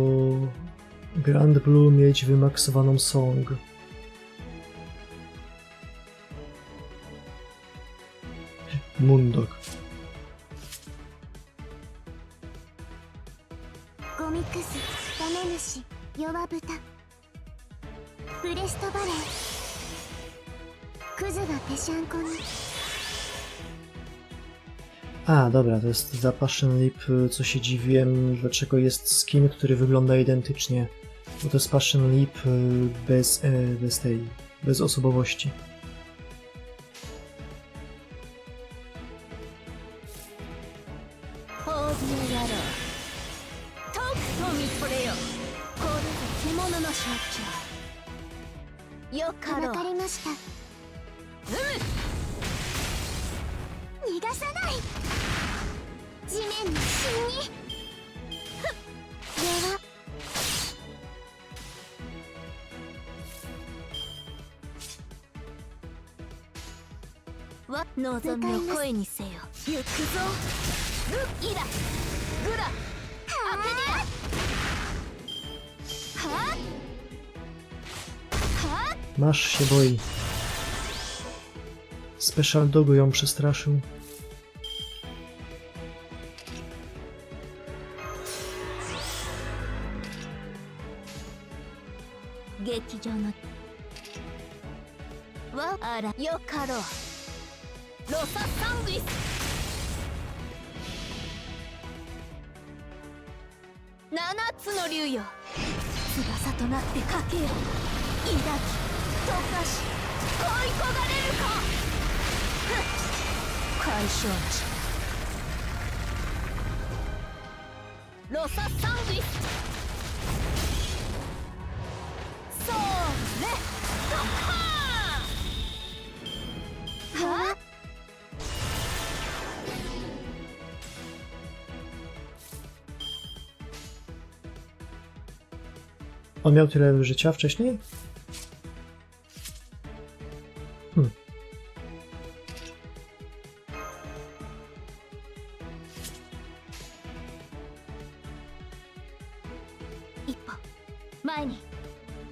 Grand Blue, mieć wymaksowaną song. Mundok. A, dobra, to jest za Passion Lip, co się dziwiłem, dlaczego jest skin, który wygląda identycznie. Bo to jest Passion Lip bez osobowości. 望みを声にせよ。行くぞ。イラグラアペディア。はは Masz się boi. Special Dogu ją przestraszył. On miał tyle życia wcześniej?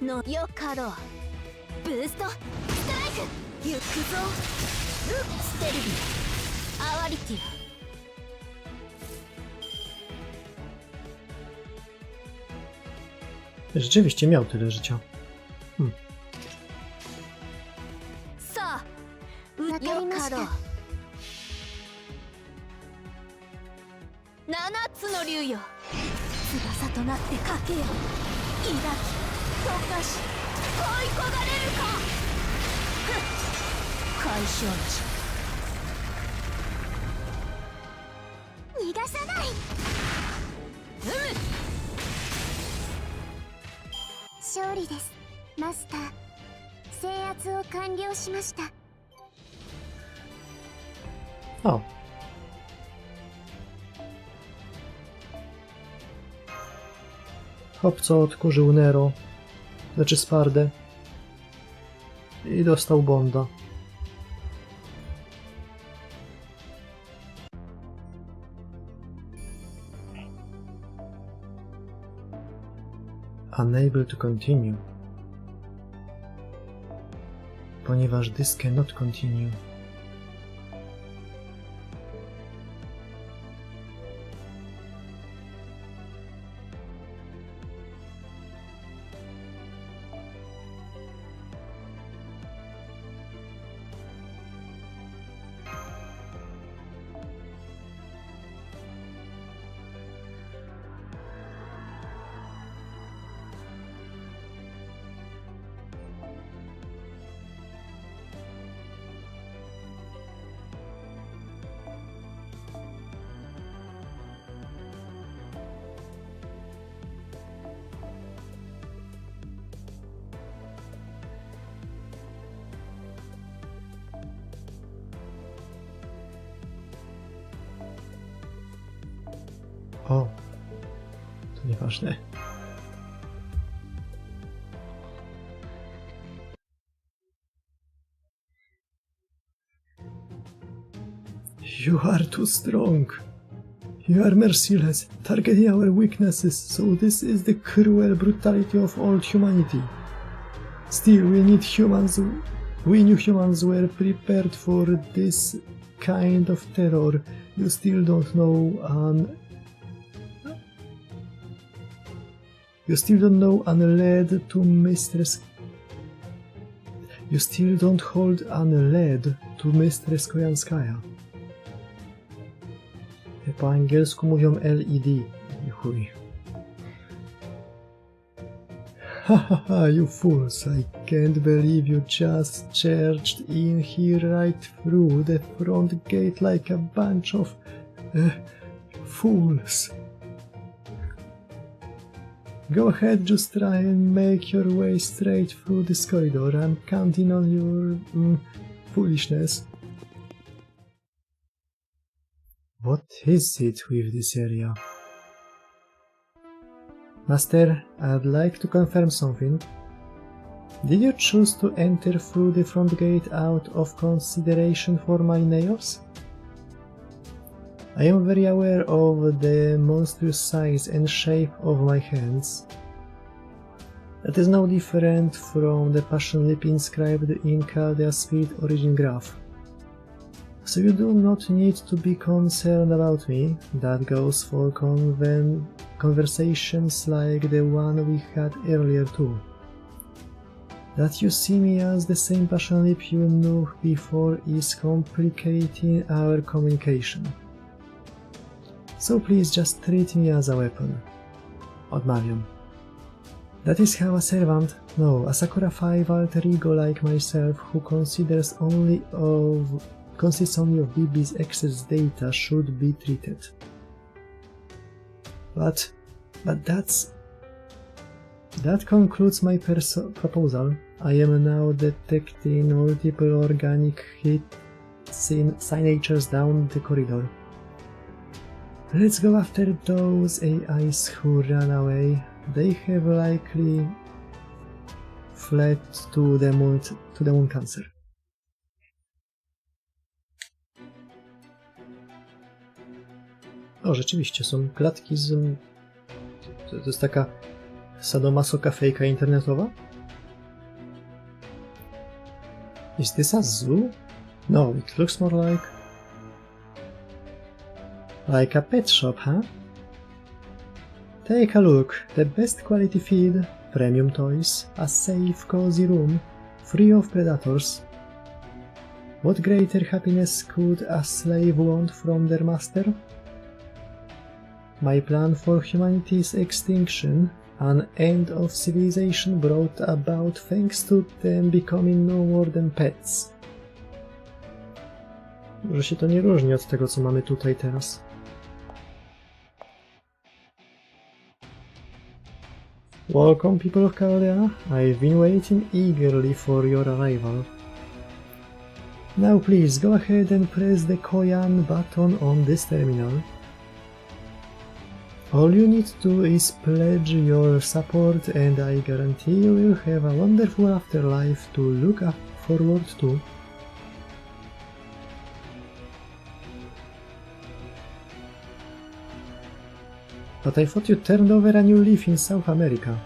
No, Yokaro. Boost! Strike! Yukuzo! Steady! Archetype! Rzeczywiście miał tyle życia. Sa! Yokaro! 7つの竜よ翼となってかけよ抱き溶かし恋焦がれるか解消値逃がさない勝利です、マスター。制圧を完了しました。O. Chłopco odkurzył Nero, znaczy Spardę i dostał Bonda. Unable to continue. Ponieważ this cannot continue. O, to nieważne. You are too strong. You are merciless, targeting our weaknesses, so this is the cruel brutality of all humanity. Still, we new humans were prepared for this kind of terror. You still don't unled to mistress. You still don't hold unled to mistress Kojanskaja. Po angielsku mówią LED. I chuj. Hahaha, you fools! I can't believe you just charged in here right through the front gate like a bunch of fools. Go ahead, just try and make your way straight through this corridor. I'm counting on your foolishness. What is it with this area? Master, I'd like to confirm something. Did you choose to enter through the front gate out of consideration for my nails? I am very aware of the monstrous size and shape of my hands. That is no different from the passion lip inscribed in Chaldea's Spirit Origin graph. So you do not need to be concerned about me. That goes for conversations like the one we had earlier too. That you see me as the same passion lip you knew before is complicating our communication. So please just treat me as a weapon. Odmawiam. That is how a servant, no, a Sakura 5 alter ego like myself who consists only of BB's excess data should be treated. But that concludes my proposal. I am now detecting multiple organic signatures down the corridor. Let's go after those AIs who ran away. They have likely fled to the moon cancer. O, rzeczywiście, są klatki z... To jest taka sadomasoka fejka internetowa? Is this a zoo? No, it looks more like a pet shop, huh? Take a look. The best quality feed, premium toys, a safe, cozy room, free of predators. What greater happiness could a slave want from their master? My plan for humanity's extinction, an end of civilization brought about thanks to them becoming no more than pets. Może się to nie różni od tego, co mamy tutaj teraz. Welcome, people of Chaldea. I've been waiting eagerly for your arrival. Now please go ahead and press the Koyan button on this terminal. All you need to do is pledge your support and I guarantee you will have a wonderful afterlife to look forward to. But I thought you turned over a new leaf in South America.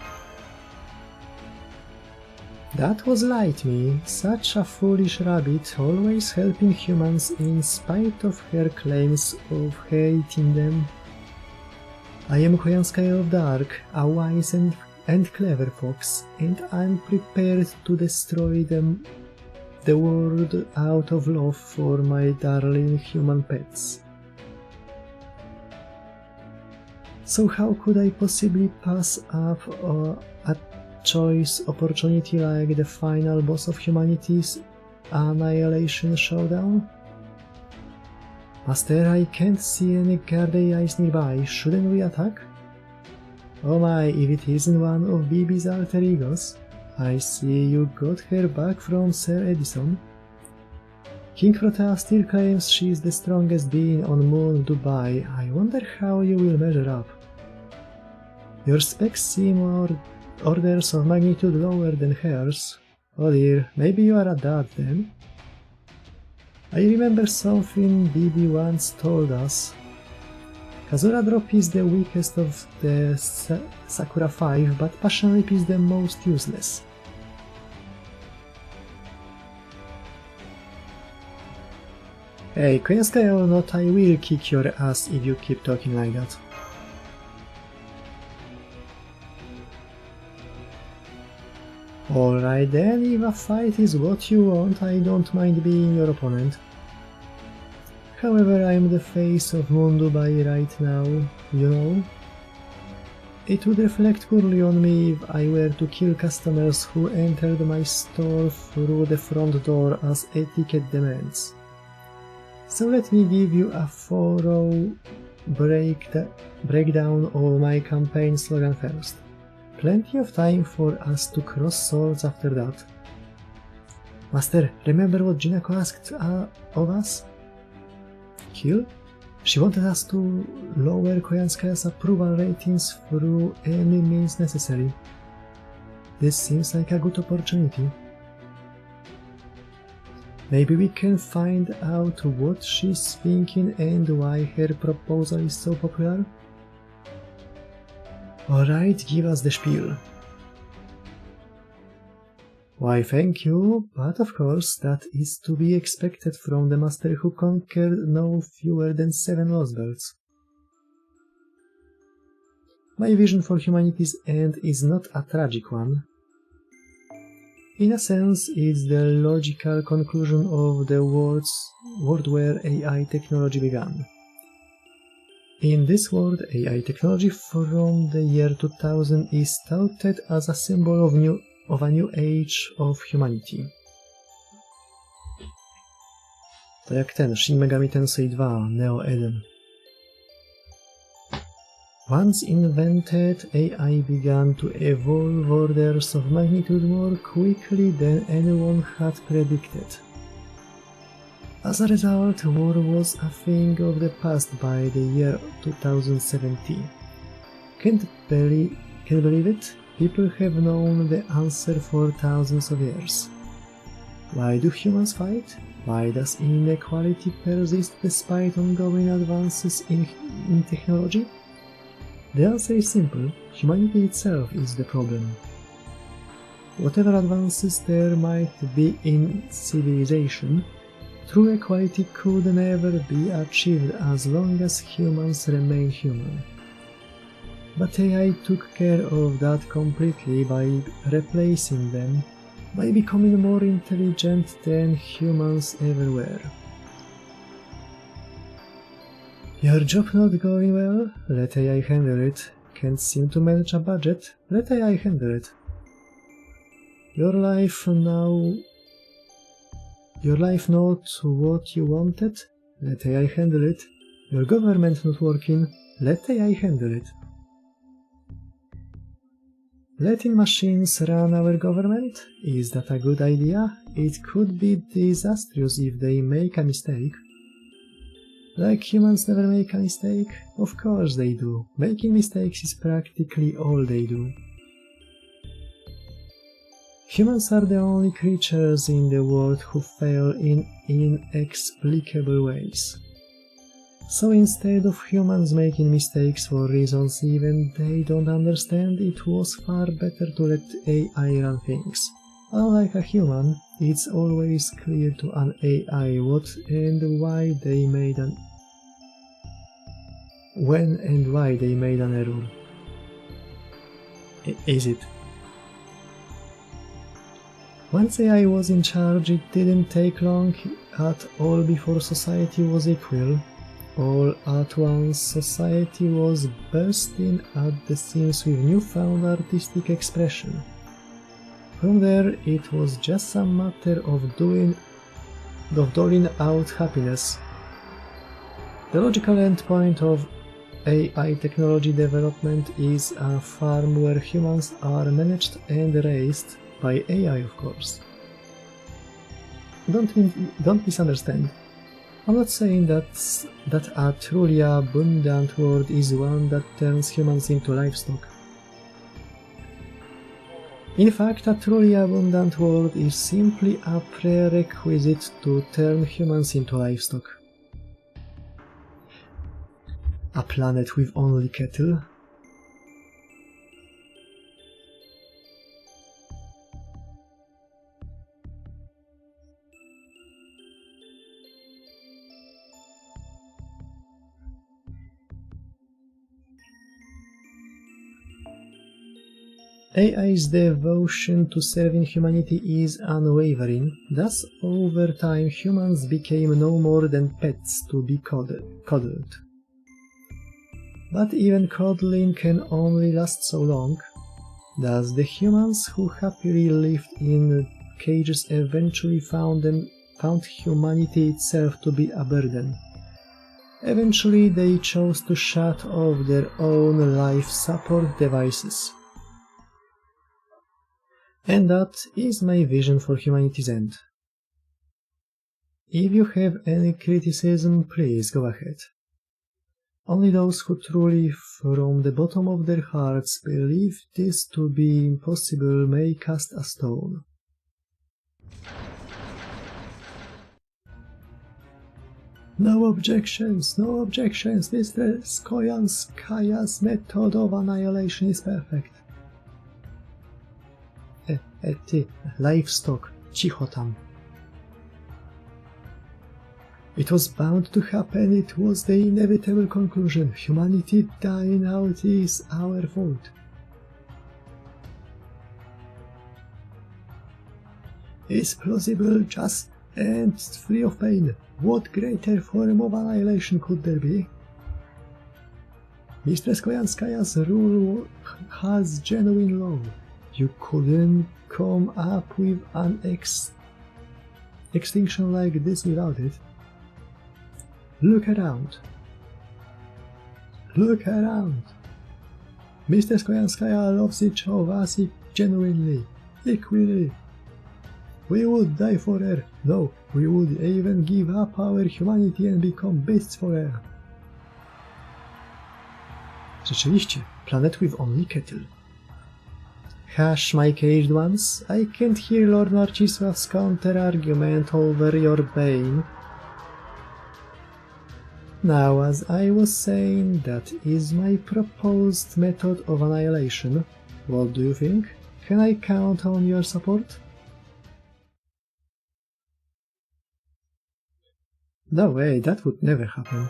That was light me, such a foolish rabbit, always helping humans in spite of her claims of hating them. I am Koyanskaya of Dark, a wise and clever fox, and I'm prepared to destroy the world out of love for my darling human pets. So how could I possibly pass up a choice opportunity like the final boss of humanity's annihilation showdown? Master, I can't see any guard AIs nearby. Shouldn't we attack? Oh my, if it isn't one of BB's alter egos. I see you got her back from Sir Edison. King Protea still claims she is the strongest being on Moon Dubai. I wonder how you will measure up. Your specs seem orders of magnitude lower than hers. Oh dear, maybe you are a dad then? I remember something BB once told us. Kazura Drop is the weakest of the Sakura 5, but Passion Lip is the most useless. Hey, Koyanskaya or not, I will kick your ass if you keep talking like that. Alright then, if a fight is what you want, I don't mind being your opponent. However, I'm the face of Moon Dubai right now, you know? It would reflect poorly on me if I were to kill customers who entered my store through the front door as etiquette demands. So let me give you a thorough breakdown of my campaign slogan first. Plenty of time for us to cross swords after that. Master, remember what Jinako asked of us? Kill? She wanted us to lower Koyanskaya's approval ratings through any means necessary. This seems like a good opportunity. Maybe we can find out what she's thinking and why her proposal is so popular? Alright, give us the spiel. Why thank you, but of course that is to be expected from the master who conquered no fewer than 7 lost belts. My vision for humanity's end is not a tragic one. In a sense, it's the logical conclusion of the world where AI technology began. In this world, AI technology from the year 2000 is touted as a symbol of a new age of humanity. To jak ten Shin Megami Tensei 2 Neo Eden. Once invented, AI began to evolve orders of magnitude more quickly than anyone had predicted. As a result, war was a thing of the past by the year 2017. Can't believe it? People have known the answer for thousands of years. Why do humans fight? Why does inequality persist despite ongoing advances in technology? The answer is simple: humanity itself is the problem. Whatever advances there might be in civilization, true equality could never be achieved as long as humans remain human. But AI took care of that completely by replacing them, by becoming more intelligent than humans ever were. Your job not going well? Let AI handle it. Can't seem to manage a budget? Let AI handle it. Your life not what you wanted? Let AI handle it. Your government not working? Let AI handle it. Letting machines run our government? Is that a good idea? It could be disastrous if they make a mistake. Like humans never make a mistake? Of course they do. Making mistakes is practically all they do. Humans are the only creatures in the world who fail in inexplicable ways. So instead of humans making mistakes for reasons even they don't understand, it was far better to let AI run things. Unlike a human, it's always clear to an AI what and why they made an error. Is it? Once AI was in charge, it didn't take long at all before society was equal. All at once, society was bursting at the seams with newfound artistic expression. From there, it was just a matter of doling out happiness. The logical endpoint of AI technology development is a farm where humans are managed and raised by AI, of course. Don't misunderstand. I'm not saying that a truly abundant world is one that turns humans into livestock. In fact, a truly abundant world is simply a prerequisite to turn humans into livestock. A planet with only cattle? AI's devotion to serving humanity is unwavering, thus over time humans became no more than pets to be coddled. But even coddling can only last so long. Thus the humans who happily lived in cages eventually found humanity itself to be a burden. Eventually they chose to shut off their own life support devices. And that is my vision for humanity's end. If you have any criticism, please go ahead. Only those who truly, from the bottom of their hearts, believe this to be impossible may cast a stone. No objections, Mr. Skojanskaja's method of annihilation is perfect. Ty, livestock, cicho tam. It was bound to happen, it was the inevitable conclusion. Humanity dying out is our fault. It's plausible, just and free of pain. What greater form of annihilation could there be? Mr. Skojanskaja's rule has genuine law. You couldn't come up with an extinction like this without it. Look around. Look around. Mr. Skojanskaja loves each of us genuinely, equally. We would die for her. No, we would even give up our humanity and become beasts for her. Rzeczywiście, planet with only kettle. Hush, my caged ones. I can't hear Lord Marcisław's counter-argument over your bane. Now, as I was saying, that is my proposed method of annihilation. What do you think? Can I count on your support? No way, that would never happen.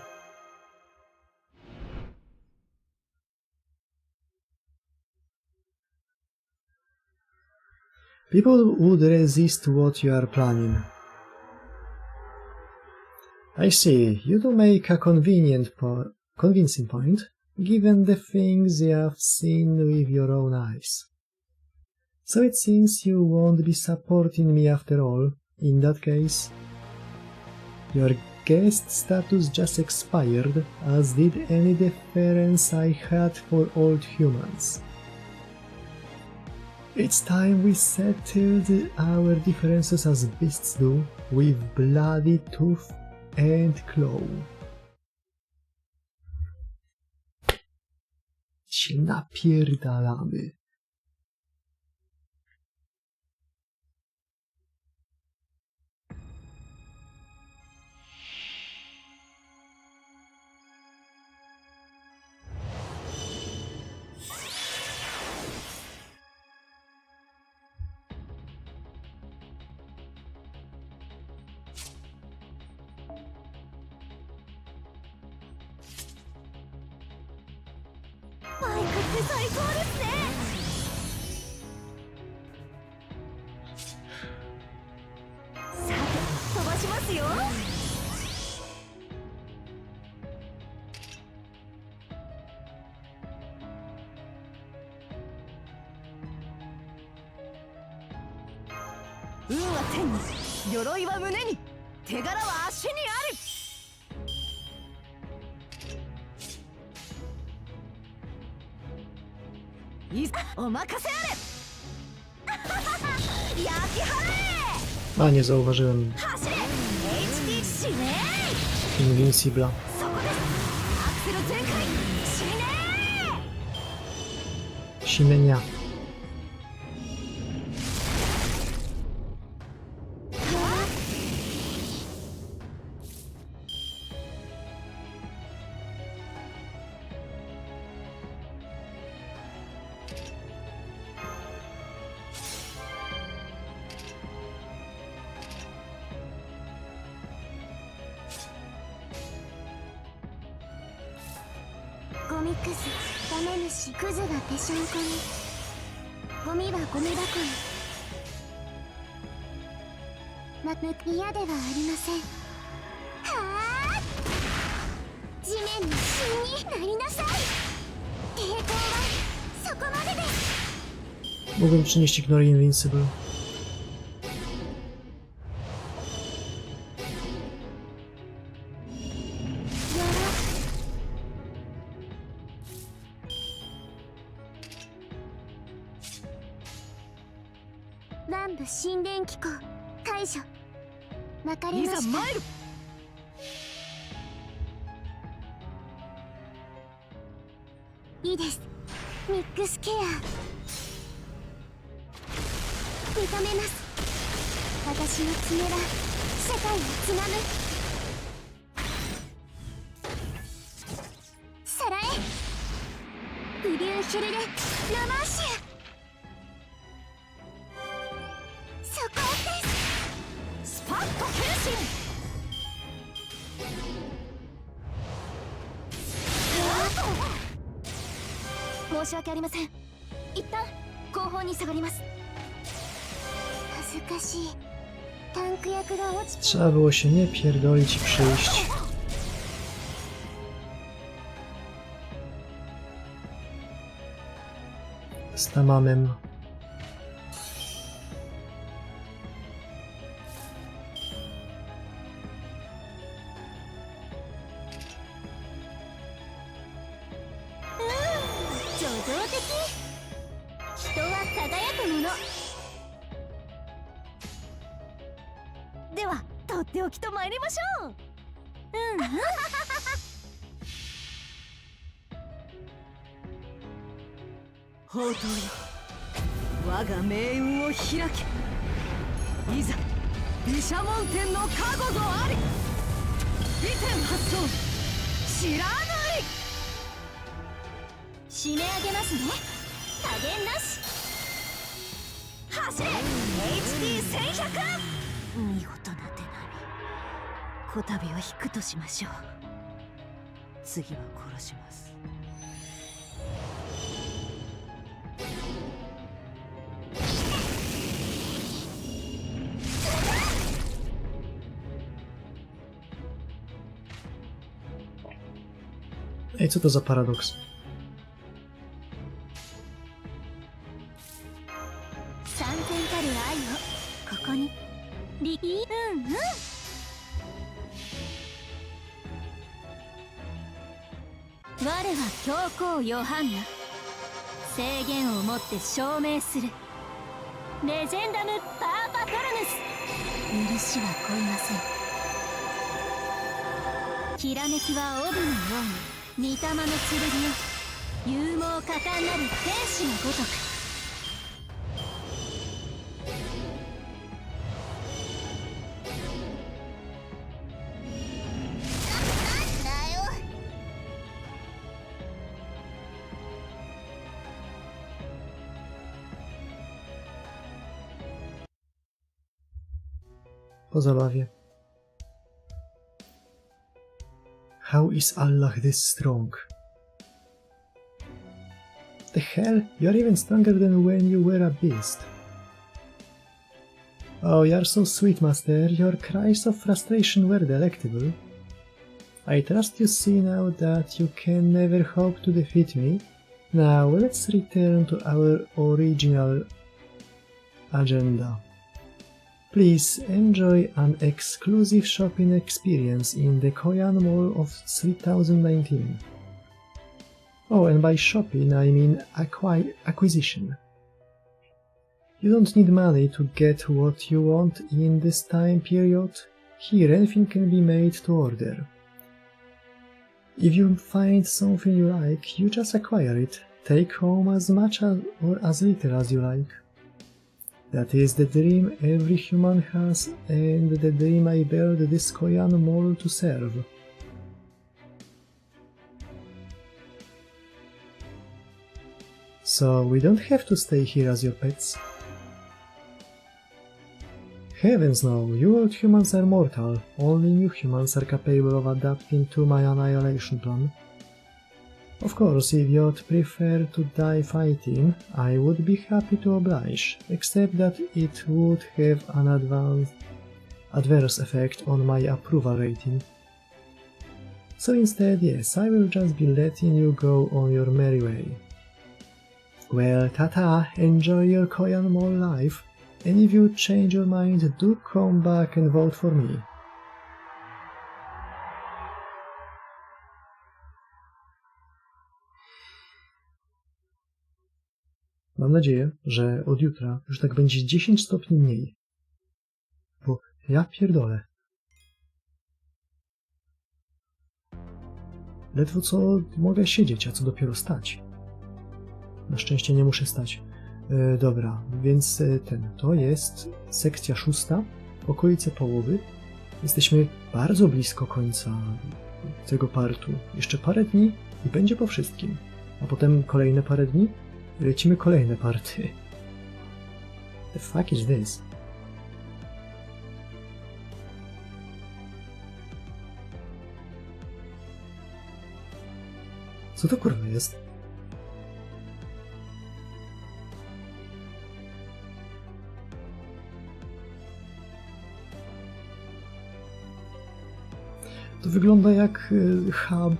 People would resist what you are planning. I see, you do make a convincing point, given the things you have seen with your own eyes. So it seems you won't be supporting me after all. In that case, your guest status just expired, as did any deference I had for old humans. It's time we settled our differences as beasts do, with bloody tooth and claw. Się napierdalamy. A, nie zauważyłem Invincibla. Sinenia. Mógłbym przynieść Ignore Invincible. いいです。ミックスケア認めます。私の爪は世界をつなぐ。さらえブリューヒルレ・ラマーシア。そこですスパッと変身。申し訳ありません。一旦後方に下がります。恥ずかしい。タンク役が落ちて Trzeba było się nie pierdolić i przyjść. Z tamamem.次は殺します。Ej, co to za paradoks? 3000たる愛をここに我は教皇ヨハンナ。制限をもって証明する。レジェンダム・パーパトルヌス。許しは恋ません。きらめきは帯のように御霊の剣よ。勇猛果敢なる天使のごとく。Po zabawie. How is Allah this strong? The hell? You're even stronger than when you were a beast. Oh, you're so sweet, master. Your cries of frustration were delectable. I trust you see now that you can never hope to defeat me. Now let's return to our original agenda. Please enjoy an exclusive shopping experience in the Koyan Mall of 3019. Oh, and by shopping I mean acquisition. You don't need money to get what you want in this time period. Here anything can be made to order. If you find something you like, you just acquire it. Take home as much or as little as you like. That is the dream every human has, and the dream I built this Koyan Mall to serve. So we don't have to stay here as your pets. Heavens no, you old humans are mortal. Only new humans are capable of adapting to my annihilation plan. Of course, if you'd prefer to die fighting, I would be happy to oblige, except that it would have an adverse effect on my approval rating. So instead, yes, I will just be letting you go on your merry way. Well, ta-ta, enjoy your Koyan Mall life, and if you change your mind, do come back and vote for me. Mam nadzieję, że od jutra już tak będzie 10 stopni mniej. Bo ja pierdolę. Ledwo co mogę siedzieć, a co dopiero stać. Na szczęście nie muszę stać. Dobra, więc to jest sekcja 6, okolice połowy. Jesteśmy bardzo blisko końca tego partu. Jeszcze parę dni i będzie po wszystkim. A potem kolejne parę dni i lecimy kolejne party. The fuck is this? Co to kurwa jest? To wygląda jak hub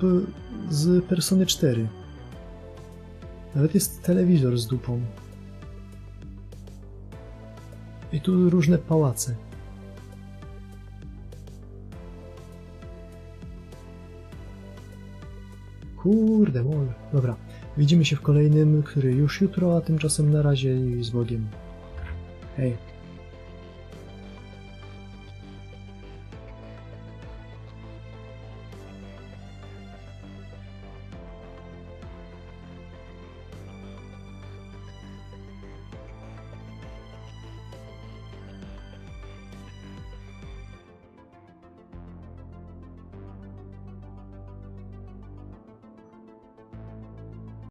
z Persony 4. Nawet jest telewizor z dupą. I tu różne pałace. Kurde mol. Dobra, widzimy się w kolejnym, który już jutro, a tymczasem na razie i z Bogiem. Hej.